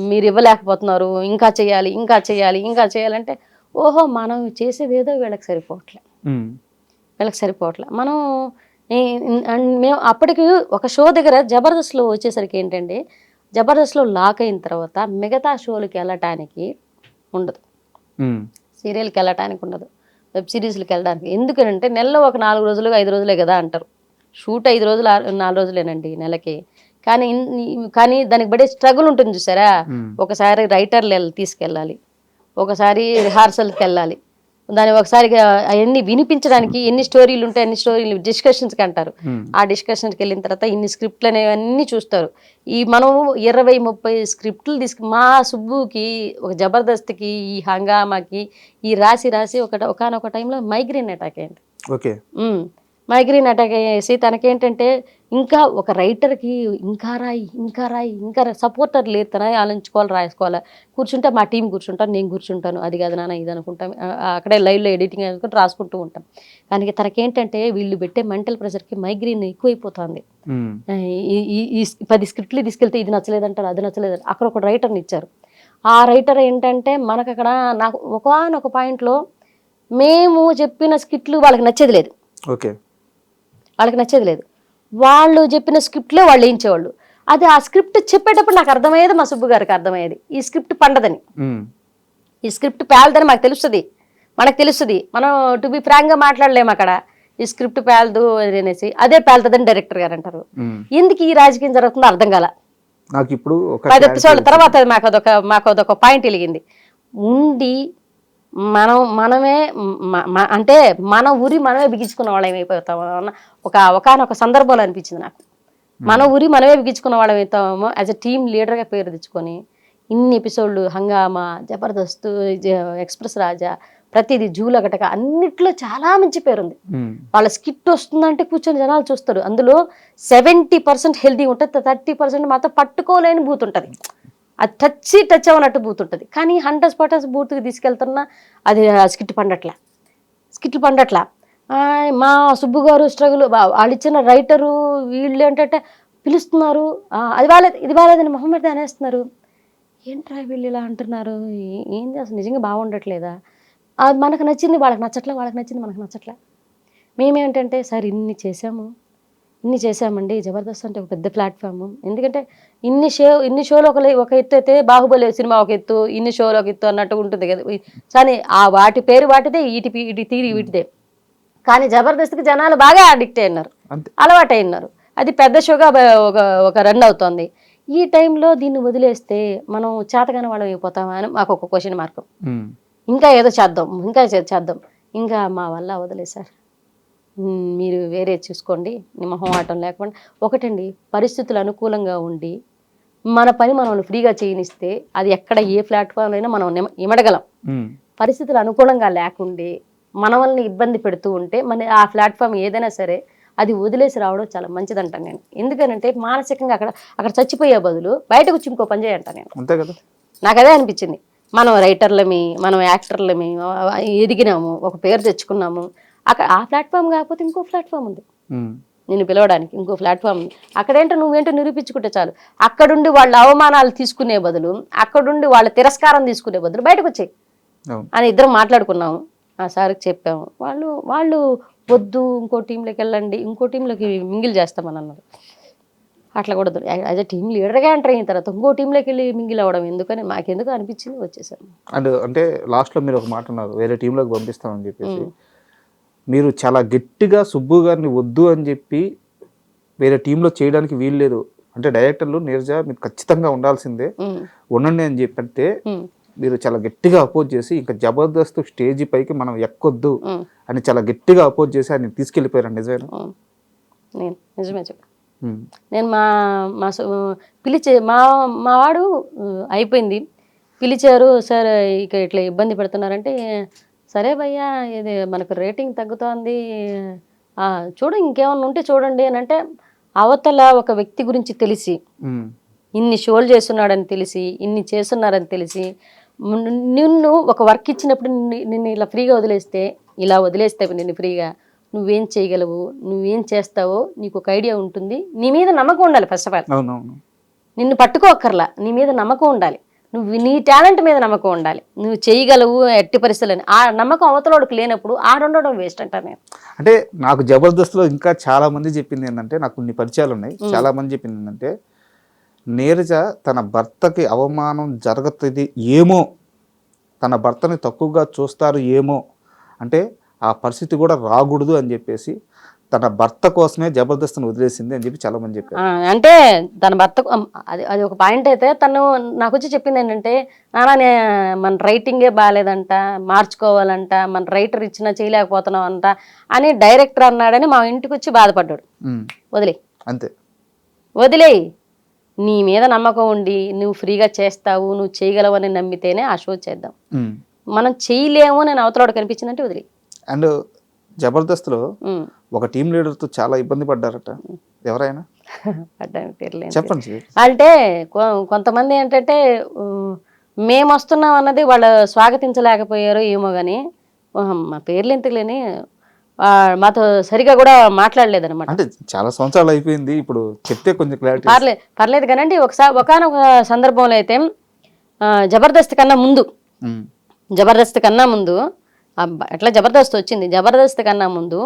మీరు ఇవ్వలేకపోతున్నారు, ఇంకా చేయాలి, ఇంకా చేయాలి, ఇంకా చేయాలంటే ఓహో మనం చేసేది ఏదో వీళ్ళకి సరిపోవట్లే. మనం మేము అప్పటికి ఒక షో దగ్గర జబర్దస్త్లో వచ్చేసరికి ఏంటంటే జబర్దస్త్లో లాక్ అయిన తర్వాత మిగతా షోలకి వెళ్ళటానికి ఉండదు, సీరియల్కి వెళ్ళటానికి ఉండదు, వెబ్ సిరీస్కి వెళ్ళడానికి. ఎందుకంటే నెలలో ఒక 4 రోజులు 5 రోజులే కదా అంటారు. షూట్ 5 రోజులు 4 రోజులేనండి నెలకి. కానీ దానికి పడే స్ట్రగుల్ ఉంటుంది చూసారా. ఒకసారి రైటర్లు తీసుకెళ్ళాలి, ఒకసారి రిహార్సల్కి వెళ్ళాలి, దాన్ని ఒకసారి అవన్నీ వినిపించడానికి ఎన్ని స్టోరీలు ఉంటాయి, అన్ని స్టోరీలు డిస్కషన్స్కి అంటారు. ఆ డిస్కషన్స్కి వెళ్ళిన తర్వాత ఇన్ని స్క్రిప్ట్లు అనేవన్నీ చూస్తారు. మనం 20-30 స్క్రిప్ట్లు మా సుబ్బుకి ఒక జబర్దస్త్కి ఈ హంగామాకి ఈ రాసి ఒకనొక టైంలో మైగ్రేన్ అటాక్ అయింది. ఓకే, మైగ్రేన్ అటాక్ అయ్యేసి తనకేంటంటే ఇంకా ఒక రైటర్కి ఇంకా రాయి సపోర్టర్ లేదు, తన ఆలోచించుకోవాలి, రాసుకోవాలి. కూర్చుంటే మా టీం కూర్చుంటాను, నేను కూర్చుంటాను, అది కాదు నాన్న ఇది అనుకుంటాం, అక్కడే లైవ్లో ఎడిటింగ్ అనుకుంటూ రాసుకుంటూ ఉంటాం. కానీ తనకేంటంటే వీళ్ళు పెట్టే మెంటల్ ప్రెషర్కి మైగ్రేన్ ఎక్కువైపోతుంది. ఈ 10 స్క్రిప్ట్లు తీసుకెళ్తే ఇది నచ్చలేదంటారు, అది నచ్చలేదంటారు. అక్కడ ఒక రైటర్ని ఇచ్చారు. ఆ రైటర్ ఏంటంటే మనకు అక్కడ నాకు ఒకనొక పాయింట్లో మేము చెప్పిన స్క్రిప్ట్లు వాళ్ళకి నచ్చేది లేదు. ఓకే, వాళ్ళకి నచ్చేది లేదు, వాళ్ళు చెప్పిన స్క్రిప్ట్లే వాళ్ళు వేయించేవాళ్ళు. అది ఆ స్క్రిప్ట్ చెప్పేటప్పుడు నాకు అర్థమయ్యేది, మా సుబ్బు గారికి అర్థమయ్యేది ఈ స్క్రిప్ట్ పండదని, ఈ స్క్రిప్ట్ పేలదని మనకు తెలుస్తుంది. మనం టు బి ఫ్రాంక్గా మాట్లాడలేము అక్కడ. ఈ స్క్రిప్ట్ పేలదు అనేసి అదే పేలుతుందని డైరెక్టర్ గారు అంటారు. ఎందుకు ఈ రాజకీయం జరుగుతుందో అర్థం కాల నాకు. ఇప్పుడు 10 ఎపిసోడ్ల తర్వాత మాకు అదొక పాయింట్ వెలిగింది. మనమే అంటే మన ఊరి మనమే బిగించుకున్న వాళ్ళం అయిపోతాము అన్న ఒకనొక సందర్భంలో అనిపించింది నాకు. మన ఊరి మనమే బిగించుకున్న వాళ్ళం అవుతామో యాజ్ ఎ టీమ్ లీడర్గా పేరు తెచ్చుకొని ఇన్ని ఎపిసోడ్లు హంగామా, జబర్దస్త్, ఎక్స్ప్రెస్ రాజా, ప్రతిదీ జూలగటక అన్నిట్లో చాలా మంచి పేరుంది. వాళ్ళ స్కిట్ వస్తుందంటే కూర్చొని జనాలు చూస్తారు. అందులో 70% హెల్తీ ఉంటుంది, 30% మాత్రం పట్టుకోలేని బూత్ ఉంటుంది. అది టచ్ అవ్వనట్టు బూత్ ఉంటుంది. కానీ 100% బూత్కి తీసుకెళ్తున్నా అది స్కిట్లు పండట్లా. మా సుబ్బు గారు స్ట్రగుల్, వాళ్ళు ఇచ్చిన రైటరు వీళ్ళు ఏంటంటే పిలుస్తున్నారు, అది బాగాలేదు ఇది బాగాలేదని మొహమ్మద్ అనేస్తున్నారు. ఏంట్రా వీళ్ళు ఇలా అంటున్నారు, ఏంది అసలు నిజంగా బాగుండట్లేదా? అది మనకు నచ్చింది వాళ్ళకి నచ్చట్లే, వాళ్ళకి నచ్చింది మనకు నచ్చట్లే. మేమేంటంటే సార్ ఇన్ని చేసామండి, జబర్దస్త్ అంటే ఒక పెద్ద ప్లాట్ఫామ్. ఎందుకంటే ఇన్ని షోలు ఒక ఎత్తు అయితే బాహుబలి సినిమా ఒక ఎత్తు, ఇన్ని షోలు ఒక ఎత్తు అన్నట్టు ఉంటుంది కదా. కానీ వాటి పేరు వాటిదే, ఇటు తీరి వీటిదే. కానీ జబర్దస్త్కి జనాలు బాగా అడిక్ట్ అయినారు, అలవాటు అయినారు. అది పెద్ద షోగా ఒక రన్ అవుతుంది. ఈ టైంలో దీన్ని వదిలేస్తే మనం చేతగానే వాళ్ళం అయిపోతామా అని మాకు ఒక క్వశ్చన్ మార్క్. ఇంకా ఏదో చేద్దాం, ఇంకా మా వల్ల వదిలే సార్, మీరు వేరే చూసుకోండి, మొహమాటం లేకుండా. ఒకటండి, పరిస్థితులు అనుకూలంగా ఉండి మన పని మనం ఫ్రీగా చేయనిస్తే అది ఎక్కడ ఏ ప్లాట్ఫామ్ అయినా మనం ఇమడగలం. పరిస్థితులు అనుకూలంగా లేకుండే మన వల్ల ఇబ్బంది పెడుతూ ఉంటే ఆ ప్లాట్ఫామ్ ఏదైనా సరే అది వదిలేసి రావడం చాలా మంచిదంటాను నేను. ఎందుకనంటే మానసికంగా అక్కడ చచ్చిపోయే బదులు బయటకు వచ్చి ఇంకో పని చేయంటాను నేను. అంతే కదా. నాకు అదే అనిపించింది. మనం రైటర్లమి, మనం యాక్టర్లమి ఎదిగినాము, ఒక పేరు తెచ్చుకున్నాము. అక్కడ ఆ ప్లాట్ఫామ్ కాకపోతే ఇంకో ప్లాట్ఫామ్ ఉంది నిన్ను పిలవడానికి, ఇంకో ప్లాట్ఫామ్ ఉంది. అక్కడేంటో నువ్వేంటో నిరూపించుకుంటే చాలు. అక్కడుండి వాళ్ళ అవమానాలు తీసుకునే బదులు, అక్కడుండి వాళ్ళ తిరస్కారం తీసుకునే బదులు బయటకు వచ్చాయి అని ఇద్దరం మాట్లాడుకున్నాము. ఆ సార్కి చెప్పాము. వాళ్ళు వద్దు ఇంకో టీంలోకి వెళ్ళండి, ఇంకో టీంలోకి మింగిల్ చేస్తామని అన్నారు. అట్లా కూడా యాజ్ అ టీమ్ లీడర్గా ఎంటర్ అయిన తర్వాత ఇంకో టీంలోకి వెళ్ళి మింగిల్ అవ్వడం ఎందుకని మాకెందుకు అనిపించింది, వచ్చేసాను. అండ్ అంటే లాస్ట్లో మీరు ఒక మాట అన్నారు, వేరే టీంలోకి పంపిస్తామని చెప్పేసి. మీరు చాలా గట్టిగా సుబ్బు గారిని వద్దు అని చెప్పి వేరే టీంలో చేయడానికి వీలు లేదు అంటే డైరెక్టర్లు నీరజ మీరు ఖచ్చితంగా ఉండాల్సిందే, ఉండండి అని చెప్పంటే మీరు చాలా గట్టిగా అపోజ్ చేసి ఇంకా జబర్దస్త్ స్టేజ్ పైకి మనం ఎక్కొద్దు అని చాలా గట్టిగా అపోజ్ చేసి ఆయన తీసుకెళ్ళిపోయారు. నిజమేనా? నేను నిజమే చెప్పాను. నేను పిలిచే మా వాడు అయిపోయింది, పిలిచారు సార్ ఇక ఇట్లా ఇబ్బంది పెడుతున్నారంటే, సరే భయ్యా ఇది మనకు రేటింగ్ తగ్గుతోంది, చూడు ఇంకేమన్నా ఉంటే చూడండి అని అంటే, అవతల ఒక వ్యక్తి గురించి తెలిసి ఇన్ని షోలు చేస్తున్నాడని తెలిసి, ఇన్ని చేస్తున్నారని తెలిసి, నిన్ను ఒక వర్క్ ఇచ్చినప్పుడు నిన్ను ఇలా ఫ్రీగా వదిలేస్తే, ఇలా వదిలేస్తే నిన్ను ఫ్రీగా నువ్వేం చేయగలవు, నువ్వేం చేస్తావో నీకు ఒక ఐడియా ఉంటుంది. నీ మీద నమ్మకం ఉండాలి. ఫస్ట్ ఆఫ్ ఆల్ నిన్ను పట్టుకోక్కర్లా, నీ మీద నమ్మకం ఉండాలి. నువ్వు నీ టాలెంట్ మీద నమ్మకం ఉండాలి. నువ్వు చేయగలవు ఎట్టి పరిస్థితులని. ఆ నమ్మకం అవతలోడికి లేనప్పుడు ఆడుండడం వేస్ట్ అంటాను నేను. అంటే నాకు జబర్దస్త్లో ఇంకా చాలా మంది చెప్పింది ఏంటంటే, నాకు కొన్ని పరిచయాలు ఉన్నాయి, చాలా మంది చెప్పింది ఏంటంటే, నీరజ తన భర్తకి అవమానం జరుగుతుంది ఏమో, తన భర్తని తక్కువగా చూస్తారు ఏమో అంటే ఆ పరిస్థితి కూడా రాకూడదు అని చెప్పేసి తన భర్త కోసమే జబర్దస్త్ని వదిలేసింది అని చెప్పి చాలా మంది చెప్పారు. అంటే తన భర్త అది ఒక పాయింట్ అయితే, తను నాకు వచ్చి చెప్పింది ఏంటంటే, నాన్న మన రైటింగే బాగాలేదంట, మార్చుకోవాలంట, మన రైటర్ ఇచ్చినా చేయలేకపోతున్నాం అంట అని డైరెక్టర్ అన్నాడని మా ఇంటికి వచ్చి బాధపడ్డాడు. వదిలే అంతే, వదిలేయి, నీ మీద నమ్మకం ఉండి నువ్వు ఫ్రీగా చేస్తావు, నువ్వు చేయగలవు అని నమ్మితేనే ఆ షో చేద్దాం. మనం చేయలేము నేను అవతలవాడు కనిపించిందంటే వదిలే. అండ్ జబర్దస్త్లో ఒక టీం లీడర్తో చాలా ఇబ్బంది పడ్డారట, ఎవరైనా చెప్పండి. అంటే కొంతమంది ఏంటంటే మేము వస్తున్నాం అన్నది వాళ్ళు స్వాగతించలేకపోయారు ఏమో కానీ, మా పేర్లు ఎందుకులేని మాతో సరిగా కూడా మాట్లాడలేదు అనమాట. అంటే చాలా సంవత్సరాలు అయిపోయింది, ఇప్పుడు చెప్తే కొంచెం క్లారిటీ. పర్లేదు కానండి. ఒకనొక సందర్భంలో అయితే జబర్దస్త్ కన్నా ముందు ఎట్లా జబర్దస్త్ వచ్చింది, జబర్దస్త్ కన్నా ముందు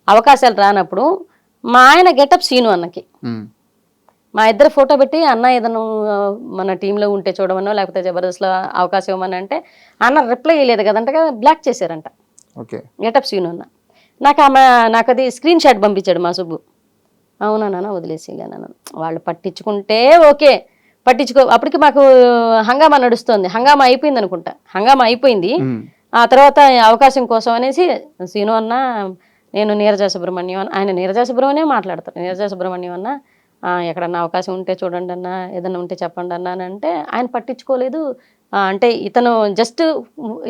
అవకాశాలు రానప్పుడు మా ఆయన గెటప్ సీను అన్నకి మా ఇద్దరు ఫోటో పెట్టి, అన్న ఏదైనా మన టీంలో ఉంటే చూడమనో లేకపోతే జబర్దస్త్లో అవకాశం ఇవ్వమని అంటే, అన్న రిప్లై ఇవ్వలేదు కదంట, బ్లాక్ చేశారంట గెటప్ సీను అన్న. నాకు అది స్క్రీన్ షాట్ పంపించాడు మా సుబ్బు. అవునా నాన్న వదిలేసిలేనా, వాళ్ళు పట్టించుకుంటే ఓకే, అప్పటికి మాకు హంగామా నడుస్తుంది, హంగామా అయిపోయింది అనుకుంటా, హంగామా అయిపోయింది. ఆ తర్వాత అవకాశం కోసం అనేసి సీను అన్న, నేను నీరజ సుబ్రహ్మణ్యం, ఆయన నీరజ సుబ్రహ్మణ్యం మాట్లాడతారు, నీరజ సుబ్రహ్మణ్యం అన్న ఎక్కడన్నా అవకాశం ఉంటే చూడండి అన్న, ఏదన్నా ఉంటే చెప్పండి అన్న అని అంటే ఆయన పట్టించుకోలేదు. అంటే ఇతను జస్ట్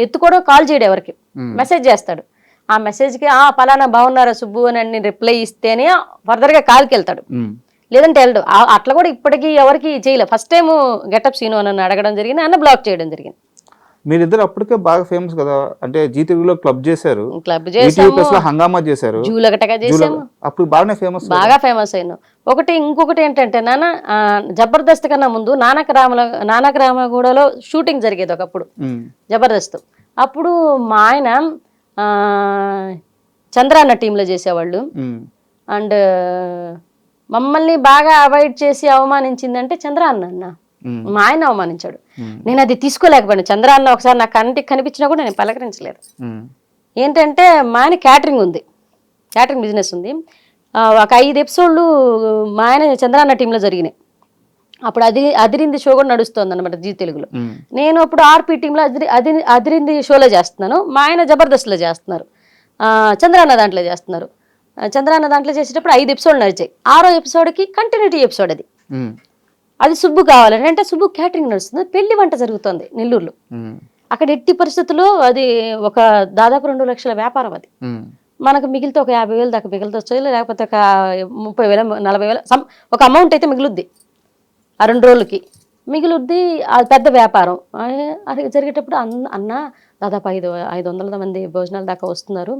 ఎత్తుకోవడం, కాల్ చేయడం, ఎవరికి మెసేజ్ చేస్తాడు. ఆ మెసేజ్కి పలానా బాగున్నారా సుబ్బు అని రిప్లై ఇస్తేనే ఫర్దర్గా కాల్కి వెళ్తాడు, లేదంటే వెళ్ళడు. అట్లా కూడా ఇప్పటికీ ఎవరికి చేయలేదు. ఫస్ట్ టైం గెటప్ సీను అని అడగడం జరిగింది, అన్న బ్లాక్ చేయడం జరిగింది. మీరిద్దరు అప్పటికే బాగా ఫేమస్ కదా, అంటే జీటీవీలో క్లబ్ చేశారు, హంగామా చేశారు, జూలగటగా చేసాము, అప్పుడు బాగా ఫేమస్ అయినా. ఇంకొకటి ఏంటంటే నాన్న, జబర్దస్త్ కన్నా ముందు నానకరామగూడలో షూటింగ్ జరిగేది ఒకప్పుడు జబర్దస్త్. అప్పుడు మా ఆయన చంద్రాన్న టీంలో చేసేవాళ్ళు. అండ్ మమ్మల్ని బాగా అవాయిడ్ చేసి అవమానించిందంటే చంద్రాన్న అన్న, మా ఆయన అవమానించాడు. నేను అది తీసుకోలేకపోయాను. చంద్రాన్న ఒకసారి నాకు కంటికి కనిపించినా కూడా నేను పలకరించలేదు. ఏంటంటే మా ఆయన క్యాటరింగ్ బిజినెస్ ఉంది. ఒక 5 ఎపిసోడ్లు మా ఆయన చంద్రాన్న టీంలో జరిగినాయి. అప్పుడు అదిరింది షో కూడా నడుస్తుంది అనమాట జీ తెలుగులో. నేను అప్పుడు ఆర్పీ టీంలో అదిరింది షోలో చేస్తున్నాను, మా ఆయన జబర్దస్త్లో చేస్తున్నారు, చంద్రాన్న దాంట్లో చేస్తున్నారు. చంద్రాన్న దాంట్లో చేసేటప్పుడు 5 ఎపిసోడ్లు నడిచాయి. 6వ ఎపిసోడ్కి కంటిన్యూటీ ఎపిసోడ్ అది సుబ్బు కావాలని అంటే, సుబ్బు క్యాటరింగ్ నడుస్తుంది, పెళ్లి వంట జరుగుతుంది నెల్లూరులో. అక్కడ ఎట్టి పరిస్థితుల్లో అది ఒక దాదాపు 2 లక్షల వ్యాపారం అది. మనకు మిగిలితే ఒక 50,000 దాకా మిగులుతొచ్చు, లేకపోతే ఒక 30,000 40,000 ఒక అమౌంట్ అయితే మిగులుద్ది. ఆ 2 రోజులకి మిగులుద్ది. అది పెద్ద వ్యాపారం. అది జరిగేటప్పుడు అన్న దాదాపు 500 మంది భోజనాల దాకా వస్తున్నారు.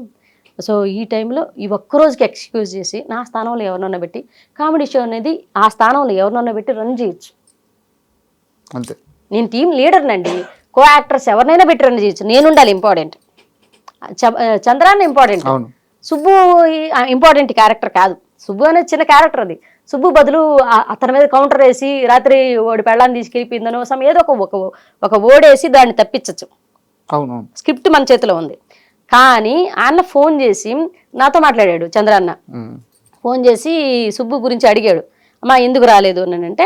సో ఈ టైంలో ఈ ఒక్కరోజుకి ఎక్స్క్యూజ్ చేసి నా స్థానంలో ఎవరినన్నా పెట్టి కామెడీ షో అనేది ఆ స్థానంలో ఎవరినన్నా పెట్టి రన్ చేయొచ్చు. అంతే. నేను టీం లీడర్నండి. కో యాక్టర్స్ ఎవరినైనా పెట్టి రన్ చేయొచ్చు. నేను ఉండాలి important. Chandranna important, Subbu important character కాదు. సుబ్బు అనేది చిన్న క్యారెక్టర్. అది సుబ్బు బదులు అతని మీద కౌంటర్ వేసి రాత్రి ఓడి పెళ్ళాన్ని తీసుకెళ్ళిపోయిందనో ఏదో ఒక ఓడేసి దాన్ని తప్పించచ్చు. అవును, స్క్రిప్ట్ మన చేతిలో ఉంది. కానీ అన్న ఫోన్ చేసి నాతో మాట్లాడాడు. చంద్రాన్న ఫోన్ చేసి సుబ్బు గురించి అడిగాడు, అమ్మా ఎందుకు రాలేదు అని అంటే,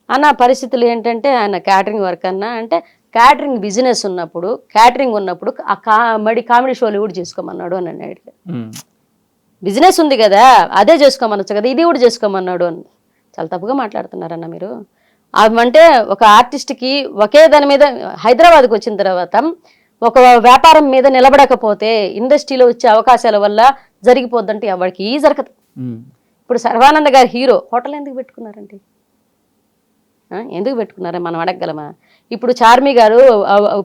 అన్న పరిస్థితులు ఏంటంటే ఆయన క్యాటరింగ్ వర్క్ అన్న అంటే, క్యాటరింగ్ బిజినెస్ ఉన్నప్పుడు క్యాటరింగ్ ఉన్నప్పుడు మడి కామెడీ షోలు కూడా చేసుకోమన్నాడు అని అడిగాడు. బిజినెస్ ఉంది కదా అదే చేసుకోమనొచ్చు కదా, ఇది కూడా చేసుకోమన్నాడు అని. చాలా తప్పుగా మాట్లాడుతున్నారన్న మీరు. అంటే ఒక ఆర్టిస్ట్కి ఒకే దాని మీద హైదరాబాద్కి వచ్చిన తర్వాత ఒక వ్యాపారం మీద నిలబడకపోతే ఇండస్ట్రీలో వచ్చే అవకాశాల వల్ల జరిగిపోద్దంటే ఎవరికి జరగదు. ఇప్పుడు సర్వానంద గారు హీరో హోటల్ ఎందుకు పెట్టుకున్నారండి? ఎందుకు పెట్టుకున్నారా మనం అడగగలమా? ఇప్పుడు చార్మి గారు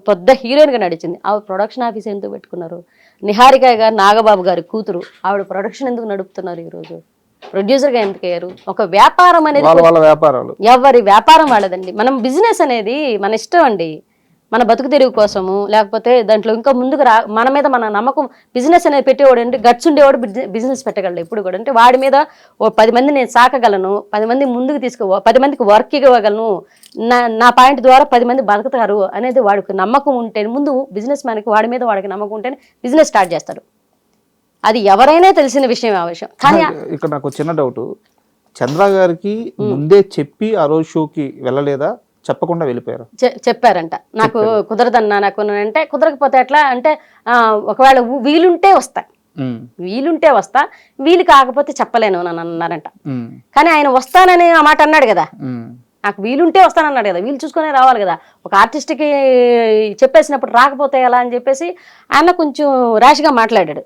పెద్ద హీరోయిన్గా నడిచింది, ఆవిడ ప్రొడక్షన్ ఆఫీస్ ఎందుకు పెట్టుకున్నారు? నిహారిక గారు నాగబాబు గారి కూతురు, ఆవిడ ప్రొడక్షన్ ఎందుకు నడుపుతున్నారు? ఈరోజు ప్రొడ్యూసర్గా ఎందుకు అయ్యారు? ఒక వ్యాపారం అనేది ఎవరి వ్యాపారం వాళ్ళదండి. మనం బిజినెస్ అనేది మన ఇష్టం అండి. మన బతుకు తెరువు కోసము లేకపోతే దాంట్లో ఇంకా ముందుకు మన మీద మన నమ్మకం. బిజినెస్ అనేది పెట్టేవాడు అంటే గట్స్ ఉండేవాడు బిజినెస్ పెట్టగలడు ఎప్పుడు కూడా. అంటే వాడి మీద ఓ 10 మంది నేను సాకగలను, 10 మంది ముందుకు 10 మందికి వర్క్ ఇవ్వగలను, నా పాయింట్ ద్వారా 10 మంది బతుకుతారు అనేది వాడికి నమ్మకం ఉంటే, ముందు బిజినెస్ మ్యాన్కి వాడి మీద వాడికి నమ్మకం ఉంటేనే బిజినెస్ స్టార్ట్ చేస్తాడు. అది ఎవరైనా తెలిసిన విషయం ఆ విషయం. కానీ ఇక్కడ నాకు చిన్న డౌట్, చంద్ర గారికి ముందే చెప్పి ఆ రోజు షోకి వెళ్ళలేదా, చెప్పకుండా వెళ్ళిపోయారు? చెప్పారంట. నాకు కుదరదన్నా, నాకు అంటే కుదరకపోతే ఎట్లా అంటే ఒకవేళ వీలుంటే వస్తా, వీలు కాకపోతే చెప్పలేను అని అన్నారంట. కానీ ఆయన వస్తానని ఆ మాట అన్నాడు కదా, నాకు వీలుంటే వస్తానన్నాడు కదా, వీలు చూసుకునే రావాలి కదా. ఒక ఆర్టిస్ట్కి చెప్పేసినప్పుడు రాకపోతే ఎలా అని చెప్పేసి ఆయన కొంచెం ర్యాష్గా మాట్లాడాడు.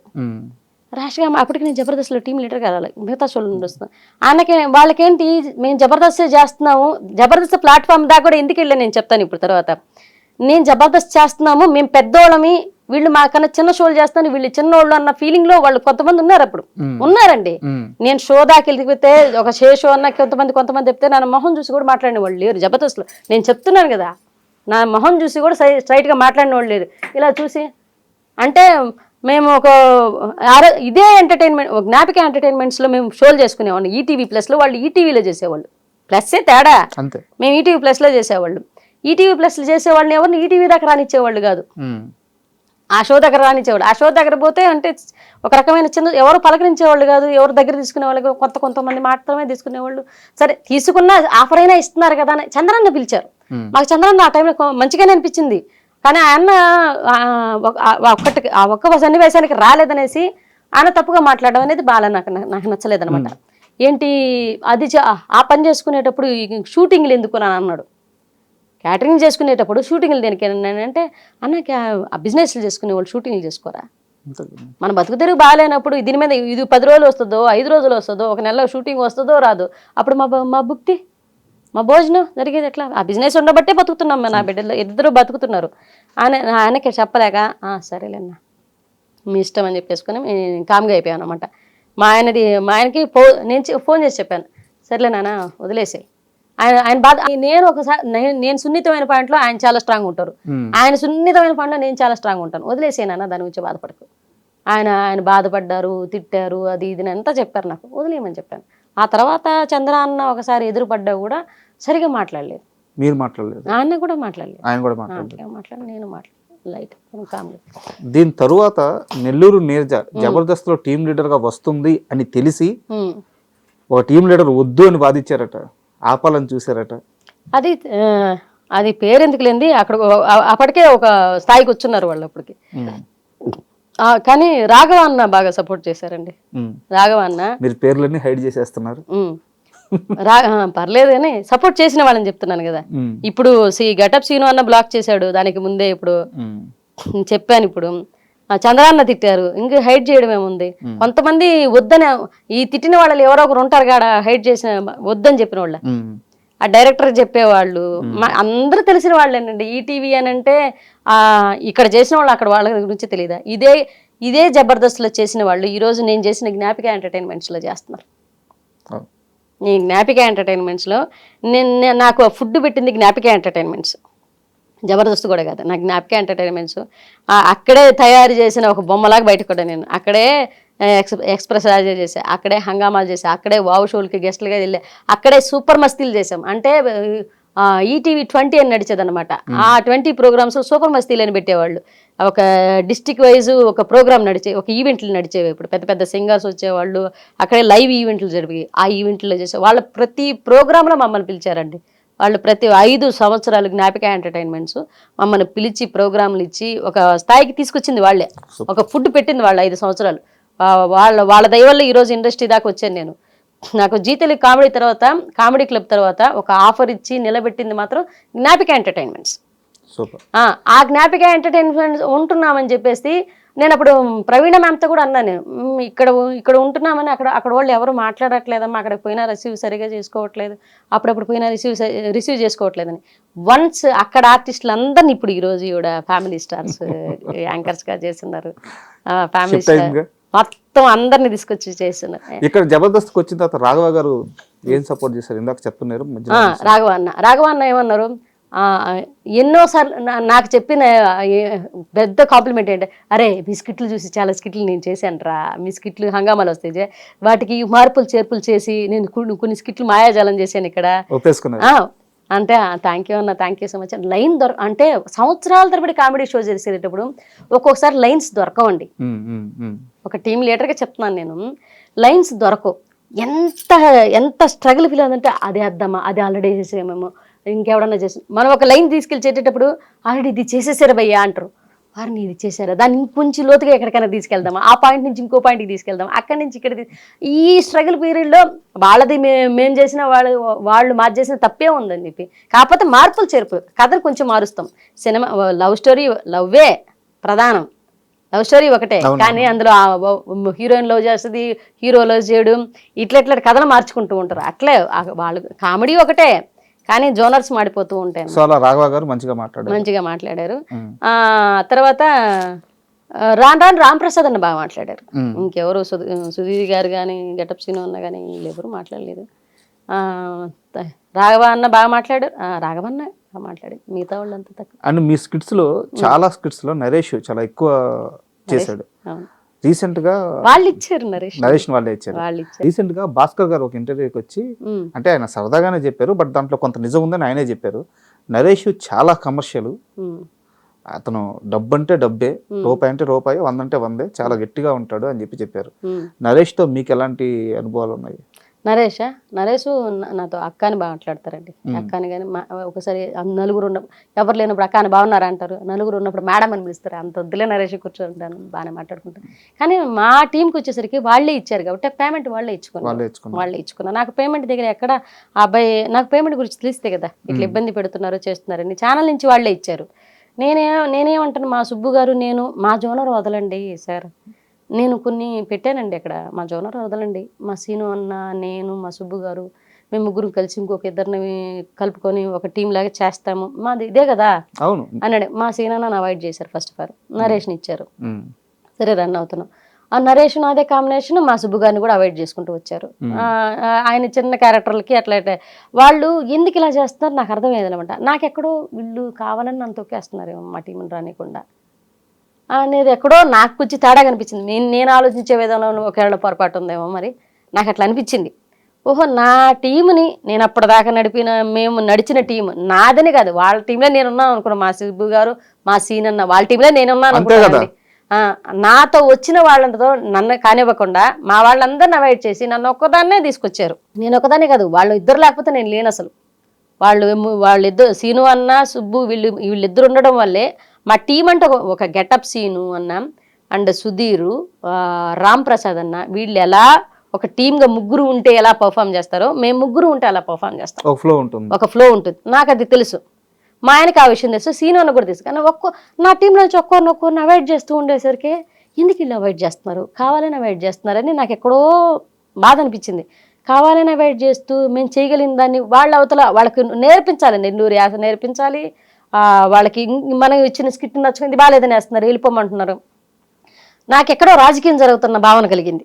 ర్యాష్గా అప్పటికి నేను జబర్దస్త్లో టీం లీడర్ కదా, మిగతా షోలు వస్తున్నాను. ఆయనకి వాళ్ళకేంటి మేము జబర్దస్త్ చేస్తున్నాము, జబర్దస్త్ ప్లాట్ఫామ్ దాకా కూడా ఎందుకు వెళ్ళాను నేను చెప్తాను ఇప్పుడు తర్వాత. నేను జబర్దస్త్ చేస్తున్నాము, మేము పెద్దోళ్ళమి, వీళ్ళు మాకన్నా చిన్న షోలు చేస్తాను, వీళ్ళు చిన్నోళ్ళు అన్న ఫీలింగ్ లో వాళ్ళు కొంతమంది ఉన్నారు. అప్పుడు ఉన్నారండి. నేను షో దాకా వెళ్ళిపోతే ఒక షో అన్న కొంతమంది చెప్తే నా మొహం చూసి కూడా మాట్లాడిన వాళ్ళు లేరు జబర్దస్త్లో. నేను చెప్తున్నాను కదా, నా మొహం చూసి కూడా స్ట్రైట్గా మాట్లాడిన వాళ్ళు లేరు. ఇలా చూసి అంటే మేము ఇదే ఎంటర్టైన్మెంట్ జ్ఞాపిక ఎంటర్టైన్మెంట్స్లో మేము షోలు చేసుకునేవాళ్ళు. ఈటీవీ ప్లస్లో, వాళ్ళు ఈటీవీలో చేసేవాళ్ళు. ప్లస్సే తేడా, మేము ఈటీవీ ప్లస్లో చేసేవాళ్ళు. ఈటీవీ ప్లస్లో చేసేవాళ్ళని ఎవరిని ఈటీవీ దాకా రానిచ్చేవాళ్ళు కాదు, ఆ షో దగ్గర రానిచ్చేవాళ్ళు. ఆ షో దగ్గర పోతే అంటే ఒక రకమైన చిన్న ఎవరు పలకరించేవాళ్ళు కాదు, ఎవరు దగ్గర తీసుకునేవాళ్ళు, కొంతమంది మాత్రమే తీసుకునేవాళ్ళు. సరే తీసుకున్న ఆఫర్ అయినా ఇస్తున్నారు కదా అని చంద్రాన్న పిలిచారు. మాకు చంద్రాన్న ఆ టైంలో మంచిగానే అనిపించింది. కానీ ఆయన ఒక్క సన్నివేశానికి రాలేదనేసి ఆయన తప్పుగా మాట్లాడడం అనేది బాగా నాకు నచ్చలేదనమాట. ఏంటి అది ఆ పని చేసుకునేటప్పుడు షూటింగ్లు ఎందుకు అని అన్నాడు. క్యాటరింగ్ చేసుకునేటప్పుడు షూటింగ్లు దేనికి అంటే అన్న ఆ బిజినెస్లు చేసుకునేవాళ్ళు షూటింగ్లు చేసుకోరా? మన బతుకు తెరుగు బాగాలేనప్పుడు దీని మీద ఇది 10 రోజులు వస్తుందో 5 రోజులు వస్తుందో 1 నెలలో షూటింగ్ వస్తుందో రాదు, అప్పుడు మా భుక్తి మా భోజనం జరిగేది ఎట్లా? ఆ బిజినెస్ ఉండబట్టే బతుకుతున్నాం. నా బిడ్డలు ఇద్దరు బతుకుతున్నారు. ఆయనకి చెప్పలేక సరేలేన్నా మీ ఇష్టం అని చెప్పేసుకొని కామ్గా అయిపోయాను అనమాట. మా ఆయనకి నేను ఫోన్ చేసి చెప్పాను, సరేలే నాన్న వదిలేసాయి. ఆయన బాధ. నేను ఒకసారి నేను సున్నితమైన పాయింట్లో ఆయన చాలా స్ట్రాంగ్ ఉంటారు, ఆయన సున్నితమైన పాయింట్లో నేను చాలా స్ట్రాంగ్ ఉంటాను. వదిలేసాను దాని గురించి బాధపడకు. ఆయన బాధపడ్డారు, తిట్టారు, అది ఇది అంతా చెప్పారు, నాకు వదిలేయమని చెప్పాను. ఆ తర్వాత చంద్ర అన్న ఒకసారి ఎదురుపడ్డా కూడా సరిగా మాట్లాడలేదు. మీరు మాట్లాడలేదు? ఆయన కూడా మాట్లాడలేదు. నేను లైట్ కామ్గా. దీని తరువాత నెల్లూరు నీరజ జబర్దస్త్ లో టీం లీడర్ గా వస్తుంది అని తెలిసి ఒక టీం లీడర్ వద్దు అని బాధించారట, ఆపాలని చూసారట. అది పేరెందుకు లేంది, అక్కడ అప్పటికే ఒక స్థాయికి వచ్చున్నారు వాళ్ళు అప్పటికి. కానీ రాఘవ అన్న బాగా సపోర్ట్ చేశారండి. రాఘవ అన్న మీరు పేర్లన్నీ హైడ్ చేసేస్తున్నారు. పర్లేదు అని సపోర్ట్ చేసిన వాళ్ళని చెప్తున్నాను కదా. ఇప్పుడు గెటప్ సీను అన్న బ్లాక్ చేశాడు, దానికి ముందే ఇప్పుడు చెప్పాను. ఇప్పుడు చంద్రాన్న తిట్టారు, ఇంకా హైట్ చేయడం ఏముంది. కొంతమంది వద్దని, ఈ తిట్టిన వాళ్ళు ఎవరో ఒకరు ఉంటారు కాడ హైట్ చేసిన వద్దని చెప్పిన వాళ్ళ, ఆ డైరెక్టర్ చెప్పేవాళ్ళు అందరూ తెలిసిన వాళ్ళేనండి. ఈటీవీ అని అంటే ఇక్కడ చేసిన వాళ్ళు అక్కడ వాళ్ళ గురించి తెలియదా? ఇదే జబర్దస్త్లో చేసిన వాళ్ళు ఈరోజు నేను చేసిన జ్ఞాపిక ఎంటర్టైన్మెంట్స్లో చేస్తున్నారు. ఈ జ్ఞాపిక ఎంటర్టైన్మెంట్స్లో నాకు ఫుడ్ పెట్టింది జ్ఞాపిక ఎంటర్టైన్మెంట్స్, జబర్దస్త్ కూడా కాదు, నాకు జ్ఞాపిక ఎంటర్టైన్మెంట్స్. అక్కడే తయారు చేసిన ఒక బొమ్మలాగా బయటకు కూడా నేను అక్కడే ఎక్స్ప్రెస్ రాజా చేసా, అక్కడే హంగామాలు చేసా, అక్కడే వావ్ షోలకి గెస్ట్లుగా వెళ్ళా, అక్కడే సూపర్ మస్తీలు చేసాం. అంటే ఈటీవీ 20 అని నడిచేది అనమాట. ఆ 20 ప్రోగ్రామ్స్ సూపర్ మస్తీలు అని పెట్టేవాళ్ళు. ఒక డిస్టిక్ వైజ్ ఒక ప్రోగ్రామ్ నడిచే, ఒక ఈవెంట్లు నడిచేవి. ఇప్పుడు పెద్ద పెద్ద సింగర్స్ వచ్చేవాళ్ళు, అక్కడే లైవ్ ఈవెంట్లు జరిపి ఆ ఈవెంట్లో చేసే వాళ్ళ ప్రతి ప్రోగ్రాంలో మమ్మల్ని పిలిచారండి. వాళ్ళు ప్రతి 5 సంవత్సరాలు జ్ఞాపిక ఎంటర్టైన్మెంట్స్ మమ్మల్ని పిలిచి ప్రోగ్రాంలు ఇచ్చి ఒక స్థాయికి తీసుకొచ్చింది వాళ్ళే. ఒక ఫుడ్ పెట్టింది వాళ్ళు 5 సంవత్సరాలు. వాళ్ళ దయ వల్ల ఈరోజు ఇండస్ట్రీ దాకా వచ్చాను నేను. నాకు జీ తెలుగు కామెడీ క్లబ్ తర్వాత ఒక ఆఫర్ ఇచ్చి నిలబెట్టింది మాత్రం జ్ఞాపిక ఎంటర్టైన్మెంట్స్. ఆ జ్ఞాపిక ఎంటర్టైన్మెంట్స్ ఉంటున్నామని చెప్పేసి నేను అప్పుడు ప్రవీణ మ్యామ్తో కూడా అన్నాను, నేను ఇక్కడ ఉంటున్నామని అక్కడ వాళ్ళు ఎవరు మాట్లాడట్లేదమ్మా, అక్కడికి పోయినా రిసీవ్ సరిగా చేసుకోవట్లేదు, అప్పుడప్పుడు పోయినా రిసీవ్ చేసుకోవట్లేదని. వన్స్ అక్కడ ఆర్టిస్టులు అందరినీ ఇప్పుడు ఈరోజు ఈవిడ ఫ్యామిలీ స్టార్స్ యాంకర్స్గా చేస్తున్నారు. ఫ్యామిలీ స్టార్ మొత్తం అందరినీ తీసుకొచ్చి చేస్తున్నారు. ఇక్కడ జబర్దస్త్కి వచ్చిన తర్వాత రాఘవ గారు ఏం సపోర్ట్ చేశారు? ఇందాక చెప్తున్నారు రాఘవ అన్న ఏమన్నారు, ఎన్నోసార్లు నాకు చెప్పిన పెద్ద కాంప్లిమెంట్ ఏంటంటే, అరే మీ స్కిట్లు చూసి చాలా స్కిట్లు నేను చేశాను రా, మీ స్కిట్లు హంగామాలు వస్తాయి, వాటికి మార్పులు చేర్పులు చేసి నేను కొన్ని స్కిట్లు మాయాజాలం చేశాను ఇక్కడ అంటే. థ్యాంక్ యూ అన్న, thank you so much. Line అంటే సంవత్సరాల తరబడి కామెడీ షో చేసేటప్పుడు ఒక్కొక్కసారి లైన్స్ దొరకవండి. ఒక టీమ్ లీడర్గా చెప్తున్నాను నేను, లైన్స్ దొరకవు. ఎంత స్ట్రగుల్ ఫీల్ అవుతుందంటే, అదే అద్దామా, అది ఆల్రెడీ చేసేమేమో, ఇంకెవడన్నా చేసి మనం ఒక లైన్ తీసుకెళ్ళి ఆల్రెడీ ఇది చేసేసారా భయ్యా అంటారు. వారిని ఇది చేశారా, దాన్ని ఇంకొంచెం లోతుగా ఎక్కడికైనా తీసుకెళ్దామా, ఆ పాయింట్ నుంచి ఇంకో పాయింట్కి తీసుకెళ్దాం, అక్కడి నుంచి ఇక్కడ. ఈ స్ట్రగుల్ పీరియడ్లో వాళ్ళది మేము చేసిన వాళ్ళు మాది చేసిన తప్పే ఉందని చెప్పి, కాకపోతే మార్పులు చేర్పు కథలు కొంచెం మారుస్తాం. సినిమా లవ్ స్టోరీ, లవ్వే ప్రధానం, లవ్ స్టోరీ ఒకటే, కానీ అందులో హీరోయిన్ లవ్ చేస్తుంది, హీరో లవ్ చేయడం, ఇట్లా కథలు మార్చుకుంటూ ఉంటారు. అట్లే వాళ్ళు కామెడీ ఒకటే, కానీ జోనర్స్ మాడిపోతూ ఉంటాయి. రాఘవ గారు మంచిగా మాట్లాడారు. తర్వాత రాను రాంప్రసాద్ అన్న బాగా మాట్లాడారు. ఇంకెవరు సుధీర్ గారు కానీ గెటప్ సీను అన్న కానీ వీళ్ళెవరు మాట్లాడలేదు. రాఘవ అన్న బాగా మాట్లాడారు. రాఘవన్న బాగా మాట్లాడారు, మిగతా వాళ్ళంతా తక్కువ. అండ్ మీ చాలా స్కిట్స్ లో నరేష్ చాలా ఎక్కువ చేశాడు. రీసెంట్ గా వాళ్ళు ఇచ్చారు, నరేష్ వాళ్ళే ఇచ్చారు. రీసెంట్ గా భాస్కర్ గారు ఒక ఇంటర్వ్యూకి వచ్చి, అంటే ఆయన సరదాగానే చెప్పారు, బట్ దాంట్లో కొంత నిజం ఉందని ఆయనే చెప్పారు. నరేష్ చాలా కమర్షియల్, అతను డబ్బు అంటే డబ్బే, రూపాయి అంటే రూపాయి, 100 అంటే 100, చాలా గట్టిగా ఉంటాడు అని చెప్పారు. నరేష్ తో మీకు ఎలాంటి అనుభవాలు ఉన్నాయి? నరేష్ నాతో అక్క అని బాగా మాట్లాడతారండి. అక్కని కానీ ఒకసారి నలుగురు ఎవరు లేనప్పుడు అక్క అని బాగున్నారా అంటారు, నలుగురు ఉన్నప్పుడు మేడం అని పిలుస్తారు. అంత వద్దులే నరేష్ కూర్చోంటాను, బాగానే మాట్లాడుకుంటాను. కానీ మా టీంకి వచ్చేసరికి వాళ్ళే ఇచ్చారు కాబట్టి పేమెంట్ వాళ్ళే ఇచ్చుకున్నారు. నాకు పేమెంట్ దగ్గర ఎక్కడ ఆ అబ్బాయి నాకు పేమెంట్ గురించి తెలిస్తే కదా ఇట్లా ఇబ్బంది పెడుతున్నారు చేస్తున్నారని ఛానల్ నుంచి వాళ్ళే ఇచ్చారు. నేనేమంటాను, మా సుబ్బు గారు నేను మా జోనర్ వదలండి సార్, నేను కొన్ని పెట్టానండి అక్కడ, మా జోనర్ వదలండి, మా సీను అన్న, నేను, మా సుబ్బు గారు, మేము ముగ్గురు కలిసి ఇంకొక ఇద్దరిని కలుపుకొని ఒక టీం లాగా చేస్తాము, మాది ఇదే కదా అన్నాడు. మా సీను అన్న అవాయిడ్ చేశారు. ఫస్ట్ ఆఫ్ ఆల్ నరేష్ని ఇచ్చారు, సరే రన్ అవుతున్నాం. ఆ నరేష్ అదే కాంబినేషన్ మా సుబ్బు గారిని కూడా అవాయిడ్ చేసుకుంటూ వచ్చారు. ఆయన చిన్న క్యారెక్టర్లకి అట్లా వాళ్ళు ఎందుకు ఇలా చేస్తున్నారు నాకు అర్థమయ్యేది అనమాట. నాకెక్కడో వీళ్ళు కావాలని నన్ను తొక్కేస్తున్నారేమో మా టీంని రానికుండా అనేది ఎక్కడో నాకు కొంచెం తేడా కనిపించింది. నేను ఆలోచించే విధానంలో ఒకవేళ పొరపాటు ఉందేమో మరి, నాకు అట్లా అనిపించింది. ఓహో, నా టీంని నేను అప్పటిదాకా మేము నడిచిన టీం నాదని కాదు, వాళ్ళ టీంలో నేనున్నాను అనుకున్నాను. మా సుబ్బు గారు, మా సీనన్న వాళ్ళ టీంలో నేనున్నాను అనుకున్నాను. నాతో వచ్చిన వాళ్ళతో నన్ను కానివ్వకుండా మా వాళ్ళందరిని అవాయిడ్ చేసి నన్ను ఒక్కదాన్నే తీసుకొచ్చారు. నేను ఒకదాన్నే కాదు, వాళ్ళు ఇద్దరు లేకపోతే నేను లేను అసలు. వాళ్ళిద్దరు సీను అన్న, సుబ్బు, వీళ్ళిద్దరు ఉండడం వల్లే మా టీం అంటే ఒక గెటప్ సీను అన్న అండ్ సుధీరు, రామ్ ప్రసాద్ అన్న, వీళ్ళు ఎలా ఒక టీమ్గా ముగ్గురు ఉంటే ఎలా పర్ఫామ్ చేస్తారో మేము ముగ్గురు ఉంటే అలా పర్ఫామ్ చేస్తాం. ఒక ఫ్లో ఉంటుంది. నాకు అది తెలుసు. మా ఆయనకి ఆ విషయం తెలుసు, సీను అన్న కూడా తెలుసు. కానీ నా టీంలో నుంచి ఒక్కొక్కరిని అవాయిడ్ చేస్తూ ఉండేసరికి ఎందుకు వీళ్ళు అవాయిడ్ చేస్తున్నారు, కావాలని అవాయిడ్ చేస్తున్నారని నాకు ఎక్కడో బాధ అనిపించింది. కావాలని అవాయిడ్ చేస్తూ మేము చేయగలిగిన దాన్ని వాళ్ళ అవతల వాళ్ళకి నేర్పించాలి, నెల్లూరు యాస నేర్పించాలి. వాళ్ళకి మనం ఇచ్చిన స్కిట్ నచ్చుకుంది, బాగాలేదని వేస్తున్నారు, వెళ్ళిపోమంటున్నారు. నాకెక్కడో రాజకీయం జరుగుతున్న భావన కలిగింది.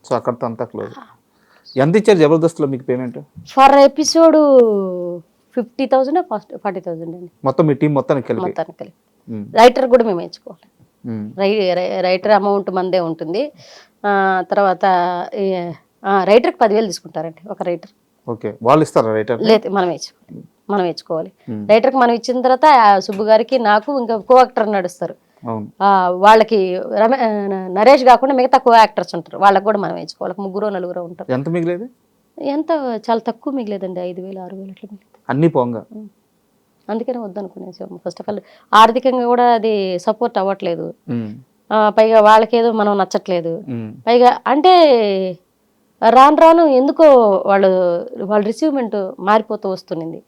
సో అక్కడితో అంతా క్లోజ్. ఎంత ఇచ్చారు జబర్దస్త్లో మీకు పేమెంట్? ఫర్ ఎపిసోడ్ 50,000 40,000 అండి మొత్తం మీ టీం మొత్తానికి కలిపి? మొత్తానికి కలిపి. రైటర్ కూడా మేము వేయించుకోవాలి. రైటర్ అమౌంట్ మందే ఉంటుంది. తర్వాత రైటర్కి 10,000 తీసుకుంటారండి ఒక రైటర్. ఓకే, వాళ్ళు ఇస్తారా రైటర్? లేదు, మనం వేయించుకోవాలి. రైటర్కి మనం ఇచ్చిన తర్వాత సుబ్బు గారికి నాకు ఇంకా కో యాక్టర్ నడుస్తారు. వాళ్ళకి నరేష్ కాకుండా మిగతా కో యాక్టర్స్ ఉంటారు, వాళ్ళకి కూడా మనం వేయించుకోవాలి. 3-4 ఉంటారు. ఎంత మిగిలేదు? ఎంత చాలా తక్కువ మిగిలేదండి, 5,000 6,000 అట్లా మిగిలేదు అన్ని పోంగా. అందుకనే వద్దనుకునేసాము. ఫస్ట్ ఆఫ్ ఆల్ ఆర్థికంగా కూడా అది సపోర్ట్ అవ్వట్లేదు. పైగా వాళ్ళకేదో మనం నచ్చట్లేదు. పైగా అంటే రాను రాను ఎందుకో వాళ్ళ రిసీవ్మెంట్ మారిపోతూ వస్తుంది.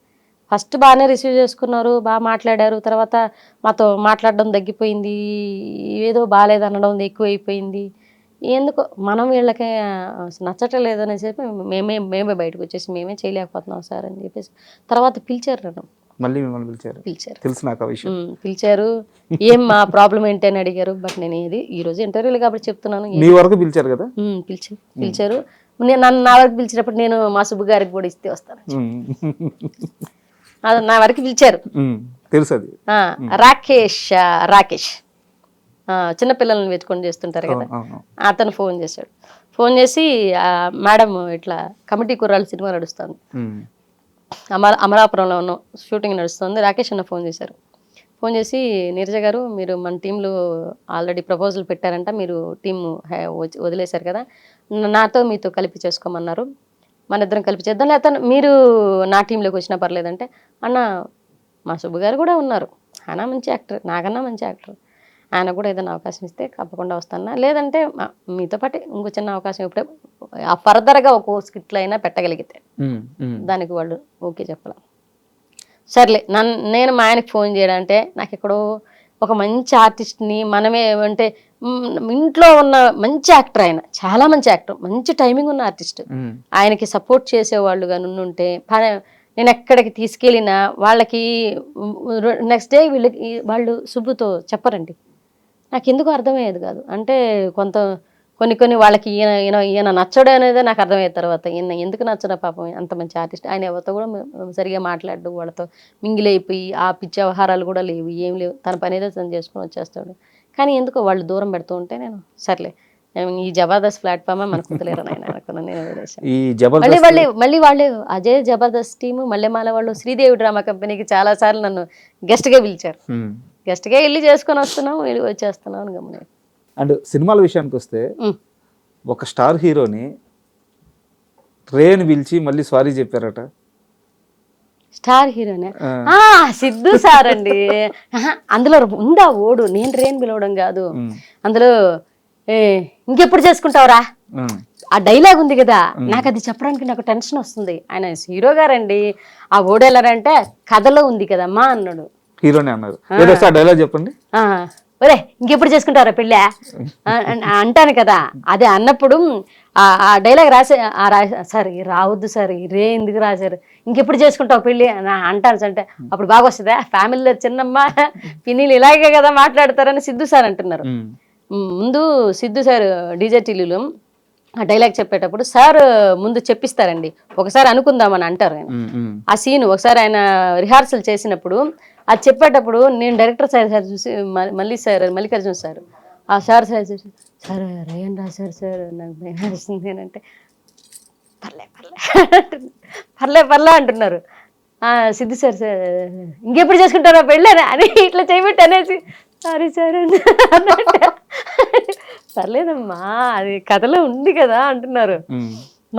ఫస్ట్ బాగానే రిసీవ్ చేసుకున్నారు, బాగా మాట్లాడారు. తర్వాత మాతో మాట్లాడడం తగ్గిపోయింది, ఏదో బాగాలేదనడం ఎక్కువైపోయింది. ఎందుకో మనం వీళ్ళకి నచ్చట్లేదు అనేసి చెప్పి మేమే బయటకు వచ్చేసి మేమే చేయలేకపోతున్నాం సార్ అని చెప్పేసి తర్వాత పిలిచారు నన్ను. మళ్ళీ మిమ్మల్ని పిలిచారు? తెలుసు నాకు ఆ విషయం. పిలిచారు, ఏం మా ప్రాబ్లం ఏంటి అని అడిగారు. బట్ నేను ఈ రోజు ఇంటర్వ్యూలు కాబట్టి చెప్తున్నాను. మీ వరకు పిలిచారు కదా? పిలిచారు. నన్ను నా వరకు పిలిచినప్పుడు నేను మా సుబ్బు గారికి కూడా ఇస్తే వస్తాను. నా వరకు పిలిచారు, తెలుసు అది. రాకేష్ చిన్నపిల్లల్ని వెతుకొని చేస్తుంటారు కదా, అతను ఫోన్ చేసి మేడం ఇట్లా కమిటీ కుర్రాళ్ళు సినిమా నడుస్తుంది, అమలాపురంలో ఉన్న షూటింగ్ నడుస్తుంది, రాకేష్ అన్న ఫోన్ చేశారు. ఫోన్ చేసి నీరజ గారు మీరు మన టీంలో ఆల్రెడీ ప్రపోజల్ పెట్టారంట, మీరు టీం వదిలేశారు కదా, నాతో మీతో కలిపి చేసుకోమన్నారు, మన ఇద్దరం కలిపి చేద్దాం, లేకపోతే మీరు నా టీంలోకి వచ్చినా పర్లేదంటే, అన్న మా సుబ్బు గారు కూడా ఉన్నారు, ఆయన మంచి యాక్టర్, నాకన్నా మంచి యాక్టర్, ఆయన కూడా ఏదైనా అవకాశం ఇస్తే తప్పకుండా వస్తాను, లేదంటే మీతో పాటు ఇంకో చిన్న అవకాశం ఇప్పుడే ఫర్దర్గా ఒక్కో స్కిట్లో అయినా పెట్టగలిగితే దానికి వాళ్ళు ఓకే చెప్పాలి. సర్లే నేను మా ఆయనకి ఫోన్ చేయడంటే నాకు ఎక్కడో ఒక మంచి ఆర్టిస్ట్ని మనమే అంటే ఇంట్లో ఉన్న మంచి యాక్టర్, ఆయన చాలా మంచి యాక్టర్, మంచి టైమింగ్ ఉన్న ఆర్టిస్ట్, ఆయనకి సపోర్ట్ చేసేవాళ్ళుగా నుండుంటే నేను ఎక్కడికి తీసుకెళ్ళినా వాళ్ళకి నెక్స్ట్ డే వాళ్ళు సుబ్బుతో చెప్పరండి. నాకు ఎందుకు అర్థమయ్యేది కాదు. అంటే కొన్ని వాళ్ళకి ఈయన నచ్చడు అనేది నాకు అర్థమయ్యే తర్వాత ఈయన ఎందుకు నచ్చడా పాపం, అంత మంచి ఆర్టిస్ట్, ఆయన ఎవరితో కూడా సరిగా మాట్లాడు, వాళ్ళతో మింగిలైపోయి ఆ పిచ్చి వ్యవహారాలు కూడా లేవు, ఏం లేవు, తన పని ఏదో తను చేసుకుని వచ్చేస్తాడు. కానీ ఎందుకో వాళ్ళు దూరం పెడుతూ ఉంటే నేను సర్లే ఈ జబర్దస్త్ ప్లాట్ఫామ్ మనకు కుదలేరు ఆయన అనుకున్నాను. నేను మళ్ళీ వాళ్ళు అదే జబర్దస్త్ టీము మల్లెమాల వాళ్ళు శ్రీదేవి డ్రామా కంపెనీకి చాలా సార్లు నన్ను గెస్ట్గా పిలిచారు. గెస్ట్గా వెళ్ళి చేసుకొని వస్తున్నాం, వెళ్ళి వచ్చేస్తున్నాం అని గమని. అండ్ సినిమాల విషయానికి వస్తే ఒక స్టార్ హీరోని రేని పిలిచి మళ్ళీ సారీ చెప్పారట. స్టార్ హీరోనే సిద్ధు సార్ అండి. అందులో ఉందా ఓడు, నేను రేని పిలవడం కాదు, అందులో ఇంకెప్పుడు చేసుకుంటావురా ఆ డైలాగ్ ఉంది కదా, నాకు అది చెప్పడానికి నాకు టెన్షన్ వస్తుంది. ఆయన హీరో గారండి, ఆ ఓడు ఎలారంటే కథలో ఉంది కదమ్మా అన్నాడు. హీరోనే అన్నారు, డైలాగ్ చెప్పండి. ఒరే ఇంకెప్పుడు చేసుకుంటారా పెళ్ళా అంటాను కదా, అదే అన్నప్పుడు ఆ డైలాగ్ సార్ రావద్దు సార్, రే ఎందుకు రాశారు, ఇంకెప్పుడు చేసుకుంటావు పెళ్ళి అంటాను అంటే అప్పుడు బాగా వస్తుందా, ఫ్యామిలీలో చిన్నమ్మ పిన్నిలు ఇలాగే కదా మాట్లాడతారని సిద్ధు సార్ అంటున్నారు. ముందు సిద్ధు సార్ డీజే టిల్లులు ఆ డైలాగ్ చెప్పేటప్పుడు సార్ ముందు చెప్పిస్తారండి, ఒకసారి అనుకుందామని అంటారు ఆయన. ఆ సీన్ ఒకసారి ఆయన రిహార్సల్ చేసినప్పుడు అది చెప్పేటప్పుడు నేను డైరెక్టర్ సార్ చూసి మల్లికార్జున సార్ ఆ సార్ చూసి సార్ రేయన్ రాశారు సార్ నాకు భయం వేస్తుంది అంటే పర్లే అంటున్నారు. సిద్ధు సార్ ఇంకెప్పుడు చేసుకుంటారా పెళ్ళని అని ఇట్లా చేయబెట్టి అనేసి సారీ సార్ పర్లేదమ్మా అది కథలో ఉంది కదా అంటున్నారు.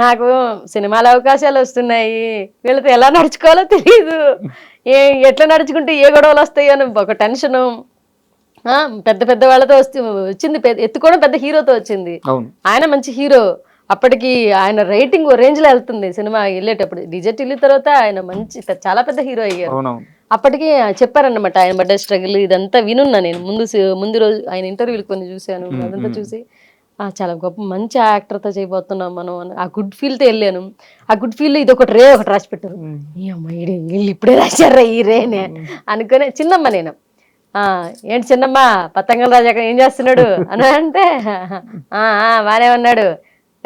నాకు సినిమాల అవకాశాలు వస్తున్నాయి, వీళ్ళతో ఎలా నడుచుకోవాలో తెలియదు, ఎట్లా నడుచుకుంటే ఏ గొడవలు వస్తాయి అని ఒక టెన్షను. పెద్ద వాళ్ళతో వచ్చింది, ఎత్తుకోవడం పెద్ద హీరోతో వచ్చింది, ఆయన మంచి హీరో, అప్పటికి ఆయన రేటింగ్ రేంజ్ లో వెళ్తుంది సినిమా వెళ్ళేటప్పుడు. డిజెట్ వెళ్ళిన తర్వాత ఆయన మంచి చాలా పెద్ద హీరో అయ్యారు. అవునవును. అప్పటికి చెప్పారన్నమాట ఆయన పడ్డ స్ట్రగుల్ ఇదంతా వినున్నా నేను. ముందు రోజు ఆయన ఇంటర్వ్యూలు కొన్ని చూశాను. అదంతా చూసి చాలా గొప్ప మంచి యాక్టర్తో చేయబోతున్నాం మనం అని ఆ గుడ్ ఫీల్తో వెళ్ళాను. ఆ గుడ్ ఫీల్ ఇది ఒకటి రాసి పెట్టారు. ఈ అమ్మాయి వీళ్ళు ఇప్పుడే రాశారా ఈ రేనే అనుకునే. చిన్నమ్మ నేను ఏంటి చిన్నమ్మ పతంగల రాజా ఏం చేస్తున్నాడు అని అంటే బానే ఉన్నాడు.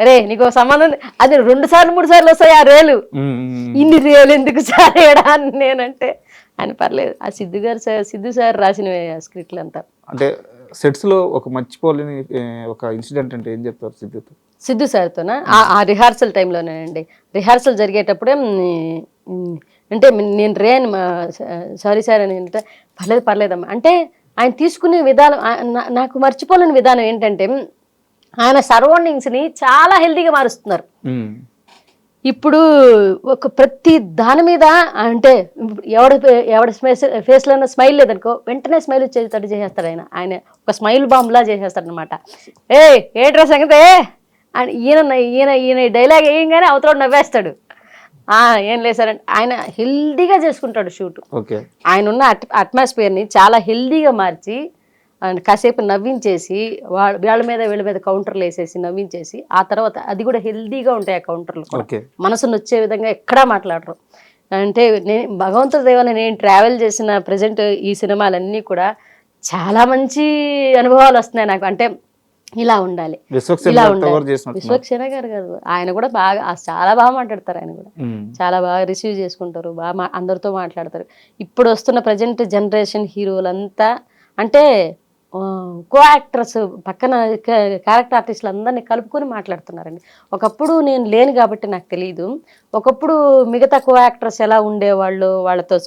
రే నీకు సంబంధం అది 2 సార్లు 3 సార్లు వస్తాయి ఆ రేలు, ఇన్ని రేలు ఎందుకు సారేడా అని నేనంటే ఆయన పర్లేదు. ఆ సిద్ధు సార్ రాసిన స్క్రిప్ట్లు అంతా. అంటే సెట్స్ లో ఒక మర్చిపోలేని ఒక ఇన్సిడెంట్ అంటే ఏం చెప్తారు సిద్ధు సార్తోనా? ఆ రిహార్సల్ టైంలోనేనండి. రిహార్సల్ జరిగేటప్పుడే అంటే నేను రేన్ సారీ సార్ అని అంటే పర్లేదమ్మా అంటే ఆయన తీసుకునే విధానం నాకు మర్చిపోలేని విధానం ఏంటంటే ఆయన సరౌండింగ్స్ని చాలా హెల్తీగా మారుస్తున్నారు. ఇప్పుడు ఒక ప్రతి దాని మీద అంటే ఎవడ ఫేస్లో స్మైల్ లేదనుకో వెంటనే స్మైల్ వచ్చేటట్టు చేసేస్తాడు ఆయన ఒక స్మైల్ బాంబ్లా చేసేస్తాడు అనమాట. ఏట్రా సంగతే అని ఈయన డైలాగ్ వేయంగానే అవతల నవ్వేస్తాడు. ఏం లేదు సార్ అంటే ఆయన హెల్దీగా చేసుకుంటాడు షూట్. ఆయన ఉన్న అట్మాస్ఫియర్ని చాలా హెల్దీగా మార్చి కాసేపు నవ్వించేసి వీళ్ళ మీద కౌంటర్లు వేసేసి నవ్వించేసి ఆ తర్వాత అది కూడా హెల్దీగా ఉంటాయి ఆ కౌంటర్లు. మనసును వచ్చే విధంగా ఎక్కడా మాట్లాడరు. అంటే నేను భగవంతుడి దేవాలని నేను ట్రావెల్ చేసిన ప్రజెంట్ ఈ సినిమాలన్నీ కూడా చాలా మంచి అనుభవాలు వస్తున్నాయి నాకు. అంటే ఇలా ఉండాలి ఇలా ఉండాలి. విశ్వక్సేన గారు కాదు ఆయన కూడా బాగా చాలా బాగా మాట్లాడతారు. ఆయన కూడా చాలా బాగా రిసీవ్ చేసుకుంటారు, బాగా అందరితో మాట్లాడతారు. ఇప్పుడు వస్తున్న ప్రజెంట్ జనరేషన్ హీరోలంతా అంటే కో యాక్టర్స్ పక్కన క్యారెక్టర్ ఆర్టిస్టులు అందరినీ కలుపుకొని మాట్లాడుతున్నారండి. ఒకప్పుడు నేను లేను కాబట్టి నాకు తెలియదు. ఒకప్పుడు మిగతా కో యాక్టర్స్ ఎలా ఉండేవాళ్ళు, వాళ్ళతో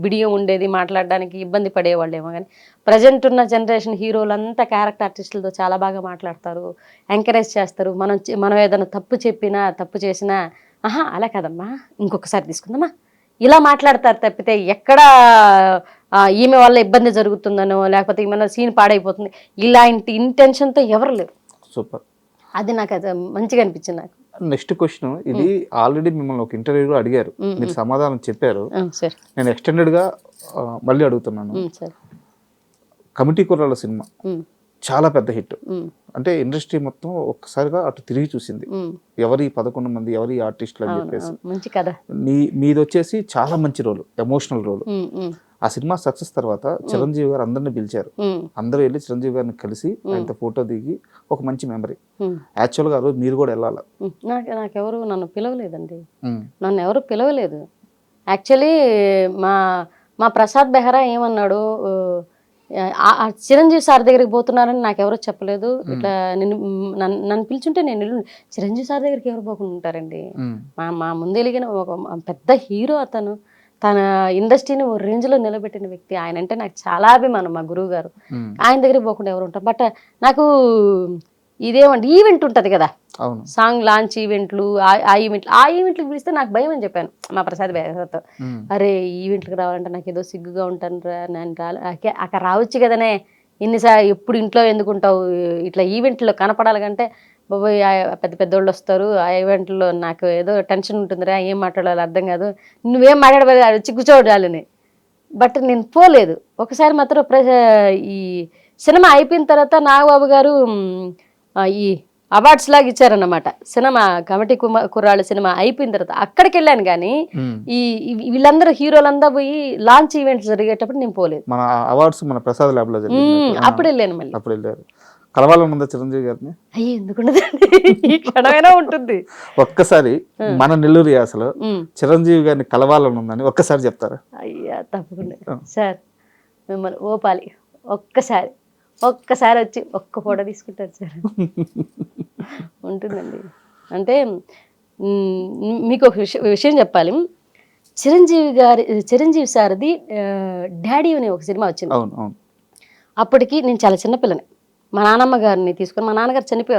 బిడియం ఉండేది, మాట్లాడడానికి ఇబ్బంది పడేవాళ్ళు ఏమో. కానీ ప్రజెంట్ ఉన్న జనరేషన్ హీరోలంతా క్యారెక్టర్ ఆర్టిస్టులతో చాలా బాగా మాట్లాడతారు, ఎంకరేజ్ చేస్తారు. మనం ఏదైనా తప్పు చెప్పినా తప్పు చేసినా అలా కదమ్మా ఇంకొకసారి తీసుకుందామా ఇలా మాట్లాడతారు తప్పితే ఎక్కడ ఈమె వల్ల ఇబ్బంది జరుగుతుందనో లేకపోతే ఏమైనా సీన్ పాడైపోతుంది ఇలాంటి ఇంటెన్షన్తో ఎవరు లేరు. సూపర్. అది నాకు అది మంచిగా అనిపించింది. నాకు నెక్స్ట్ క్వశ్చన్ ఇది ఆల్రెడీ మిమ్మల్ని ఒక ఇంటర్వ్యూలో అడిగారు, మీరు సమాధానం చెప్పారు. నేను ఎక్స్టెండెడ్గా మళ్ళీ అడుగుతున్నాను. కమిటీ కుర్రాళ్ళ సినిమా చాలా పెద్ద హిట్. అంటే ఇండస్ట్రీ మొత్తం ఒక్కసారిగా అటు తిరిగి చూసింది, ఎవరి 11 మంది ఎవరి ఆర్టిస్టులు అని చెప్పేసి. మంచి కథ. మీది వచ్చేసి చాలా మంచి రోల్, ఎమోషనల్ రోల్. ఆ సినిమా సక్సెస్ తర్వాత చిరంజీవి గారు అందరిని పిలిచారు. అందరూ వెళ్ళి చిరంజీవి గారిని కలిసి ఆయనతో ఫోటో దిగి ఒక మంచి మెమరీ. యాక్చువల్గా ఆ రోజు మీరు కూడా వెళ్ళాలి. నాకెవరు నన్ను పిలవలేదండి, నన్ను ఎవరు పిలవలేదు. యాక్చువల్లీ మా ప్రసాద్ బెహ్రా ఏమన్నాడు, చిరంజీవి సార్ దగ్గరికి పోతున్నారని నాకు ఎవరో చెప్పలేదు. ఇట్లా నన్ను పిలిచుంటే నేను చిరంజీవి సార్ దగ్గరికి ఎవరు పోకుండా ఉంటారండి. మా ముందు వెలిగిన ఒక పెద్ద హీరో అతను, తన ఇండస్ట్రీని ఓ రేంజ్లో నిలబెట్టిన వ్యక్తి. ఆయన అంటే నాకు చాలా అభిమానం, మా గురువు గారు. ఆయన దగ్గరికి పోకుండా ఎవరు ఉంటారు. బట్ నాకు ఇదేమంటే ఈవెంట్ ఉంటుంది కదా, సాంగ్ లాంచ్ ఈవెంట్లు, ఆ ఈవెంట్లకు పిలిస్తే నాకు భయం అని చెప్పాను మా ప్రసాద్ బెహ్రాతో. అరే ఈవెంట్లకు రావాలంటే నాకు ఏదో సిగ్గుగా ఉంటాను రా, నేను అక్కడ రావచ్చు కదనే, ఎన్నిసార్లు ఎప్పుడు ఇంట్లో ఎందుకుంటావు, ఇట్లా ఈవెంట్లో కనపడాలి కంటే బాబోయ్ పెద్ద పెద్దోళ్ళు వస్తారు ఆ ఈవెంట్లో, నాకు ఏదో టెన్షన్ ఉంటుందిరా, ఏం మాట్లాడాలి అర్థం కాదు, నువ్వేం మాట్లాడబోదు వచ్చి కూర్చోవడాలని. బట్ నేను పోలేదు. ఒకసారి మాత్రం ఈ సినిమా అయిపోయిన తర్వాత నాగబాబు గారు ఈ అవార్డ్స్ లాగా ఇచ్చారన్నమాట. సినిమా కమిటీ కుర్రాళ్ళ సినిమా అయిపోయిన తర్వాత అక్కడికి వెళ్ళాను. కానీ వీళ్ళందరూ హీరోలందరూ పోయి లాంచ్ ఈవెంట్స్ జరిగేటప్పుడు నేను పోలేదు. మన అవార్డ్స్ మన ప్రసాద్ ల్యాబ్ లో అప్పుడు వెళ్ళాను. మళ్ళీ అప్పుడు వెళ్ళారు. కలవాలని ఉందా చిరంజీవి గారిని? అయ్యి ఎందుకుండదండి, ఈ క్షణమైనా ఉంటుంది. ఒక్కసారి మన నెల్లూరు యాసలో చిరంజీవి గారిని కలవాలని ఉందని ఒక్కసారి చెప్తారా? అయ్యా తప్పకుండా సార్, మిమ్మల్ని ఓపాలి ఒక్కసారి వచ్చి ఒక్క ఫోటో తీసుకుంటారు సార్. ఉంటుందండి. అంటే మీకు ఒక విషయం చెప్పాలి. చిరంజీవి సార్ది డాడీ అనే ఒక సినిమా వచ్చింది. అప్పటికి నేను చాలా చిన్నపిల్లని. మా నాన్నమ్మ గారిని తీసుకొని, మా నాన్నగారు చనిపోయి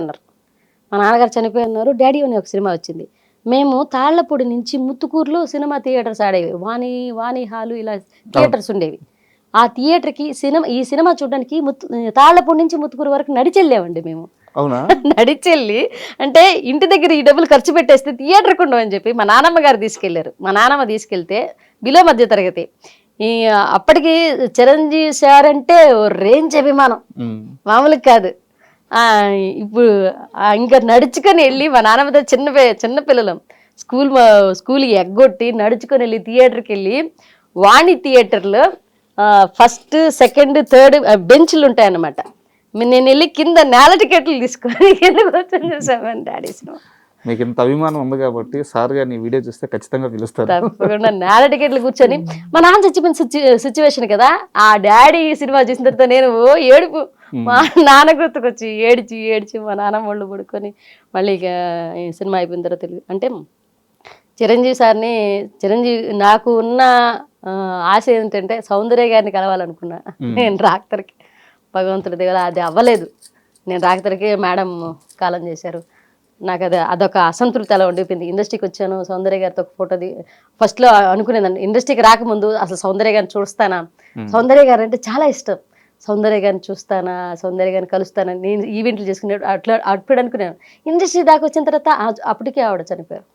ఉన్నారు. డాడీ అనే ఒక సినిమా వచ్చింది. మేము తాళ్లపూడి నుంచి ముత్తుకూరులో సినిమా థియేటర్స్ ఆడేవి, వాణి హాలు ఇలా థియేటర్స్ ఉండేవి. ఆ థియేటర్కి ఈ సినిమా చూడడానికి తాళ్లపూడి నుంచి ముత్తుకూరు వరకు నడిచెళ్ళామండి మేము. అవునా? నడిచెళ్ళి అంటే ఇంటి దగ్గర ఈ డబ్బులు ఖర్చు పెట్టేస్తే థియేటర్కి ఉండవని చెప్పి మా నాన్నమ్మ గారు తీసుకెళ్లారు. మా నాన్నమ్మ తీసుకెళ్తే బిలో మధ్య తరగతి. ఈ అప్పటికి చిరంజీవి సార్ అంటే ఓ రేంజ్ అభిమానం, మామూలుగా కాదు. ఇప్పుడు ఇంకా నడుచుకొని వెళ్ళి మా నాన్నమ్మతో చిన్న పిల్లలం స్కూల్కి ఎగ్గొట్టి నడుచుకొని వెళ్ళి థియేటర్కి వెళ్ళి వాణి థియేటర్లో ఫస్ట్ సెకండ్ థర్డ్ బెంచ్లు ఉంటాయన్నమాట. నేను వెళ్ళి కింద నేల టికెట్లు తీసుకొని కింద కూర్చొని చూసామని డాడీ సినిమా. మీకు ఇంత అభిమానం ఉంది కాబట్టి సార్ గారిని వీడియో చూస్తే ఖచ్చితంగా పిలుస్తారు. తప్పకుండా నేల టికెట్లు కూర్చొని మా నాన్న చచ్చిపోయిన సిచ్యువేషన్ కదా, ఆ డాడీ సినిమా చూసిన తర్వాత నేను ఏడుపు, మా నాన్న గుర్తుకొచ్చి ఏడ్చి మా నాన్న ఒళ్ళు పడుకొని మళ్ళీ ఇక ఈ సినిమా అయిపోయిన తర్వాత అంటే చిరంజీవి నాకు ఉన్న ఆశ ఏంటంటే సౌందర్య గారిని కలవాలనుకున్నా నేను రాక్తరికి. భగవంతుడి దగ్గర అది అవ్వలేదు. నేను రాక్తరికి మేడం కాలం చేశారు. నాకు అదొక అసంతృప్తి అలా ఉండిపోయింది. ఇండస్ట్రీకి వచ్చాను, సౌందర్య గారితో ఒక ఫోటో ఫస్ట్లో అనుకునేదాన్ని ఇండస్ట్రీకి రాకముందు అసలు సౌందర్య గారిని చూస్తానా, సౌందర్య గారు అంటే చాలా ఇష్టం, సౌందర్య గారిని చూస్తానా, సౌందర్య గారిని కలుస్తానా, నేను ఈవెంట్లు చేసుకునే అప్పుడు అనుకున్నాను. ఇండస్ట్రీ దాకా వచ్చిన తర్వాత అప్పటికే ఆవిడ చనిపోయారు.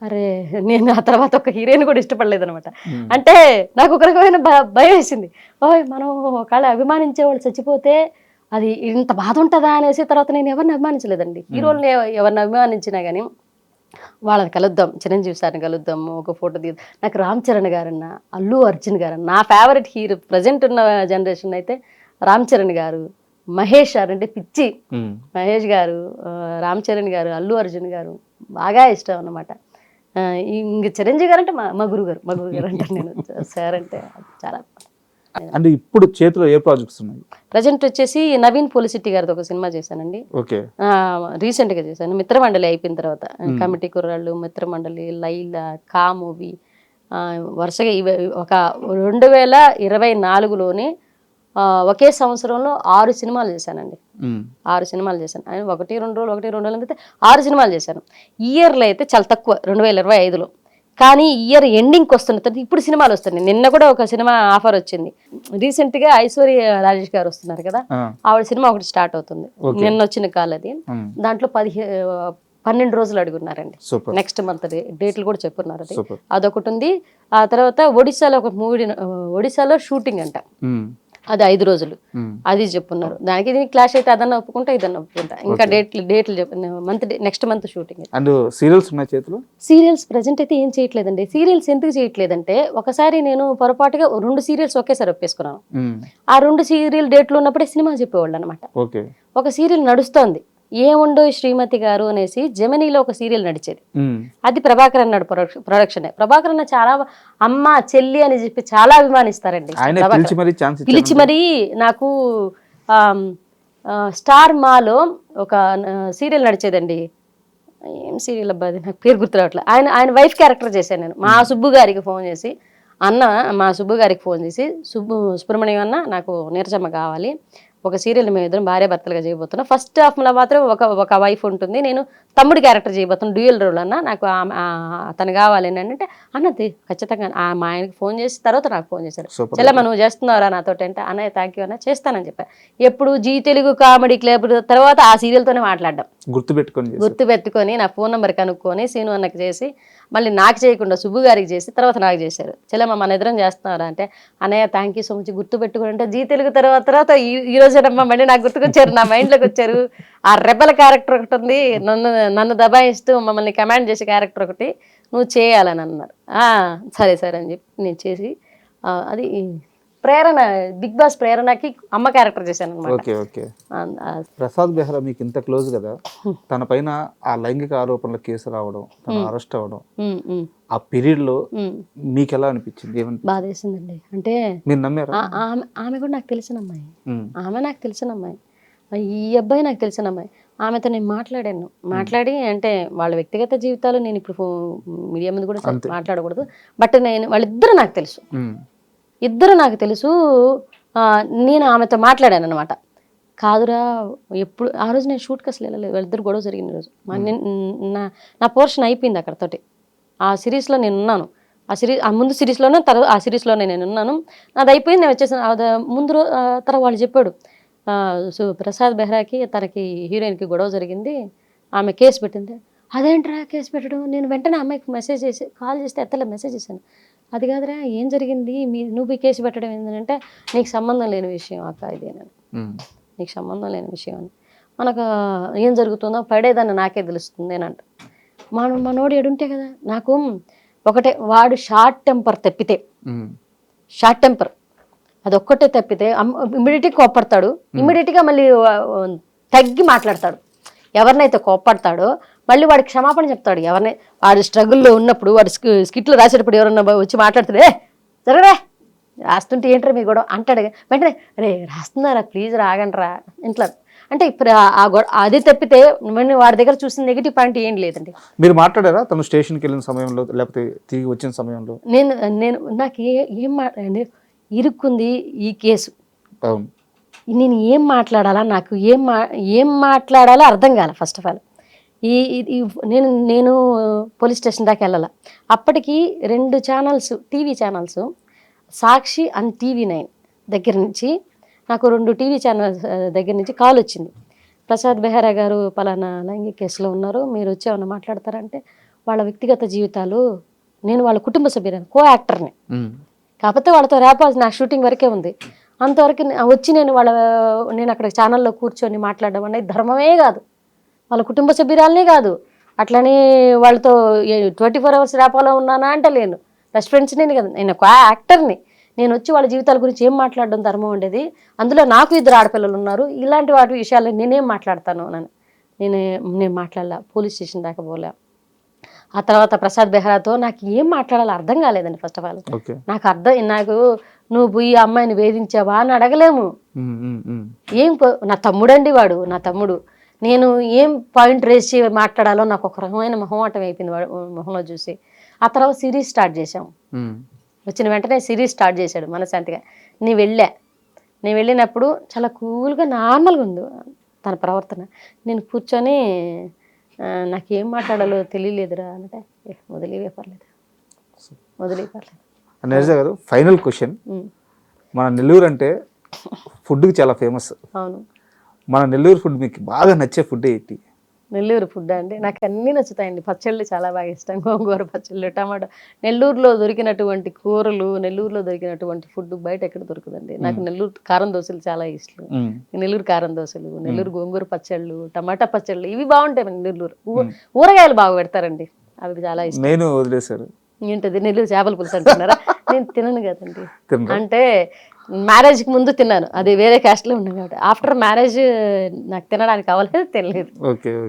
అరే నేను ఆ తర్వాత ఒక హీరోయిన్ కూడా ఇష్టపడలేదు అనమాట. అంటే నాకు ఒక రకమైన భయం వేసింది. మనం ఒకవేళ అభిమానించే వాళ్ళు చచ్చిపోతే అది ఇంత బాధ ఉంటుందా అనేసి తర్వాత నేను ఎవరిని అభిమానించలేదండి. హీరోల్ని ఎవరిని అభిమానించినా కానీ వాళ్ళని కలుద్దాం, చిరంజీవి సార్ని కలుద్దాం, ఒక ఫోటో నాకు రామ్ చరణ్ గారన్న, అల్లు అర్జున్ గారన్న, నా ఫేవరెట్ హీరో ప్రజెంట్ ఉన్న జనరేషన్ అయితే రామ్ చరణ్ గారు, మహేష్ గారు అంటే పిచ్చి. మహేష్ గారు, రామ్ చరణ్ గారు, అల్లు అర్జున్ గారు బాగా ఇష్టం అన్నమాట. ఇంక చిరంజీవి గారు అంటే మా గురుగారు అంటారు నేను. సార్ అంటే చాలా. అంటే ఇప్పుడు చేతిలో ఏ ప్రాజెక్ట్స్ ఉన్నాయి? ప్రజెంట్ వచ్చేసి నవీన్ పోలిసిటీ గారితో ఒక సినిమా చేశానండి. రీసెంట్ గా చేశాను. మిత్రమండలి అయిపోయిన తర్వాత కమిటీ కుర్రాళ్ళు, మిత్రమండలి, లైలా, కా మూవీ వరుసగా ఒక 2024లోనే ఒకే సంవత్సరంలో 6 సినిమాలు చేశానండి. 6 సినిమాలు చేశాను. 1-2 రోజులు అయితే 6 సినిమాలు చేశాను. ఇయర్లో అయితే చాలా తక్కువ 2025లో. కానీ ఇయర్ ఎండింగ్కి వస్తున్న తర్వాత ఇప్పుడు సినిమాలు వస్తున్నాయి. నిన్న కూడా ఒక సినిమా ఆఫర్ వచ్చింది. రీసెంట్గా ఐశ్వర్య రాజేష్ గారు వస్తున్నారు కదా, ఆవిడ సినిమా ఒకటి స్టార్ట్ అవుతుంది. నిన్న వచ్చిన కాల్ అది. దాంట్లో 12 రోజులు అడుగున్నారండి. నెక్స్ట్ మంత్ డేట్లు కూడా చెప్పున్నారు. అదొకటి ఉంది. ఆ తర్వాత ఒడిశాలో ఒక మూవీ, ఒడిశాలో షూటింగ్ అంట, అది 5 రోజులు, అది చెప్పున్నారు. దానికి దీనికి క్లాష్ అయితే అదన్నా ఒప్పుకుంటా, ఇదన్నా ఒప్పుకుంటా. ఇంకా డేట్లు next month shooting. And serials ఉన్నాయి చేతిలో? సీరియల్స్ ప్రెజెంట్ అయితే ఏం చేయట్లేదండి. సీరియల్స్ ఎందుకు చేయట్లేదంటే ఒకసారి నేను పొరపాటుగా 2 సీరియల్స్ ఒకేసారి ఒప్పేసుకున్నాను. ఆ 2 సీరియల్ డేట్లు ఉన్నప్పుడే సినిమా చెప్పేవాళ్ళు అనమాట. ఒక సీరియల్ నడుస్తోంది, ఏముండో శ్రీమతి గారు అనేసి జెమినీలో ఒక సీరియల్ నడిచేది. అది ప్రభాకర్ అన్నాడు ప్రొడక్షన్. ప్రభాకర్ అన్న చాలా అమ్మ చెల్లి అని చెప్పి చాలా అభిమానిస్తారండి. పిలిచి మరీ నాకు స్టార్ మాలో ఒక సీరియల్ నడిచేదండి. ఏం సీరియల్ అబ్బా, అది నాకు పేరు గుర్తురావట్లేదు. ఆయన వైఫ్ క్యారెక్టర్ చేశాను నేను. మా సుబ్బు గారికి ఫోన్ చేసి, మా సుబ్బు గారికి ఫోన్ చేసి, సుబ్రహ్మణ్యం అన్న నాకు నీరజమ్మ కావాలి, ఒక సీరియల్ మేము ఇద్దరం భార్య భర్తలుగా చేయబోతున్నాం. ఫస్ట్ హాఫ్లో మాత్రం ఒక వైఫ్ ఉంటుంది, నేను తమ్ముడి క్యారెక్టర్ చేయబోతున్నాను, డ్యూయల్ రోల్ అన్న, నాకు తను కావాలి అని అంటే అన్నది ఖచ్చితంగా. మా ఆయనకి ఫోన్ చేసి తర్వాత నాకు ఫోన్ చేశాడు, చెల్లెమ్మ నువ్వు చేస్తున్నారా నాతో అంటే, అన్నయ్య థ్యాంక్ యూ అన్న, చేస్తానని చెప్పా. ఎప్పుడు జీ తెలుగు కామెడీ క్లబ్ తర్వాత ఆ సీరియల్తోనే మాట్లాడడం గుర్తుపెట్టుకొని నా ఫోన్ నెంబర్ కనుక్కొని సీను అన్నకి చేసి మళ్ళీ నాకు చేయకుండా సుబ్బు గారికి చేసి తర్వాత నాకు చేశారు. చెల్లెమ్మ మన ఇద్దరం చేస్తున్నారా అంటే, అన్నయ్య థ్యాంక్ యూ సో మచ్, గుర్తుపెట్టుకుని అంటే జీ తెలుగు తర్వాత ఈ రోజేనమ్మా మళ్ళీ నాకు గుర్తుకొచ్చారు, నా మైండ్లోకి వచ్చారు. ఆ రెబల్ క్యారెక్టర్ ఒకటి ఉంది, నన్ను దబాయిస్తూ మమ్మల్ని కమాండ్ చేసే క్యారెక్టర్ ఒకటి నువ్వు చేయాలని అన్నారు. సరే అని చెప్పి నేను చేసి అది ప్రేరణ, బిగ్ బాస్ ప్రేరణకి అమ్మ క్యారెక్టర్ చేశాను అనమాట. ప్రసాద్ బెహ్రా మీకు ఇంత క్లోజ్ కదా, తన పైన ఆ లైంగిక ఆరోపణల కేసు రావడం, తన అరెస్ట్ అవ్వడం, ఆ పీరియడ్ లో మీకు ఎలా అనిపించింది? బాధేసిందండి. అంటే మీరు నమ్మారా? ఆమె కూడా నాకు తెలిసిన అమ్మాయి, నాకు తెలిసిన అమ్మాయి, ఈ అబ్బాయి నాకు తెలిసిన అమ్మాయి. ఆమెతో నేను మాట్లాడి అంటే వాళ్ళ వ్యక్తిగత జీవితాలు నేను ఇప్పుడు మీడియా ముందు కూడా మాట్లాడకూడదు, బట్ వాళ్ళిద్దరూ నాకు తెలుసు, నాకు తెలుసు. నేను ఆమెతో మాట్లాడాను అనమాట. కాదురా ఎప్పుడు ఆ రోజు నేను షూట్కి అసలు వెళ్ళలేదు, వాళ్ళిద్దరు గొడవ జరిగిన రోజు. నా పోర్షన్ అయిపోయింది అక్కడతోటి. ఆ సిరీస్లో నేను ఉన్నాను, ఆ ముందు సిరీస్లోనే ఆ సిరీస్లోనే నేను ఉన్నాను, నాది అయిపోయింది, నేను వచ్చేసాను. ముందు తర్వాత వాళ్ళు చెప్పాడు, సో ప్రసాద్ బెహ్రాకి తనకి హీరోయిన్కి గొడవ జరిగింది, ఆమె కేసు పెట్టింది. అదేంట్రా కేసు పెట్టడం, నేను వెంటనే అమ్మాయికి మెసేజ్ చేసి కాల్ చేస్తే ఎత్తలే, మెసేజ్ చేశాను. అది కాదురా ఏం జరిగింది, నువ్వు కేసు పెట్టడం ఏంటంటే నీకు సంబంధం లేని విషయం అక్క ఇది అని, నీకు సంబంధం లేని విషయం అని. మనకు ఏం జరుగుతుందో పడేదాన్ని నాకే తెలుస్తుంది అని అంట. మనోడు ఏడుంటే కదా. నాకు ఒకటే, వాడు షార్ట్ టెంపర్ తప్పితే, షార్ట్ టెంపర్ అదొక్కటే తప్పితే ఇమ్మీడియట్గా కోప్పడతాడు, ఇమ్మీడియట్గా మళ్ళీ తగ్గి మాట్లాడతాడు. ఎవరినైతే కోప్పడతాడో మళ్ళీ వాడికి క్షమాపణ చెప్తాడు. ఎవరినై వాడు స్ట్రగుల్లో ఉన్నప్పుడు, వాడు స్కిట్లు రాసేటప్పుడు ఎవరన్నా వచ్చి మాట్లాడుతాడే జరగరా రాస్తుంటే ఏంట్రా మీ గొడవ అంటాడు. వెంటనే రే రాస్తున్నారా ప్లీజ్ రాగండ్రా ఇంట్లో. అంటే ఇప్పుడు అది తప్పితే వాడి దగ్గర చూసిన నెగిటివ్ పాయింట్ ఏం లేదండి. మీరు మాట్లాడారా తను స్టేషన్కి వెళ్ళిన సమయంలో లేకపోతే తిరిగి వచ్చిన సమయంలో? నేను నాకు ఏం ఇరుక్కుంది ఈ కేసు, నేను ఏం మాట్లాడాలా, నాకు ఏం మాట్లాడాలో అర్థం కాలే. ఫస్ట్ ఆఫ్ ఆల్ నేను పోలీస్ స్టేషన్ దాకా వెళ్ళాల. అప్పటికి 2 channels, TV channels, Sakshi and TV9 దగ్గర నుంచి నాకు 2 టీవీ ఛానల్స్ దగ్గర నుంచి కాల్ వచ్చింది. ప్రసాద్ బెహ్రా గారు పలానా లైంగిక కేసులో ఉన్నారు, మీరు వచ్చి ఏమన్నా మాట్లాడతారంటే వాళ్ళ వ్యక్తిగత జీవితాలు, నేను వాళ్ళ కుటుంబ సభ్యులను, కో-యాక్టర్ని, కాకపోతే వాళ్ళతో ర్యాప్ నా షూటింగ్ వరకే ఉంది. అంతవరకు వచ్చి నేను అక్కడ ఛానల్లో కూర్చొని మాట్లాడడం అనేది ధర్మమే కాదు, వాళ్ళ కుటుంబ సభ్యురాలనే కాదు. అట్లనే వాళ్ళతో 24 hours ర్యాపాలో ఉన్నానా అంటే లేను, బెస్ట్ ఫ్రెండ్స్ నేను కదా, నేను ఒక యాక్టర్ని. నేను వచ్చి వాళ్ళ జీవితాల గురించి ఏం మాట్లాడడం ధర్మం ఉండేది. అందులో నాకు 2 ఆడపిల్లలు ఉన్నారు, ఇలాంటి వాటి విషయాల్లో నేనేం మాట్లాడతాను అని నేను మాట్లాడలా, పోలీస్ స్టేషన్ దాకా పోలే. ఆ తర్వాత ప్రసాద్ బెహ్రాతో నాకు ఏం మాట్లాడాలో అర్థం కాలేదండి. ఫస్ట్ ఆఫ్ ఆల్ నాకు నువ్వు పోయి అమ్మాయిని వేధించావా అని అడగలేము. నా తమ్ముడండి వాడు, నా తమ్ముడు. నేను ఏం పాయింట్ రేస్ చేసి మాట్లాడాలో నాకు ఒక రకమైన మొహమాటం అయిపోయింది మొహంలో చూసి. ఆ తర్వాత సిరీస్ స్టార్ట్ చేసాము. వచ్చిన వెంటనే సిరీస్ స్టార్ట్ చేశాడు మనశాంతిగా. నేను వెళ్ళినప్పుడు చాలా కూల్గా నార్మల్గా ఉంది తన ప్రవర్తన. నేను కూర్చొని నాకేం మాట్లాడాలో తెలియలేదురా అంటే వదిలేవే పర్లేదు. నీరజ గారు, ఫైనల్ క్వశ్చన్. మన నెల్లూరు అంటే ఫుడ్కి చాలా ఫేమస్. అవును. మన నెల్లూరు ఫుడ్ మీకు బాగా నచ్చే ఫుడ్ ఏంటి? నెల్లూరు ఫుడ్ అంటే నాకు అన్నీ నచ్చుతాయండి. పచ్చళ్ళు చాలా బాగా ఇష్టం, గోంగూర పచ్చళ్ళు, టమాటా. నెల్లూరులో దొరికినటువంటి కూరలు, నెల్లూరులో దొరికినటువంటి ఫుడ్ బయట ఎక్కడ దొరకదండి. నాకు నెల్లూరు కారం దోశలు చాలా ఇష్టం. నెల్లూరు కారం దోశలు, నెల్లూరు గోంగూర పచ్చళ్ళు, టమాటా పచ్చళ్ళు, ఇవి బాగుంటాయి. నెల్లూరు ఊరగాయలు బాగా పెడతారండి, అవి చాలా ఇష్టం. నేను వదిలేశారు ఏంటది నెల్లూరు చేపల పులుసు అంటున్నారా? నేను తినను కదండి. అంటే మ్యారేజ్కి ముందు తిన్నాను, అది వేరే క్యాస్ట్లో ఉన్నాను కాబట్టి. ఆఫ్టర్ మ్యారేజ్ నాకు తినడానికి అవ్వలేదు, తెలియదు,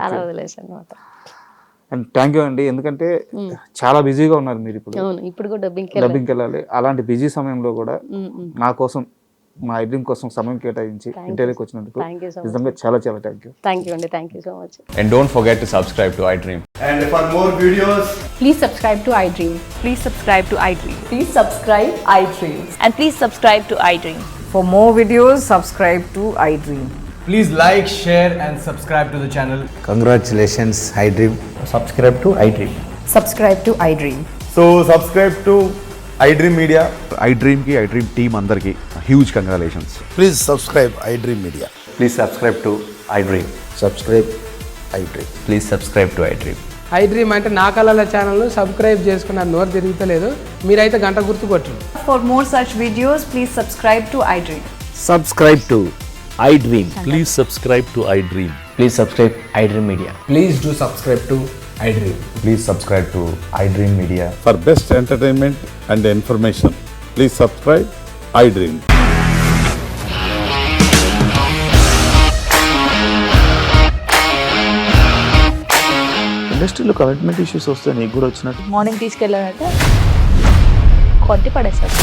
అలా వదిలేసాను అనమాట. అండ్ థ్యాంక్ యూ అండి, ఎందుకంటే చాలా బిజీగా ఉన్నారు మీరు ఇప్పుడు. అవును, ఇప్పుడు కూడా డబ్బింగ్కి వెళ్ళాలి. అలాంటి బిజీ సమయంలో కూడా నా కోసం, మా ఐడ్రీమ్ కోసం సమయం కేటాయించి ఇంటర్వ్యూకి వచ్చినందుకు నిజంగా చాలా చాలా థ్యాంక్ యూ. థ్యాంక్ యూ అండి, thank you so much. And don't forget to subscribe to iDream. And for more videos, please subscribe to iDream. Please subscribe to iDream. Please subscribe iDream. And please subscribe to iDream. For more videos, subscribe to iDream. please like, share and subscribe to the channel. Congratulations, iDream. Subscribe to iDream. Subscribe to iDream. So subscribe to iDream Media. iDream ki iDream team andarki huge congratulations. Please subscribe iDream Media. Please subscribe to iDream. Subscribe iDream. Please subscribe to iDream. iDream అంటే నా కళల ఛానల్ను subscribe చేసుకున్న నోరు తిరుగుతలేదు, మీరైతే గంట గుర్తు కొట్టండి. For more such videos, please subscribe to iDream. Subscribe to iDream. Please subscribe to iDream. Please subscribe iDream Media. Please do subscribe to iDream. Please subscribe to iDream Media. For best entertainment and information, please subscribe iDream. ఇండస్ట్రీలో commitment issues వస్తే నీకు కూడా వచ్చినట్టు morning తీసుకెళ్ళాలంటే కొట్టి పడేస్తారు.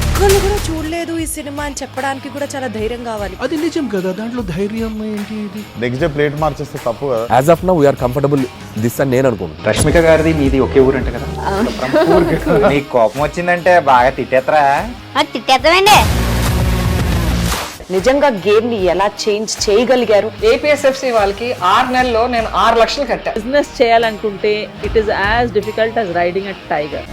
ఒక్కళ్ళు కూడా చూడలేదు ఈ సినిమా అని చెప్పడానికి కూడా చాలా ధైర్యం కావాలి. అది నిజం కదా, దాంట్లో ధైర్యం ఏంటి? ఇది నెక్స్ట్ డే ప్లేట్ మార్చేస్తే తప్పు కదా. As of now, we are comfortable this అని నేను అనుకుంటున్నాను. రష్మిక గారిది మీది ఒకే ఊరంట కదా? నీకు కోపం వచ్చిందంటే బాగా తిట్టేత్తరా? తిట్టేద్దామండి. నిజంగా గేమ్ ని ఎలా చేంజ్ చేయగలిగారు? ఏపీఎస్ఎఫ్సి వాళ్ళకి 6 నెలల్లో నేను 6 లక్షలు కట్టా. బిజినెస్ చేయాలనుకుంటే it is as difficult as riding a tiger.